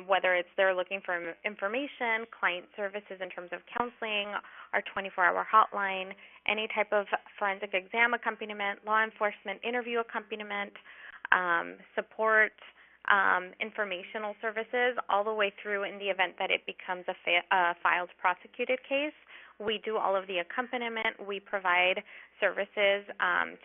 whether it's they're looking for information, client services in terms of counseling, our 24-hour hotline, any type of forensic exam accompaniment, law enforcement interview accompaniment, support, informational services, all the way through in the event that it becomes a filed prosecuted case. We do all of the accompaniment. We provide services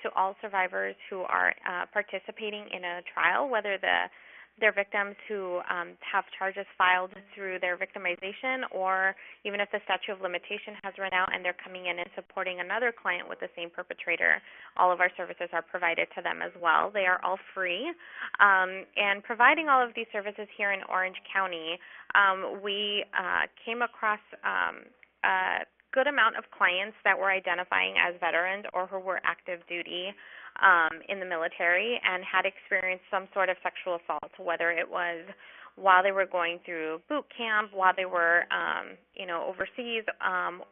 to all survivors who are participating in a trial, whether they're victims who have charges filed through their victimization, or even if the statute of limitation has run out and they're coming in and supporting another client with the same perpetrator, all of our services are provided to them as well. They are all free. And providing all of these services here in Orange County, we came across a good amount of clients that were identifying as veterans or who were active duty in the military and had experienced some sort of sexual assault, whether it was while they were going through boot camp, while they were, overseas,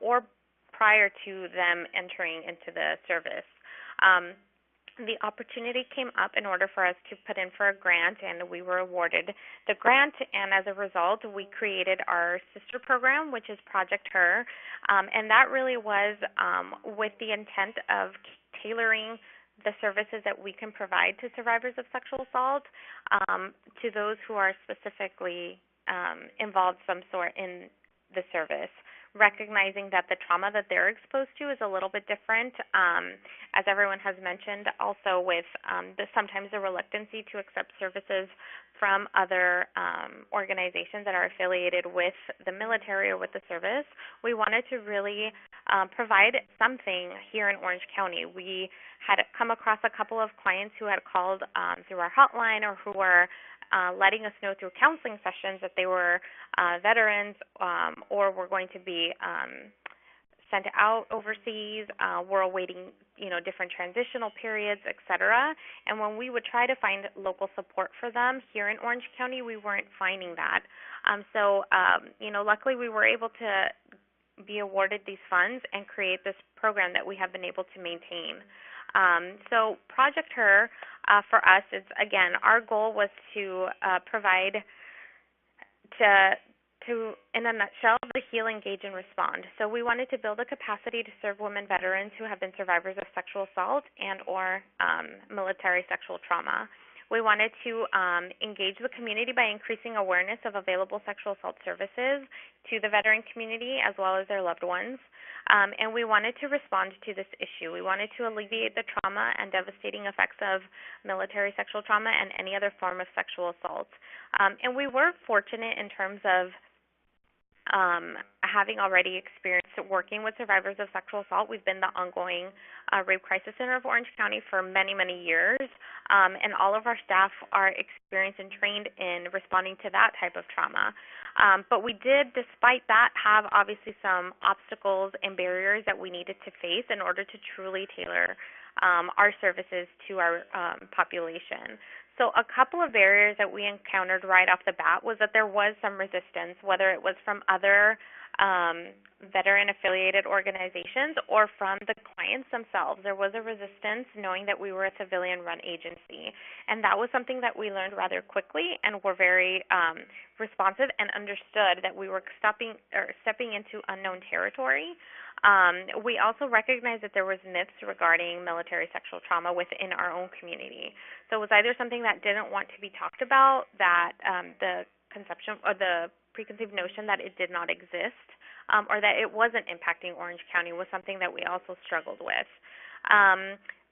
or prior to them entering into the service. The opportunity came up in order for us to put in for a grant, and we were awarded the grant, and as a result, we created our sister program, which is Project Her, and that really was with the intent of tailoring the services that we can provide to survivors of sexual assault to those who are specifically involved some sort in the service, recognizing that the trauma that they're exposed to is a little bit different, as everyone has mentioned, also with sometimes the reluctancy to accept services from other organizations that are affiliated with the military or with the service. We wanted to really provide something here in Orange County. We had come across a couple of clients who had called through our hotline or who were letting us know through counseling sessions that they were veterans or were going to be sent out overseas, were awaiting, different transitional periods, et cetera. And when we would try to find local support for them here in Orange County, we weren't finding that. Luckily we were able to be awarded these funds and create this program that we have been able to maintain. So Project Her, for us, is, again, our goal was to provide to, in a nutshell, the heal, engage, and respond. So we wanted to build a capacity to serve women veterans who have been survivors of sexual assault and or military sexual trauma. We wanted to engage the community by increasing awareness of available sexual assault services to the veteran community as well as their loved ones. And we wanted to respond to this issue. We wanted to alleviate the trauma and devastating effects of military sexual trauma and any other form of sexual assault. And we were fortunate in terms of having already experienced working with survivors of sexual assault. We've been the ongoing Rape Crisis Center of Orange County for many, many years, and all of our staff are experienced and trained in responding to that type of trauma. But we did, despite that, have obviously some obstacles and barriers that we needed to face in order to truly tailor our services to our population. So a couple of barriers that we encountered right off the bat was that there was some resistance, whether it was from other veteran-affiliated organizations or from the clients themselves. There was a resistance knowing that we were a civilian-run agency, and that was something that we learned rather quickly and were very responsive and understood that we were stepping into unknown territory. We also recognized that there was myths regarding military sexual trauma within our own community. So it was either something that didn't want to be talked about, that the conception or the preconceived notion that it did not exist, or that it wasn't impacting Orange County was something that we also struggled with.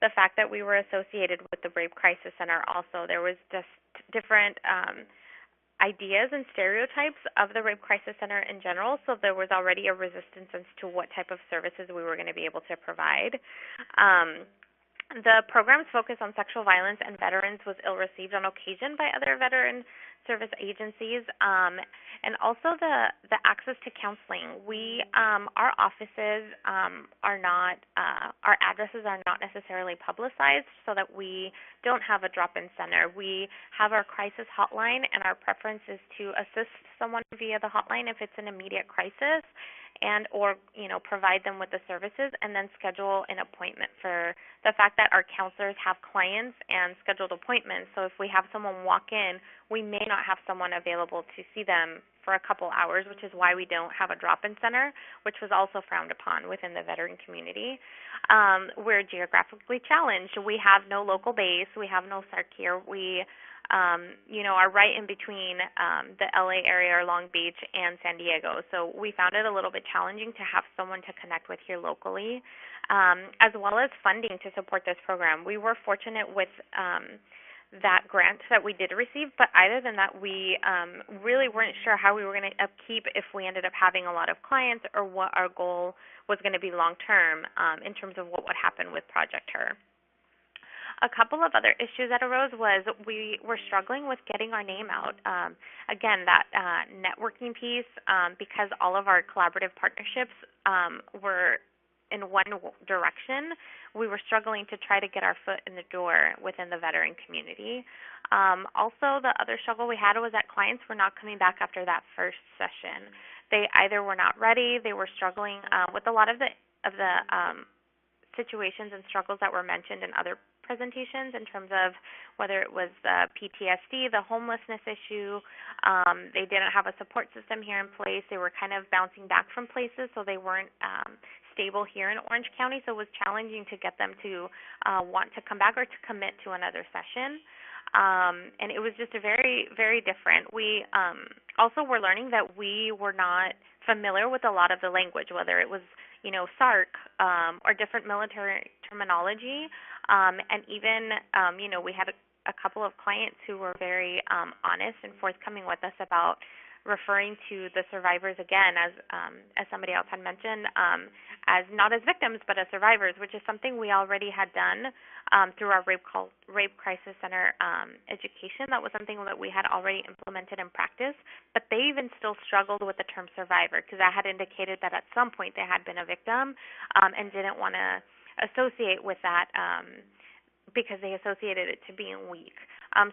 The fact that we were associated with the Rape Crisis Center also, there was just different ideas and stereotypes of the Rape Crisis Center in general, so there was already a resistance as to what type of services we were going to be able to provide. The program's focus on sexual violence and veterans was ill-received on occasion by other veteran service agencies, and also the access to counseling. Our offices are not, our addresses are not necessarily publicized so that we don't have a drop-in center. We have our crisis hotline, and our preference is to assist someone via the hotline if it's an immediate crisis, and or provide them with the services, and then schedule an appointment for the fact that our counselors have clients and scheduled appointments. So if we have someone walk in, we may not have someone available to see them for a couple hours, which is why we don't have a drop-in center, which was also frowned upon within the veteran community. We're geographically challenged. We have no local base. We have no SARC here. We are right in between the LA area or Long Beach and San Diego. So we found it a little bit challenging to have someone to connect with here locally, as well as funding to support this program. We were fortunate with that grant that we did receive, but other than that, we really weren't sure how we were going to upkeep if we ended up having a lot of clients, or what our goal was going to be long-term in terms of what would happen with Project Her. A couple of other issues that arose was we were struggling with getting our name out. Again, that networking piece, because all of our collaborative partnerships were in one direction, we were struggling to try to get our foot in the door within the veteran community. Also, the other struggle we had was that clients were not coming back after that first session. They either were not ready, they were struggling with a lot of the situations and struggles that were mentioned in other presentations in terms of whether it was PTSD, the homelessness issue. They didn't have a support system here in place. They were kind of bouncing back from places, so they weren't stable here in Orange County, so it was challenging to get them to want to come back or to commit to another session. And it was just a very, very different. We also were learning that we were not familiar with a lot of the language, whether it was SARC or different military terminology, and even we had a couple of clients who were very honest and forthcoming with us about referring to the survivors again as somebody else had mentioned, as not as victims but as survivors, which is something we already had done through our Rape Crisis Center education. That was something that we had already implemented in practice, but they even still struggled with the term survivor because that had indicated that at some point they had been a victim and didn't want to associate with that because they associated it to being weak.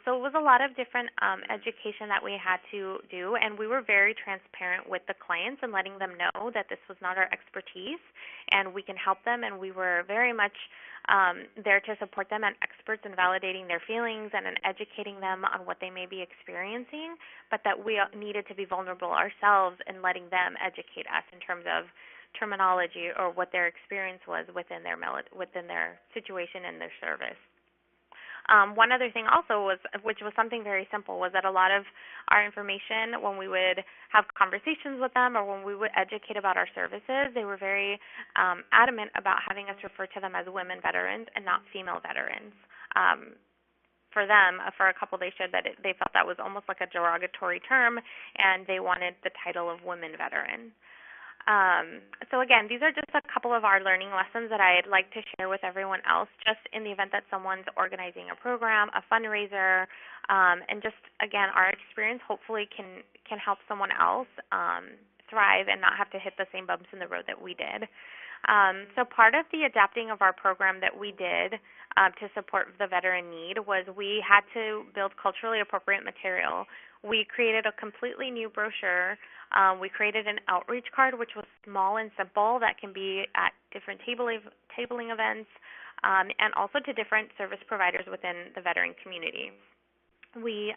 So it was a lot of different education that we had to do, and we were very transparent with the clients and letting them know that this was not our expertise and we can help them, and we were very much there to support them and experts in validating their feelings and in educating them on what they may be experiencing, but that we needed to be vulnerable ourselves in letting them educate us in terms of terminology or what their experience was within their situation and their service. One other thing also was, which was something very simple, was that a lot of our information, when we would have conversations with them or when we would educate about our services, they were very adamant about having us refer to them as women veterans and not female veterans. For them, for a couple, they shared that they felt that was almost like a derogatory term, and they wanted the title of women veteran. So again, these are just a couple of our learning lessons that I'd like to share with everyone else, just in the event that someone's organizing a program, a fundraiser, and just, again, our experience hopefully can help someone else thrive and not have to hit the same bumps in the road that we did. So part of the adapting of our program that we did to support the veteran need was we had to build culturally appropriate material. We created a completely new brochure. We created an outreach card, which was small and simple, that can be at different tabling events and also to different service providers within the veteran community. We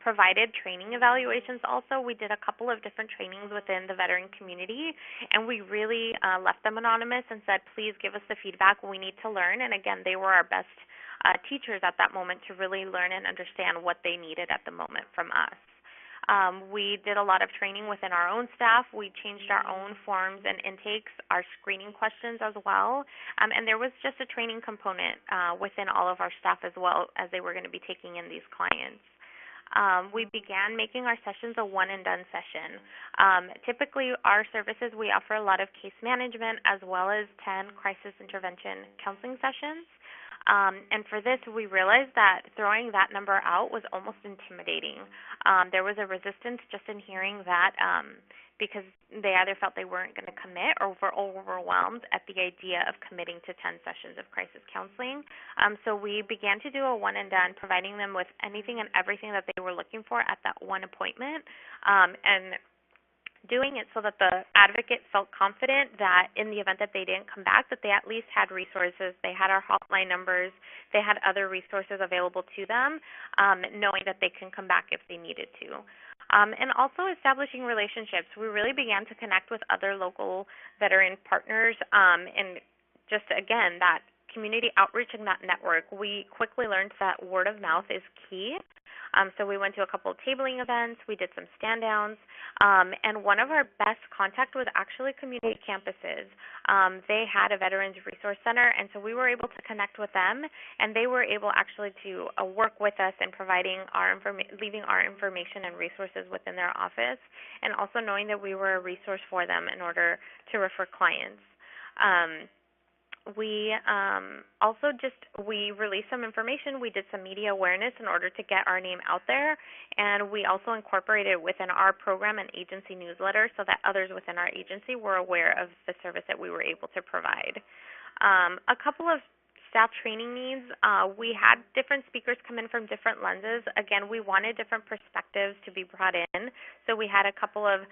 provided training evaluations also. We did a couple of different trainings within the veteran community, and we really left them anonymous and said, please give us the feedback. We need to learn. And again, they were our best teachers at that moment to really learn and understand what they needed at the moment from us. We did a lot of training within our own staff. We changed our own forms and intakes, our screening questions as well, and there was just a training component within all of our staff as well as they were going to be taking in these clients. We began making our sessions a one-and-done session. Typically, our services, we offer a lot of case management as well as 10 crisis intervention counseling sessions. And for this, we realized that throwing that number out was almost intimidating. There was a resistance just in hearing that because they either felt they weren't going to commit or were overwhelmed at the idea of committing to 10 sessions of crisis counseling. So we began to do a one and done, providing them with anything and everything that they were looking for at that one appointment, and doing it so that the advocate felt confident that in the event that they didn't come back, that they at least had resources. They had our hotline numbers. They had other resources available to them, knowing that they can come back if they needed to. And also establishing relationships. We really began to connect with other local veteran partners, and just, again, that community outreach and that network. We quickly learned that word of mouth is key. So we went to a couple of tabling events. We did some stand-downs. And one of our best contact was actually community campuses. They had a Veterans Resource Center, and so we were able to connect with them, and they were able actually to work with us in providing leaving our information and resources within their office, and also knowing that we were a resource for them in order to refer clients. We released some information. We did some media awareness in order to get our name out there, and we also incorporated it within our program and agency newsletter so that others within our agency were aware of the service that we were able to provide. A couple of staff training needs. We had different speakers come in from different lenses. Again, we wanted different perspectives to be brought in. So we had a couple of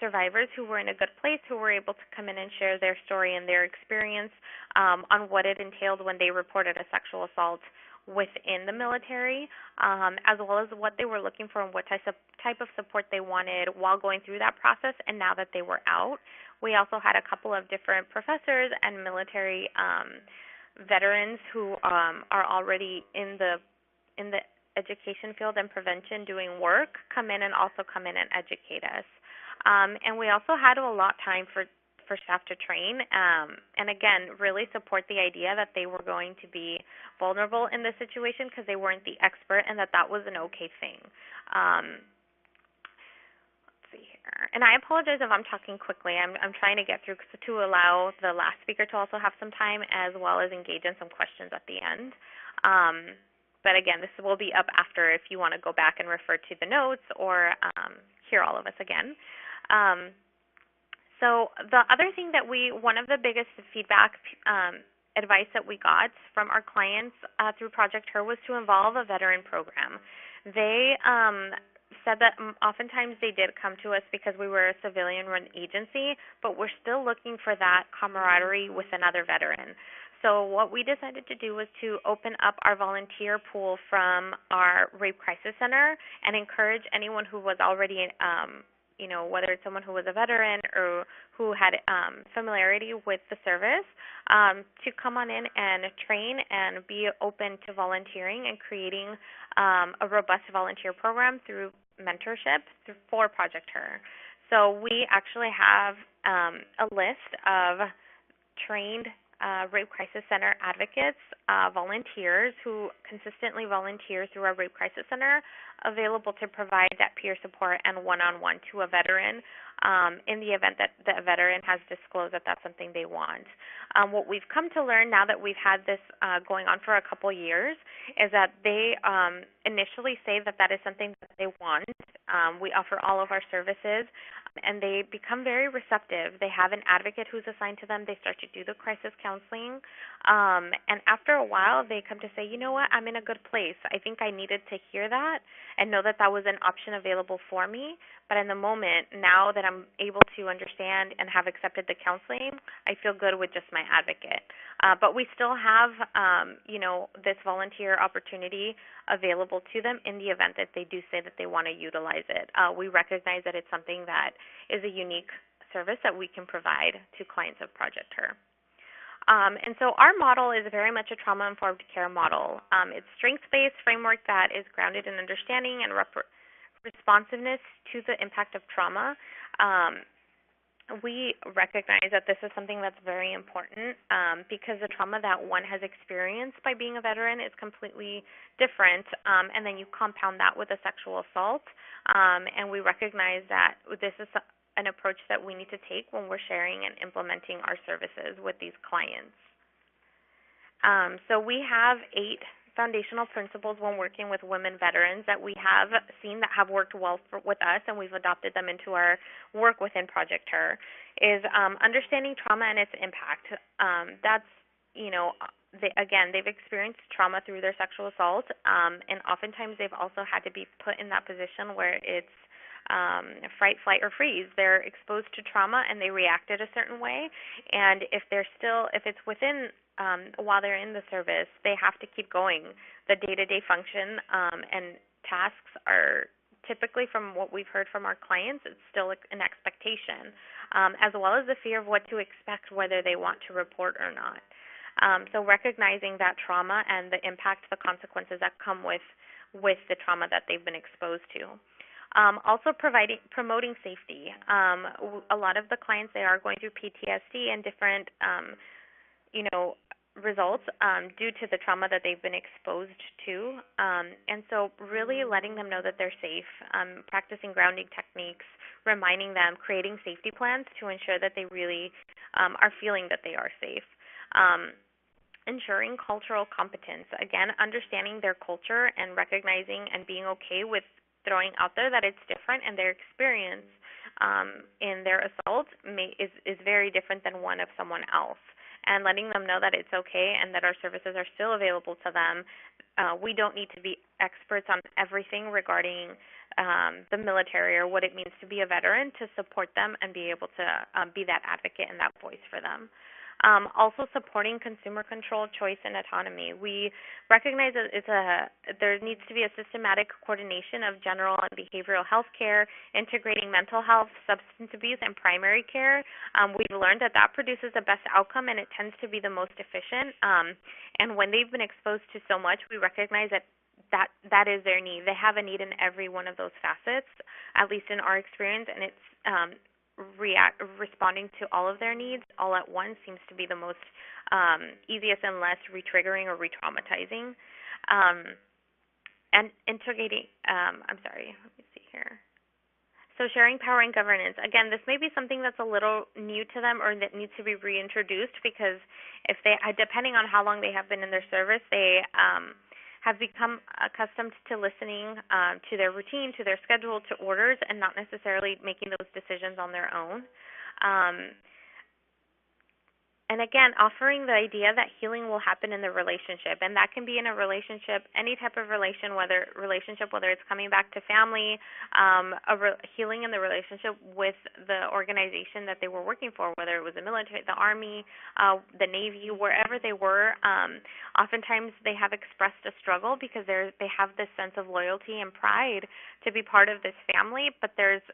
survivors who were in a good place who were able to come in and share their story and their experience on what it entailed when they reported a sexual assault within the military, as well as what they were looking for and what type of support they wanted while going through that process and now that they were out. We also had a couple of different professors and military veterans who are already in the education field and prevention doing work come in and educate us. And we also had to allot time for staff to train, and again, really support the idea that they were going to be vulnerable in this situation because they weren't the expert, and that was an okay thing. Let's see here. And I apologize if I'm talking quickly. I'm trying to get through to allow the last speaker to also have some time, as well as engage in some questions at the end. But again, this will be up after if you want to go back and refer to the notes or hear all of us again. So the other thing that one of the biggest feedback advice that we got from our clients through Project Her was to involve a veteran program. They said that oftentimes they did come to us because we were a civilian-run agency, but we're still looking for that camaraderie with another veteran. So what we decided to do was to open up our volunteer pool from our Rape Crisis Center and encourage anyone who was already whether it's someone who was a veteran or who had familiarity with the service, to come on in and train and be open to volunteering and creating a robust volunteer program through mentorship for Project Her. So we actually have a list of trained Rape Crisis Center advocates, volunteers who consistently volunteer through our Rape Crisis Center, available to provide that peer support and one-on-one to a veteran in the event that the veteran has disclosed that that's something they want. What we've come to learn now that we've had this going on for a couple years is that they initially say that is something that they want. We offer all of our services, and they become very receptive. They have an advocate who's assigned to them. They start to do the crisis counseling, and after a while, they come to say, you know what, I'm in a good place. I think I needed to hear that and know that was an option available for me. But in the moment, now that I'm able to understand and have accepted the counseling, I feel good with just my advocate. But we still have, this volunteer opportunity available to them in the event that they do say that they want to utilize it. We recognize that it's something that is a unique service that we can provide to clients of Project Her. And so our model is very much a trauma-informed care model. It's strengths-based framework that is grounded in understanding and responsiveness to the impact of trauma. We recognize that this is something that's very important because the trauma that one has experienced by being a veteran is completely different, and then you compound that with a sexual assault, and we recognize that this is an approach that we need to take when we're sharing and implementing our services with these clients. So we have 8 foundational principles when working with women veterans that we have seen that have worked well with us, and we've adopted them into our work within Project Her, is understanding trauma and its impact. That's, they've experienced trauma through their sexual assault, and oftentimes they've also had to be put in that position where it's fright, flight, or freeze. They're exposed to trauma and they reacted a certain way, and if it's within while they're in the service, they have to keep going. The day-to-day function and tasks are typically, from what we've heard from our clients, it's still an expectation, as well as the fear of what to expect, whether they want to report or not. So recognizing that trauma and the impact, the consequences that come with the trauma that they've been exposed to. Also promoting safety. A lot of the clients, they are going through PTSD and different results due to the trauma that they've been exposed to. And so really letting them know that they're safe, practicing grounding techniques, reminding them, creating safety plans to ensure that they really are feeling that they are safe. Ensuring cultural competence. Again, understanding their culture and recognizing and being okay with throwing out there that it's different, and their experience in their assault is very different than one of someone else, and letting them know that it's okay and that our services are still available to them. We don't need to be experts on everything regarding the military or what it means to be a veteran to support them and be able to be that advocate and that voice for them. Also supporting consumer control, choice, and autonomy. We recognize that there needs to be a systematic coordination of general and behavioral health care, integrating mental health, substance abuse, and primary care. We've learned that produces the best outcome, and it tends to be the most efficient. And when they've been exposed to so much, we recognize that is their need. They have a need in every one of those facets, at least in our experience, and it's responding to all of their needs all at once seems to be the most easiest and less re-triggering or re-traumatizing. And integrating, let me see here. So sharing power and governance. Again, this may be something that's a little new to them or that needs to be reintroduced, because if they, depending on how long they have been in their service, they have become accustomed to listening to their routine, to their schedule, to orders, and not necessarily making those decisions on their own. And again, offering the idea that healing will happen in the relationship, and that can be in a relationship, any type of relationship, whether it's coming back to family, healing in the relationship with the organization that they were working for, whether it was the military, the Army, the Navy, wherever they were. Oftentimes they have expressed a struggle because they have this sense of loyalty and pride to be part of this family, but there's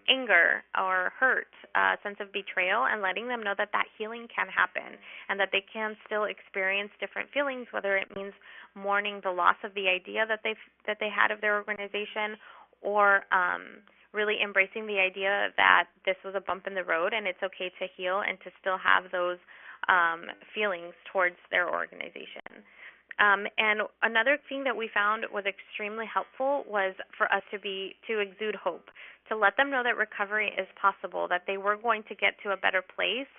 anger or hurt, a sense of betrayal, and letting them know that healing can happen and that they can still experience different feelings, whether it means mourning the loss of the idea that they had of their organization, or really embracing the idea that this was a bump in the road and it's okay to heal and to still have those feelings towards their organization. And another thing that we found was extremely helpful was for us to exude hope, to let them know that recovery is possible, that they were going to get to a better place,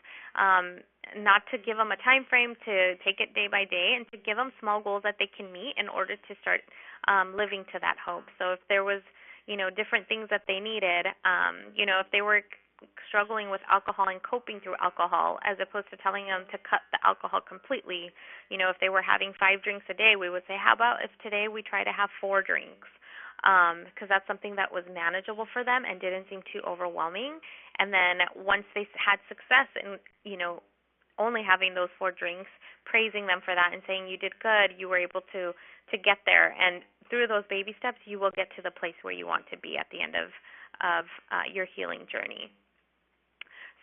not to give them a time frame, to take it day by day, and to give them small goals that they can meet in order to start living to that hope. So if there was, different things that they needed, if they were struggling with alcohol and coping through alcohol, as opposed to telling them to cut the alcohol completely. If they were having 5 drinks a day, we would say, how about if today we try to have 4 drinks? Because that's something that was manageable for them and didn't seem too overwhelming. And then once they had success in, only having those 4 drinks, praising them for that and saying, you did good, you were able to get there. And through those baby steps, you will get to the place where you want to be at the end of your healing journey.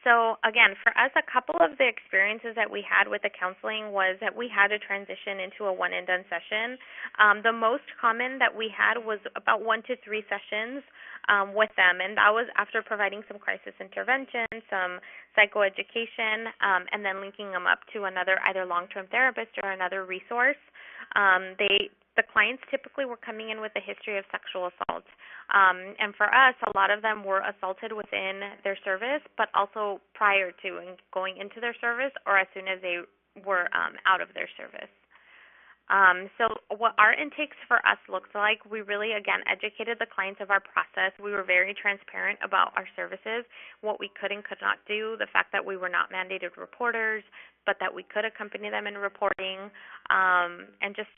So again, for us, a couple of the experiences that we had with the counseling was that we had to transition into a one-and-done session. The most common that we had was about 1 to 3 sessions with them, and that was after providing some crisis intervention, some psychoeducation, and then linking them up to another either long-term therapist or another resource. The clients typically were coming in with a history of sexual assault. And for us, a lot of them were assaulted within their service, but also prior to and going into their service, or as soon as they were out of their service. So what our intakes for us looks like, we really, again, educated the clients of our process. We were very transparent about our services, what we could and could not do, the fact that we were not mandated reporters, but that we could accompany them in reporting, and just,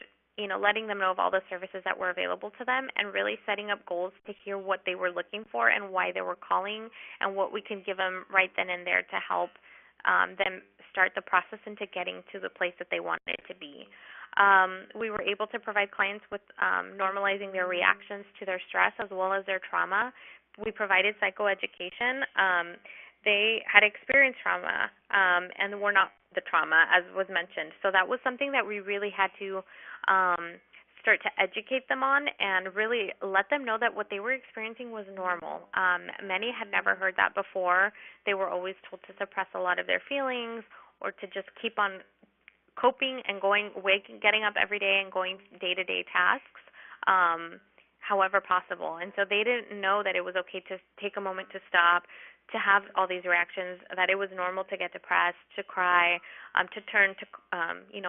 letting them know of all the services that were available to them, and really setting up goals to hear what they were looking for and why they were calling, and what we can give them right then and there to help them start the process into getting to the place that they wanted it to be. We were able to provide clients with normalizing their reactions to their stress as well as their trauma. We provided psychoeducation. They had experienced trauma and were not the trauma, as was mentioned. So that was something that we really had to start to educate them on and really let them know that what they were experiencing was normal. Many had never heard that before. They were always told to suppress a lot of their feelings or to just keep on coping and getting up every day and going day-to-day tasks, however possible. And so they didn't know that it was okay to take a moment to stop, to have all these reactions, that it was normal to get depressed, to cry, to turn to,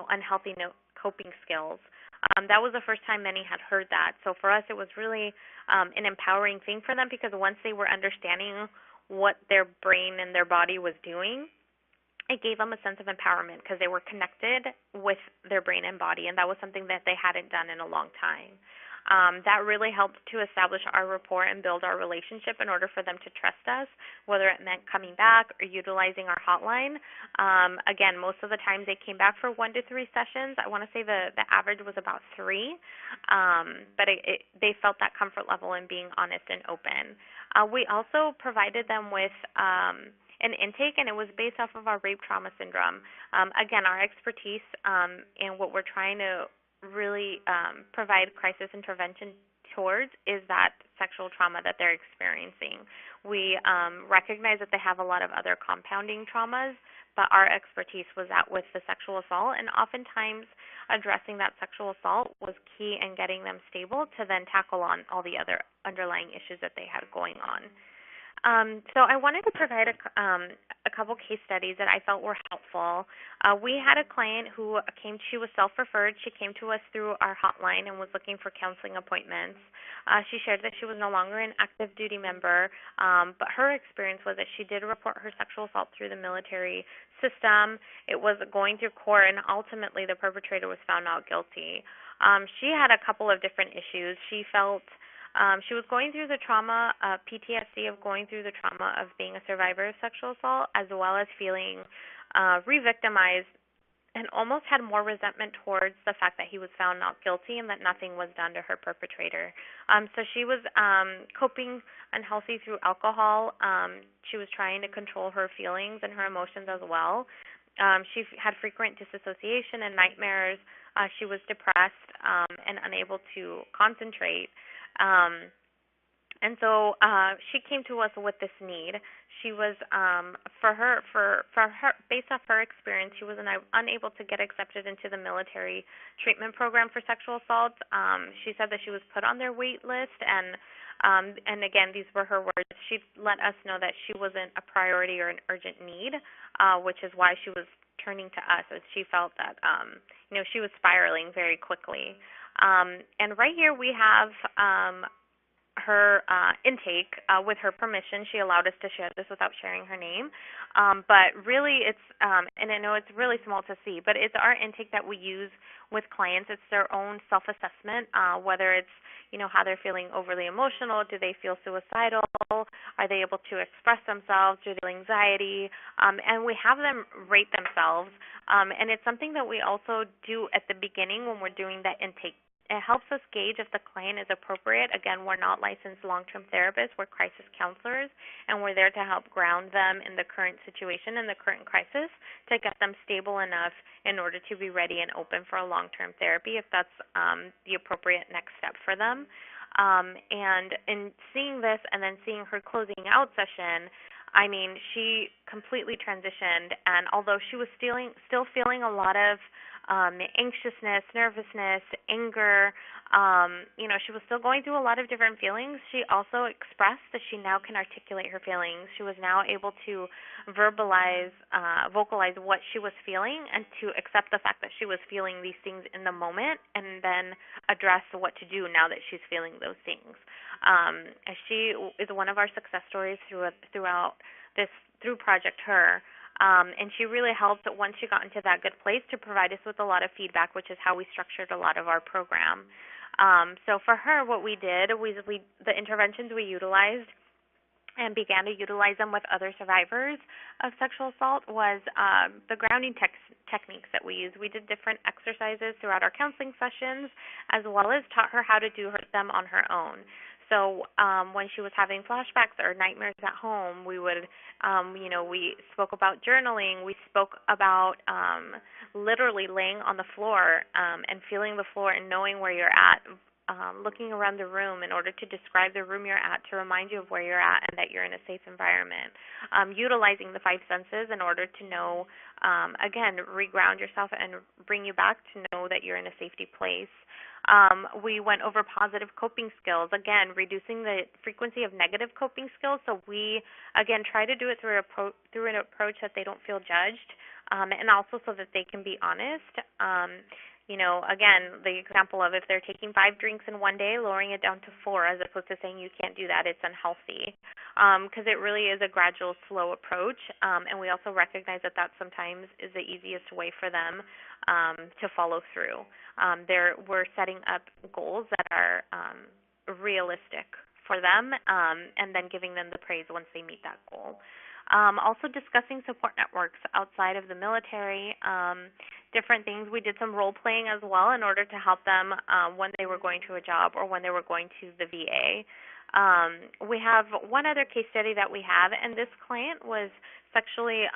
unhealthy coping skills. That was the first time many had heard that. So for us, it was really an empowering thing for them, because once they were understanding what their brain and their body was doing, it gave them a sense of empowerment because they were connected with their brain and body, and that was something that they hadn't done in a long time. That really helped to establish our rapport and build our relationship in order for them to trust us, whether it meant coming back or utilizing our hotline. Again, most of the times they came back for 1 to 3 sessions. I want to say the average was about 3, but they felt that comfort level in being honest and open. We also provided them with an intake, and it was based off of our rape trauma syndrome. Again, our expertise and what we're trying to really provide crisis intervention towards is that sexual trauma that they're experiencing. We recognize that they have a lot of other compounding traumas, but our expertise was with the sexual assault, and oftentimes addressing that sexual assault was key in getting them stable to then tackle on all the other underlying issues that they had going on. So I wanted to provide a couple case studies that I felt were helpful. We had a client who she was self-referred. She came to us through our hotline and was looking for counseling appointments. She shared that she was no longer an active duty member, but her experience was that she did report her sexual assault through the military system. It was going through court, and ultimately the perpetrator was found not guilty. She had a couple of different issues. She felt she was going through the trauma, PTSD of going through the trauma of being a survivor of sexual assault, as well as feeling re-victimized, and almost had more resentment towards the fact that he was found not guilty and that nothing was done to her perpetrator. So she was coping unhealthy through alcohol. She was trying to control her feelings and her emotions as well. She had frequent disassociation and nightmares. She was depressed and unable to concentrate. And so she came to us with this need. She was, for her, based off her experience, she was unable to get accepted into the military treatment program for sexual assault. She said that she was put on their wait list, and again, these were her words. She let us know that she wasn't a priority or an urgent need, which is why she was turning to us, as she felt that, she was spiraling very quickly. And right here we have her intake. With her permission, she allowed us to share this without sharing her name. But really it's, and I know it's really small to see, but it's our intake that we use with clients. It's their own self-assessment, whether it's, how they're feeling overly emotional. Do they feel suicidal? Are they able to express themselves? Do they feel anxiety? And we have them rate themselves. And it's something that we also do at the beginning when we're doing that intake. It helps us gauge if the client is appropriate. Again, we're not licensed long-term therapists. We're crisis counselors, and we're there to help ground them in the current situation and the current crisis to get them stable enough in order to be ready and open for a long-term therapy if that's the appropriate next step for them. And in seeing this and then seeing her closing out session, I mean, she completely transitioned, and although she was still feeling a lot of anxiousness, nervousness, anger. She was still going through a lot of different feelings. She also expressed that she now can articulate her feelings. She was now able to vocalize what she was feeling and to accept the fact that she was feeling these things in the moment and then address what to do now that she's feeling those things. She is one of our success stories through Project Her. And she really helped once she got into that good place to provide us with a lot of feedback, which is how we structured a lot of our program. So for her, what we did, the interventions we utilized and began to utilize them with other survivors of sexual assault was the grounding techniques that we used. We did different exercises throughout our counseling sessions, as well as taught her how to do them on her own. So when she was having flashbacks or nightmares at home, we would, we spoke about journaling. We spoke about literally laying on the floor and feeling the floor and knowing where you're at, looking around the room in order to describe the room you're at to remind you of where you're at and that you're in a safe environment. Utilizing the five senses in order to know, again, reground yourself and bring you back to know that you're in a safety place. We went over positive coping skills, again, reducing the frequency of negative coping skills. So we, again, try to do it through an approach that they don't feel judged, and also so that they can be honest. Again, the example of if they're taking 5 drinks in one day, lowering it down to 4 as opposed to saying you can't do that, it's unhealthy, because it really is a gradual, slow approach, and we also recognize that sometimes is the easiest way for them to follow through. We're setting up goals that are realistic for them, and then giving them the praise once they meet that goal. Also discussing support networks outside of the military, different things. We did some role playing as well in order to help them when they were going to a job or when they were going to the VA. We have one other case study that we have, and this client was sexually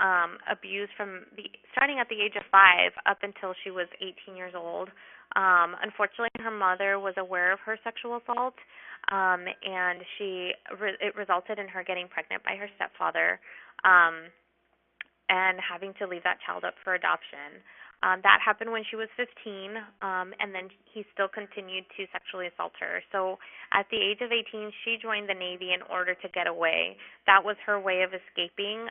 abused starting at the age of 5 up until she was 18 years old. Unfortunately, her mother was aware of her sexual assault, and it resulted in her getting pregnant by her stepfather and having to leave that child up for adoption. That happened when she was 15, and then he still continued to sexually assault her. So at the age of 18, she joined the Navy in order to get away. That was her way of escaping,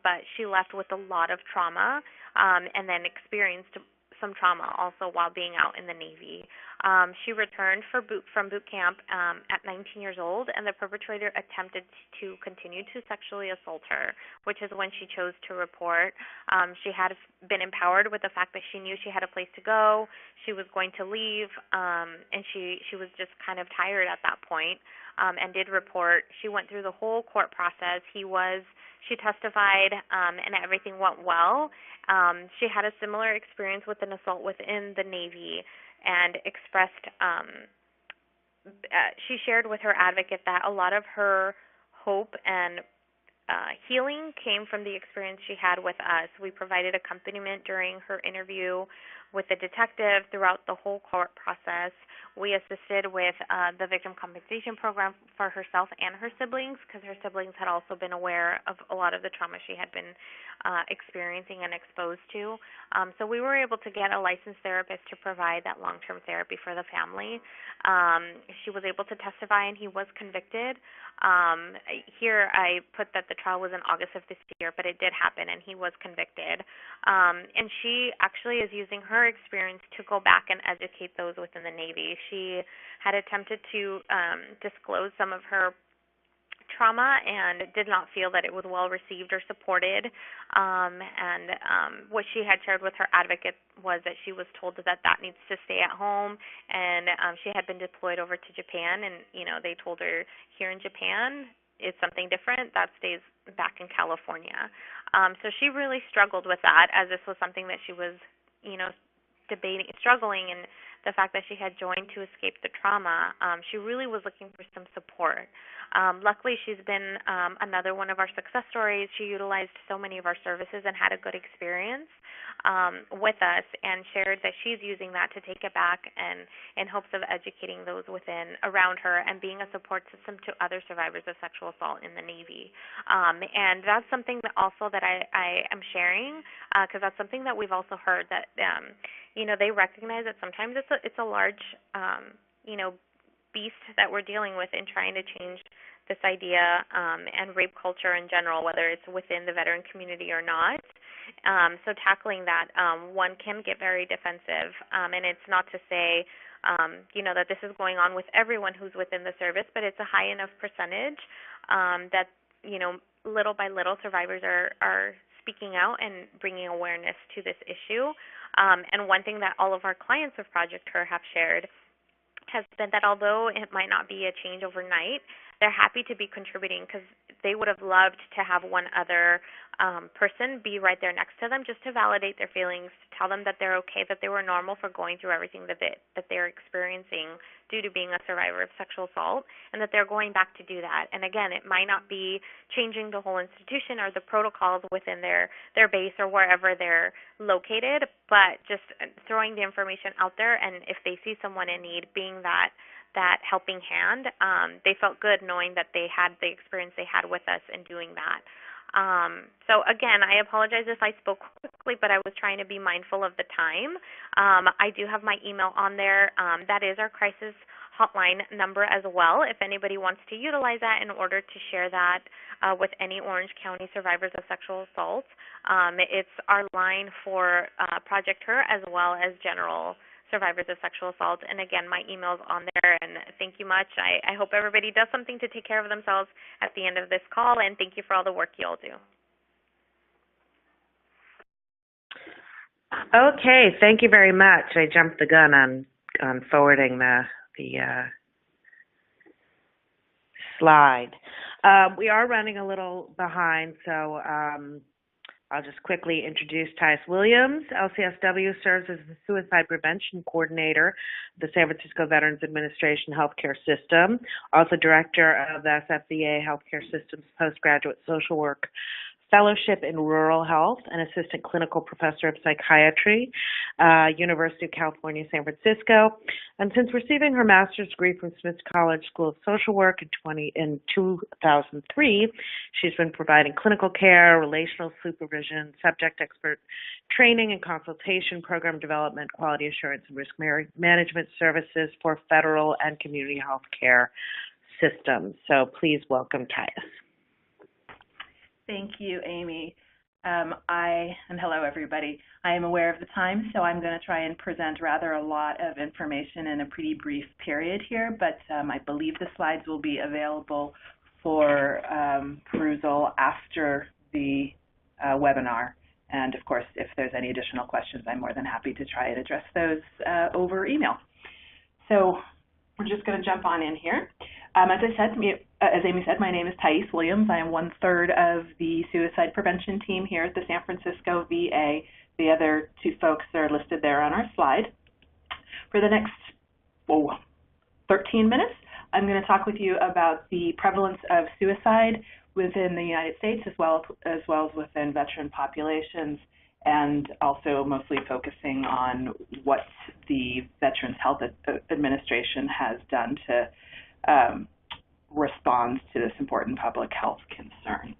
but she left with a lot of trauma and then experienced some trauma also while being out in the Navy. She returned from boot camp at 19 years old, and the perpetrator attempted to continue to sexually assault her, which is when she chose to report. She had been empowered with the fact that she knew she had a place to go, she was going to leave, and she was just kind of tired at that point, and did report. She went through the whole court process. She testified, and everything went well. She had a similar experience with an assault within the Navy and expressed, she shared with her advocate that a lot of her hope and healing came from the experience she had with us. We provided accompaniment during her interview with the detective throughout the whole court process. We assisted with the victim compensation program for herself and her siblings, because her siblings had also been aware of a lot of the trauma she had been experiencing and exposed to. So we were able to get a licensed therapist to provide that long-term therapy for the family. She was able to testify, and he was convicted. Here I put that the trial was in August of this year, but it did happen, and he was convicted. And she actually is using her experience to go back and educate those within the Navy. She had attempted to disclose some of her trauma and did not feel that it was well received or supported. What she had shared with her advocate was that she was told that needs to stay at home, and she had been deployed over to Japan, and they told her here in Japan it's something different, that stays back in California. So she really struggled with that, as this was something that she was struggling, and the fact that she had joined to escape the trauma, she really was looking for some support. Luckily, she's been another one of our success stories. She utilized so many of our services and had a good experience with us, and shared that she's using that to take it back and in hopes of educating those around her and being a support system to other survivors of sexual assault in the Navy. And that's something that also that I am sharing, because that's something that we've also heard, that they recognize that sometimes it's a large, beast that we're dealing with in trying to change this idea and rape culture in general, whether it's within the veteran community or not. So tackling that, one can get very defensive, and it's not to say, that this is going on with everyone who's within the service, but it's a high enough percentage that, little by little survivors are speaking out and bringing awareness to this issue. And one thing that all of our clients of Project Her have shared has been that although it might not be a change overnight, they're happy to be contributing because they would have loved to have one other person be right there next to them just to validate their feelings, to tell them that they're okay, that they were normal for going through everything that they're experiencing due to being a survivor of sexual assault, and that they're going back to do that. And again, it might not be changing the whole institution or the protocols within their base or wherever they're located, but just throwing the information out there, and if they see someone in need, being that helping hand. They felt good knowing that they had the experience they had with us in doing that. So again, I apologize if I spoke quickly, but I was trying to be mindful of the time. I do have my email on there. That is our crisis hotline number as well, if anybody wants to utilize that in order to share that with any Orange County survivors of sexual assault. It's our line for Project Her as well as general survivors of sexual assault. And again, my email's on there, and thank you much. I hope everybody does something to take care of themselves at the end of this call, and thank you for all the work you all do.
Okay, thank you very much. I jumped the gun on forwarding the slide. We are running a little behind, so I'll just quickly introduce Tice Williams. LCSW serves as the Suicide Prevention Coordinator of the San Francisco Veterans Administration Healthcare System, also Director of the SFVA Healthcare System's Postgraduate Social Work Fellowship in Rural Health, and Assistant Clinical Professor of Psychiatry, University of California, San Francisco. And since receiving her master's degree from Smith College School of Social Work in 2003, she's been providing clinical care, relational supervision, subject expert training and consultation, program development, quality assurance, and risk management services for federal and community health care systems. So please welcome Tice.
Thank you, Amy. And hello, everybody. I am aware of the time, so I'm going to try and present rather a lot of information in a pretty brief period here, but I believe the slides will be available for perusal after the webinar. And of course, if there's any additional questions, I'm more than happy to try and address those over email. So we're just going to jump on in here. As Amy said, my name is Tice Williams. I am 1/3 of the suicide prevention team here at the San Francisco VA. The other two folks are listed there on our slide. For the next 13 minutes, I'm going to talk with you about the prevalence of suicide within the United States as well as within veteran populations, and also mostly focusing on what the Veterans Health Administration has done to respond to this important public health concern.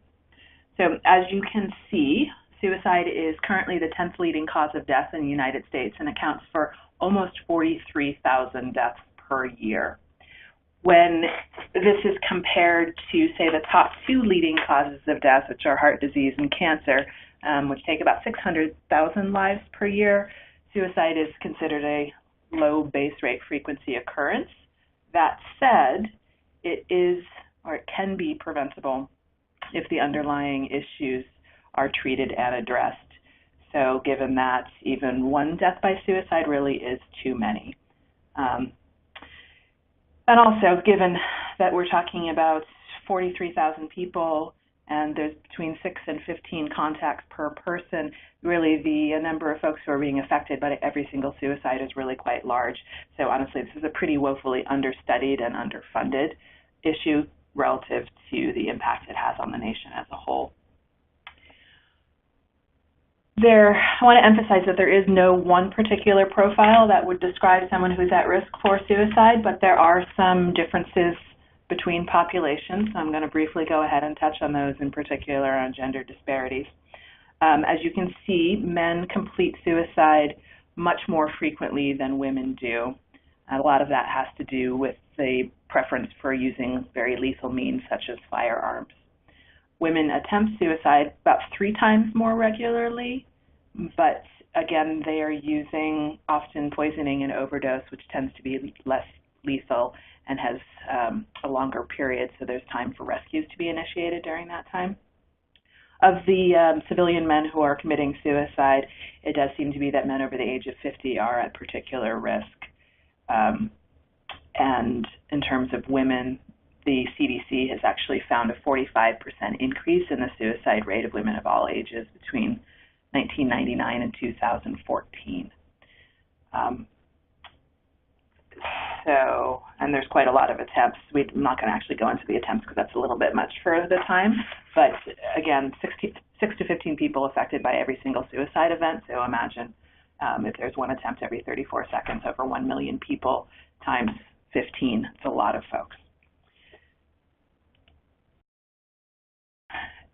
So as you can see, suicide is currently the 10th leading cause of death in the United States and accounts for almost 43,000 deaths per year. When this is compared to, say, the top two leading causes of death, which are heart disease and cancer, which take about 600,000 lives per year, suicide is considered a low base rate frequency occurrence. That said, it is, or it can be preventable if the underlying issues are treated and addressed. So given that even one death by suicide really is too many. And also, given that we're talking about 43,000 people and there's between 6 and 15 contacts per person, really the number of folks who are being affected by every single suicide is really quite large. So honestly, this is a pretty woefully understudied and underfunded issue relative to the impact it has on the nation as a whole. I want to emphasize that there is no one particular profile that would describe someone who's at risk for suicide, but there are some differences between populations. So I'm going to briefly go ahead and touch on those, in particular on gender disparities. As you can see, men complete suicide much more frequently than women do. And a lot of that has to do with the preference for using very lethal means such as firearms. Women attempt suicide about 3 times more regularly, but again, they are using often poisoning and overdose, which tends to be less lethal and has a longer period, so there's time for rescues to be initiated during that time. Of the civilian men who are committing suicide, it does seem to be that men over the age of 50 are at particular risk. And in terms of women, the CDC has actually found a 45% increase in the suicide rate of women of all ages between 1999 and 2014. And there's quite a lot of attempts. I'm not going to actually go into the attempts because that's a little bit much for the time. But again, 6 to 15 people affected by every single suicide event. So imagine if there's one attempt every 34 seconds over 1 million people times 15. It's a lot of folks.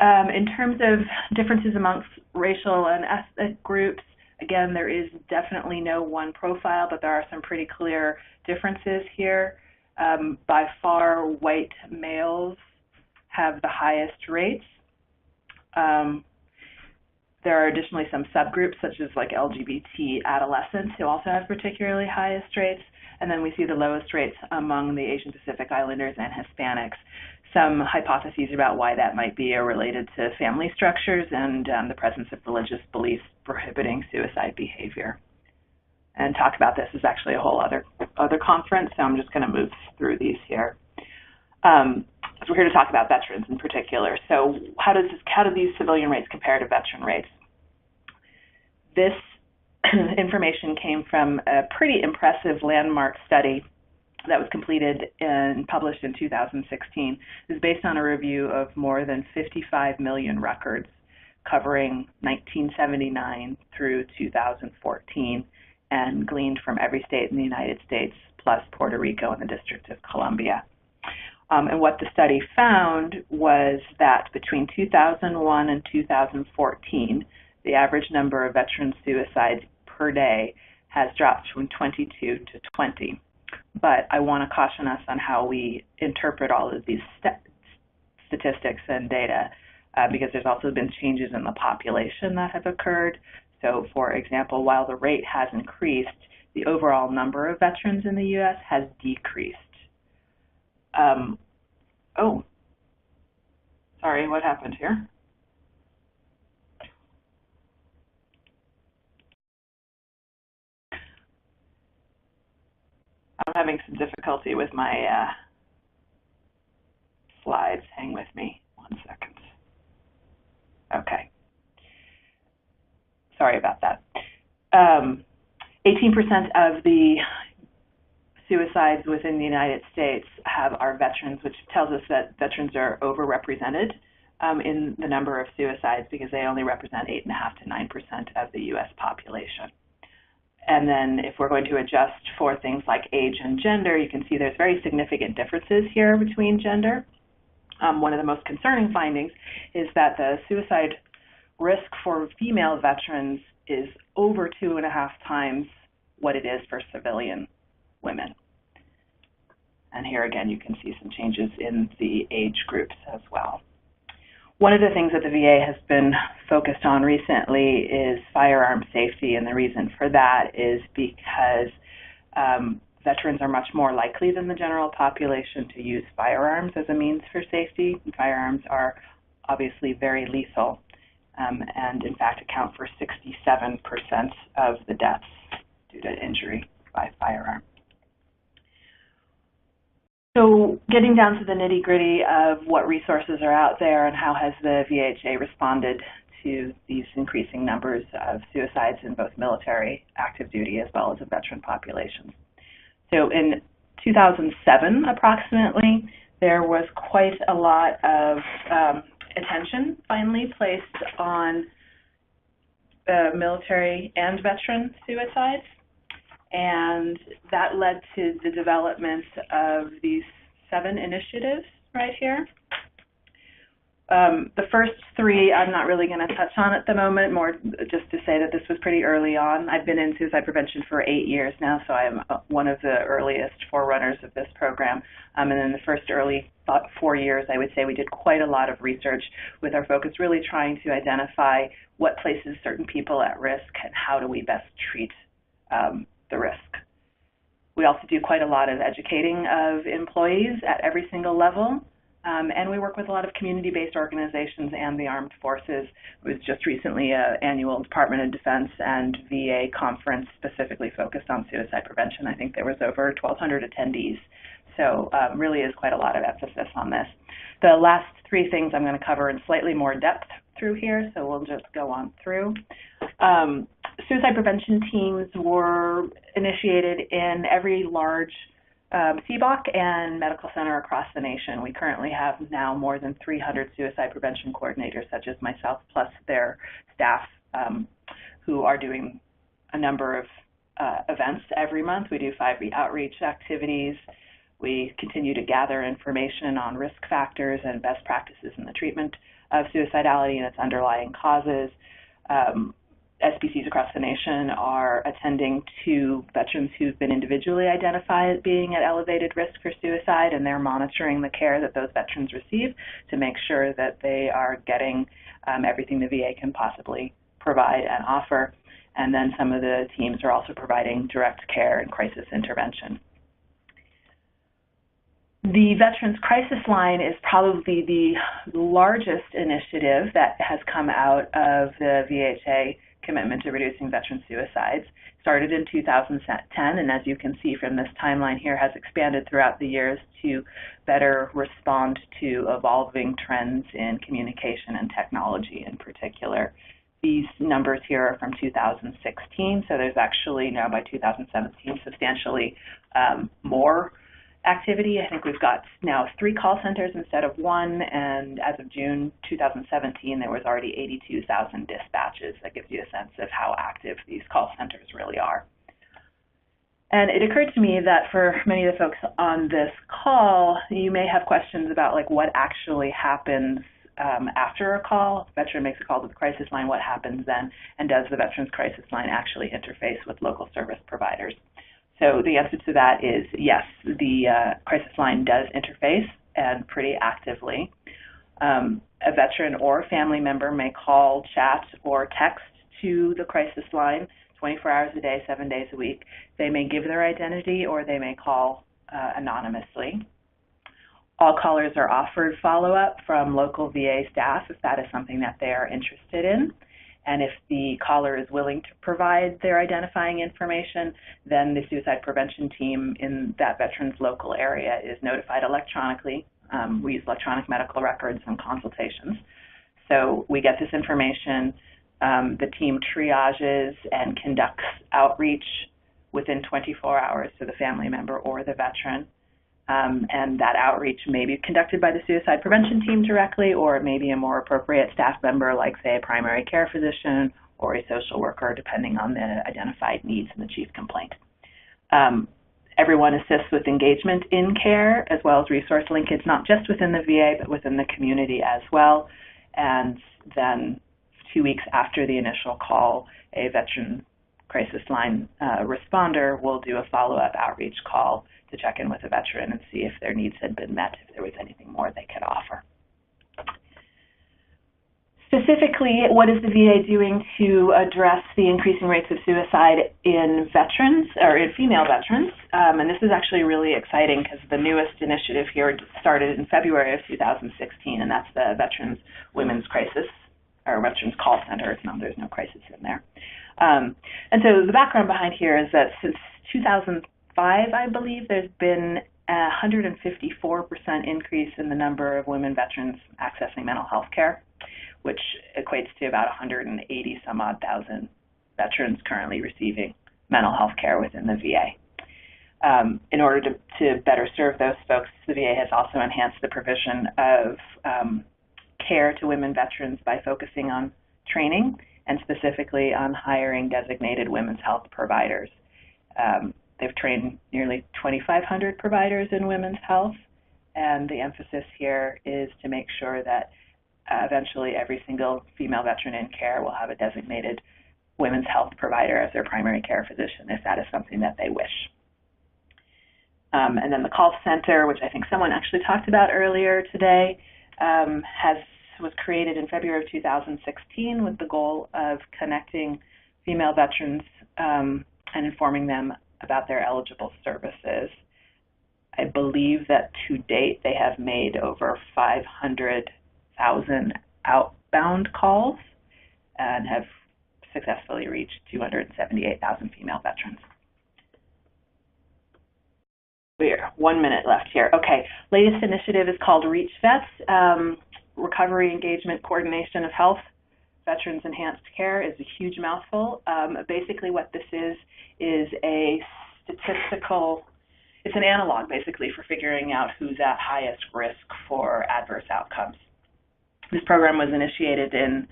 In terms of differences amongst racial and ethnic groups, again, there is definitely no one profile, but there are some pretty clear differences here. By far, white males have the highest rates. There are additionally some subgroups, such as like LGBT adolescents, who also have particularly highest rates. And then we see the lowest rates among the Asian Pacific Islanders and Hispanics. Some hypotheses about why that might be are related to family structures and the presence of religious beliefs prohibiting suicide behavior. And talk about this is actually a whole other conference, so I'm just going to move through these here. So we're here to talk about veterans in particular. So how do these civilian rates compare to veteran rates? This information came from a pretty impressive landmark study that was completed and published in 2016. It is based on a review of more than 55 million records covering 1979 through 2014 and gleaned from every state in the United States plus Puerto Rico and the District of Columbia. And what the study found was that between 2001 and 2014, the average number of veteran suicides per day has dropped from 22 to 20. But I want to caution us on how we interpret all of these statistics and data because there's also been changes in the population that have occurred. So, for example, while the rate has increased, the overall number of veterans in the U.S. has decreased. Oh, sorry, what happened here? I'm having some difficulty with my slides. Hang with me 1 second. Okay. Sorry about that. 18% of the suicides within the United States are veterans, which tells us that veterans are overrepresented in the number of suicides because they only represent 8.5 to 9% of the U.S. population. And then if we're going to adjust for things like age and gender, you can see there's very significant differences here between gender. One of the most concerning findings is that the suicide risk for female veterans is over 2.5 times what it is for civilian women. And here again, you can see some changes in the age groups as well. One of the things that the VA has been focused on recently is firearm safety, and the reason for that is because veterans are much more likely than the general population to use firearms as a means for safety. And firearms are obviously very lethal and in fact account for 67% of the deaths due to injury by firearm. So getting down to the nitty-gritty of what resources are out there and how has the VHA responded to these increasing numbers of suicides in both military, active duty, as well as the veteran populations. So in 2007, approximately, there was quite a lot of attention finally placed on military and veteran suicides. And that led to the development of these 7 initiatives right here. The first three I'm not really going to touch on at the moment, more just to say that this was pretty early on. I've been in suicide prevention for 8 years now, so I'm one of the earliest forerunners of this program. And in the first early 4 years, I would say we did quite a lot of research with our focus really trying to identify what places certain people at risk and how do we best treat the risk. We also do quite a lot of educating of employees at every single level. And we work with a lot of community-based organizations and the armed forces. It was just recently an annual Department of Defense and VA conference specifically focused on suicide prevention. I think there was over 1,200 attendees. So really is quite a lot of emphasis on this. The last three things I'm going to cover in slightly more depth through here, so we'll just go on through. Suicide prevention teams were initiated in every large CBOC and medical center across the nation. We currently have now more than 300 suicide prevention coordinators, such as myself, plus their staff who are doing a number of events every month. We do 5 outreach activities. We continue to gather information on risk factors and best practices in the treatment of suicidality and its underlying causes. SPCs across the nation are attending to veterans who've been individually identified as being at elevated risk for suicide, and they're monitoring the care that those veterans receive to make sure that they are getting everything the VA can possibly provide and offer. And then some of the teams are also providing direct care and crisis intervention. The Veterans Crisis Line is probably the largest initiative that has come out of the VHA commitment to reducing veteran suicides. Started in 2010, and as you can see from this timeline here, has expanded throughout the years to better respond to evolving trends in communication and technology in particular. These numbers here are from 2016, so there's actually now by 2017 substantially more activity. I think we've got now 3 call centers instead of 1, and as of June 2017, there was already 82,000 dispatches. That gives you a sense of how active these call centers really are. And it occurred to me that for many of the folks on this call, you may have questions about like what actually happens after a call. A veteran makes a call to the crisis line, what happens then, and does the Veterans Crisis Line actually interface with local service providers? So the answer to that is yes, the crisis line does interface and pretty actively. A veteran or family member may call, chat, or text to the crisis line 24 hours a day, 7 days a week. They may give their identity or they may call anonymously. All callers are offered follow-up from local VA staff if that is something that they are interested in. And if the caller is willing to provide their identifying information, then the suicide prevention team in that veteran's local area is notified electronically. We use electronic medical records and consultations. So we get this information, the team triages and conducts outreach within 24 hours to the family member or the veteran. And that outreach may be conducted by the suicide prevention team directly, or it may be a more appropriate staff member like, say, a primary care physician or a social worker, depending on the identified needs and the chief complaint. Everyone assists with engagement in care as well as resource linkage, not just within the VA, but within the community as well. And then 2 weeks after the initial call, a Veteran Crisis Line responder will do a follow-up outreach call to check in with a veteran and see if their needs had been met, if there was anything more they could offer. Specifically, what is the VA doing to address the increasing rates of suicide in veterans, or in female veterans? And this is actually really exciting because the newest initiative here started in February of 2016, and that's the Veterans Women's Crisis, or Veterans Call Center. There's no crisis in there. And so the background behind here is that since 2005, I believe, there's been a 154% increase in the number of women veterans accessing mental health care, which equates to about 180 some odd thousand veterans currently receiving mental health care within the VA. In order to better serve those folks, the VA has also enhanced the provision of care to women veterans by focusing on training and specifically on hiring designated women's health providers. They've trained nearly 2,500 providers in women's health, and the emphasis here is to make sure that eventually every single female veteran in care will have a designated women's health provider as their primary care physician if that is something that they wish. And then the call center, which I think someone actually talked about earlier today, was created in February of 2016 with the goal of connecting female veterans and informing them about their eligible services. I believe that to date they have made over 500,000 outbound calls and have successfully reached 278,000 female veterans. We're 1 minute left here. Okay, latest initiative is called Reach Vets, Recovery Engagement Coordination of Health Veterans Enhanced Care is a huge mouthful. Basically what this is a statistical, it's an analog basically for figuring out who's at highest risk for adverse outcomes. This program was initiated in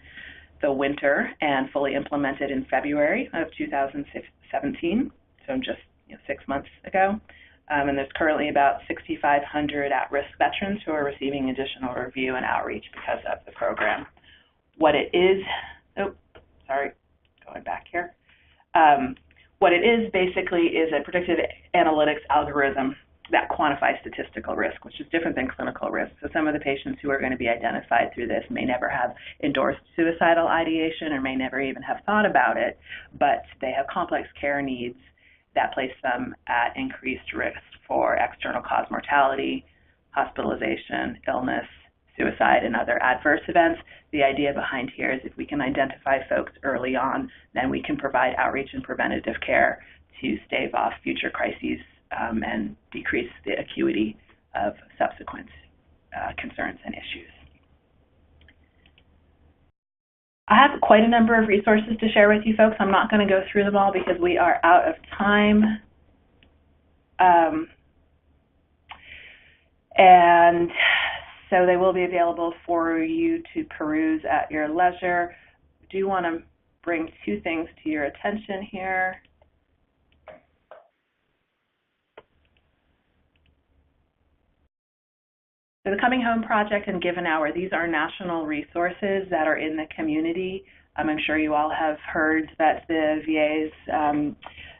the winter and fully implemented in February of 2017, so just 6 months ago. And there's currently about 6,500 at-risk veterans who are receiving additional review and outreach because of the program. What it is, going back here. What it is basically is a predictive analytics algorithm that quantifies statistical risk, which is different than clinical risk. So some of the patients who are going to be identified through this may never have endorsed suicidal ideation or may never even have thought about it, but they have complex care needs that place them at increased risk for external cause mortality, hospitalization, illness, suicide, and other adverse events. The idea behind here is if we can identify folks early on, then we can provide outreach and preventative care to stave off future crises and decrease the acuity of subsequent concerns and issues. I have quite a number of resources to share with you folks. I'm not going to go through them all because we are out of time. And so they will be available for you to peruse at your leisure. I do want to bring two things to your attention here. So the Coming Home Project and Give an Hour, these are national resources that are in the community. I'm sure you all have heard that the VA is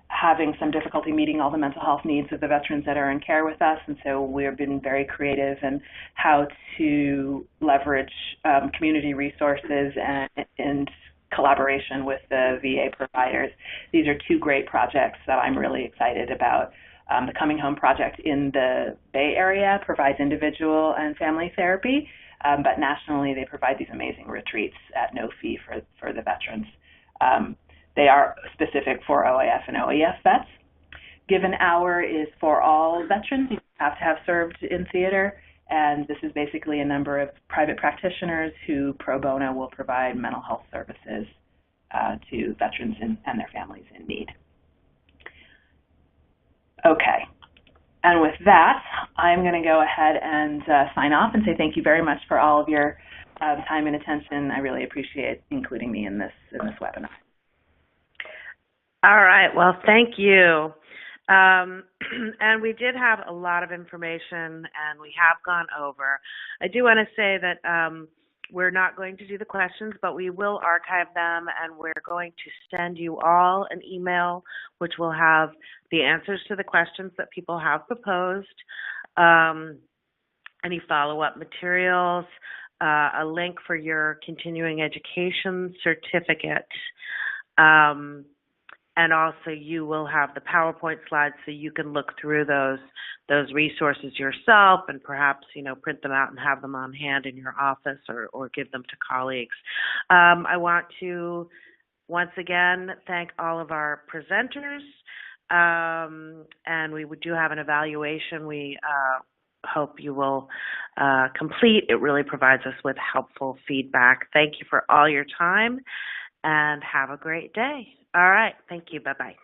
having some difficulty meeting all the mental health needs of the veterans that are in care with us, and so we've been very creative in how to leverage community resources and collaboration with the VA providers. These are two great projects that I'm really excited about. The Coming Home Project in the Bay Area provides individual and family therapy, but nationally they provide these amazing retreats at no fee for the veterans. They are specific for OAF and OEF vets. Give an Hour is for all veterans. You have to have served in theater, and this is basically a number of private practitioners who pro bono will provide mental health services to veterans and their families in need. Okay, and with that, I'm going to go ahead and sign off and say thank you very much for all of your time and attention. I really appreciate including me in this webinar.
All right, well, thank you. And we did have a lot of information, and we have gone over. I do want to say that we're not going to do the questions, but we will archive them, and we're going to send you all an email which will have the answers to the questions that people have proposed, any follow-up materials, a link for your continuing education certificate, and also you will have the PowerPoint slides so you can look through those resources yourself and perhaps, print them out and have them on hand in your office or give them to colleagues. I want to once again thank all of our presenters, and we do have an evaluation we hope you will complete. It really provides us with helpful feedback. Thank you for all your time, and have a great day. All right. Thank you. Bye-bye.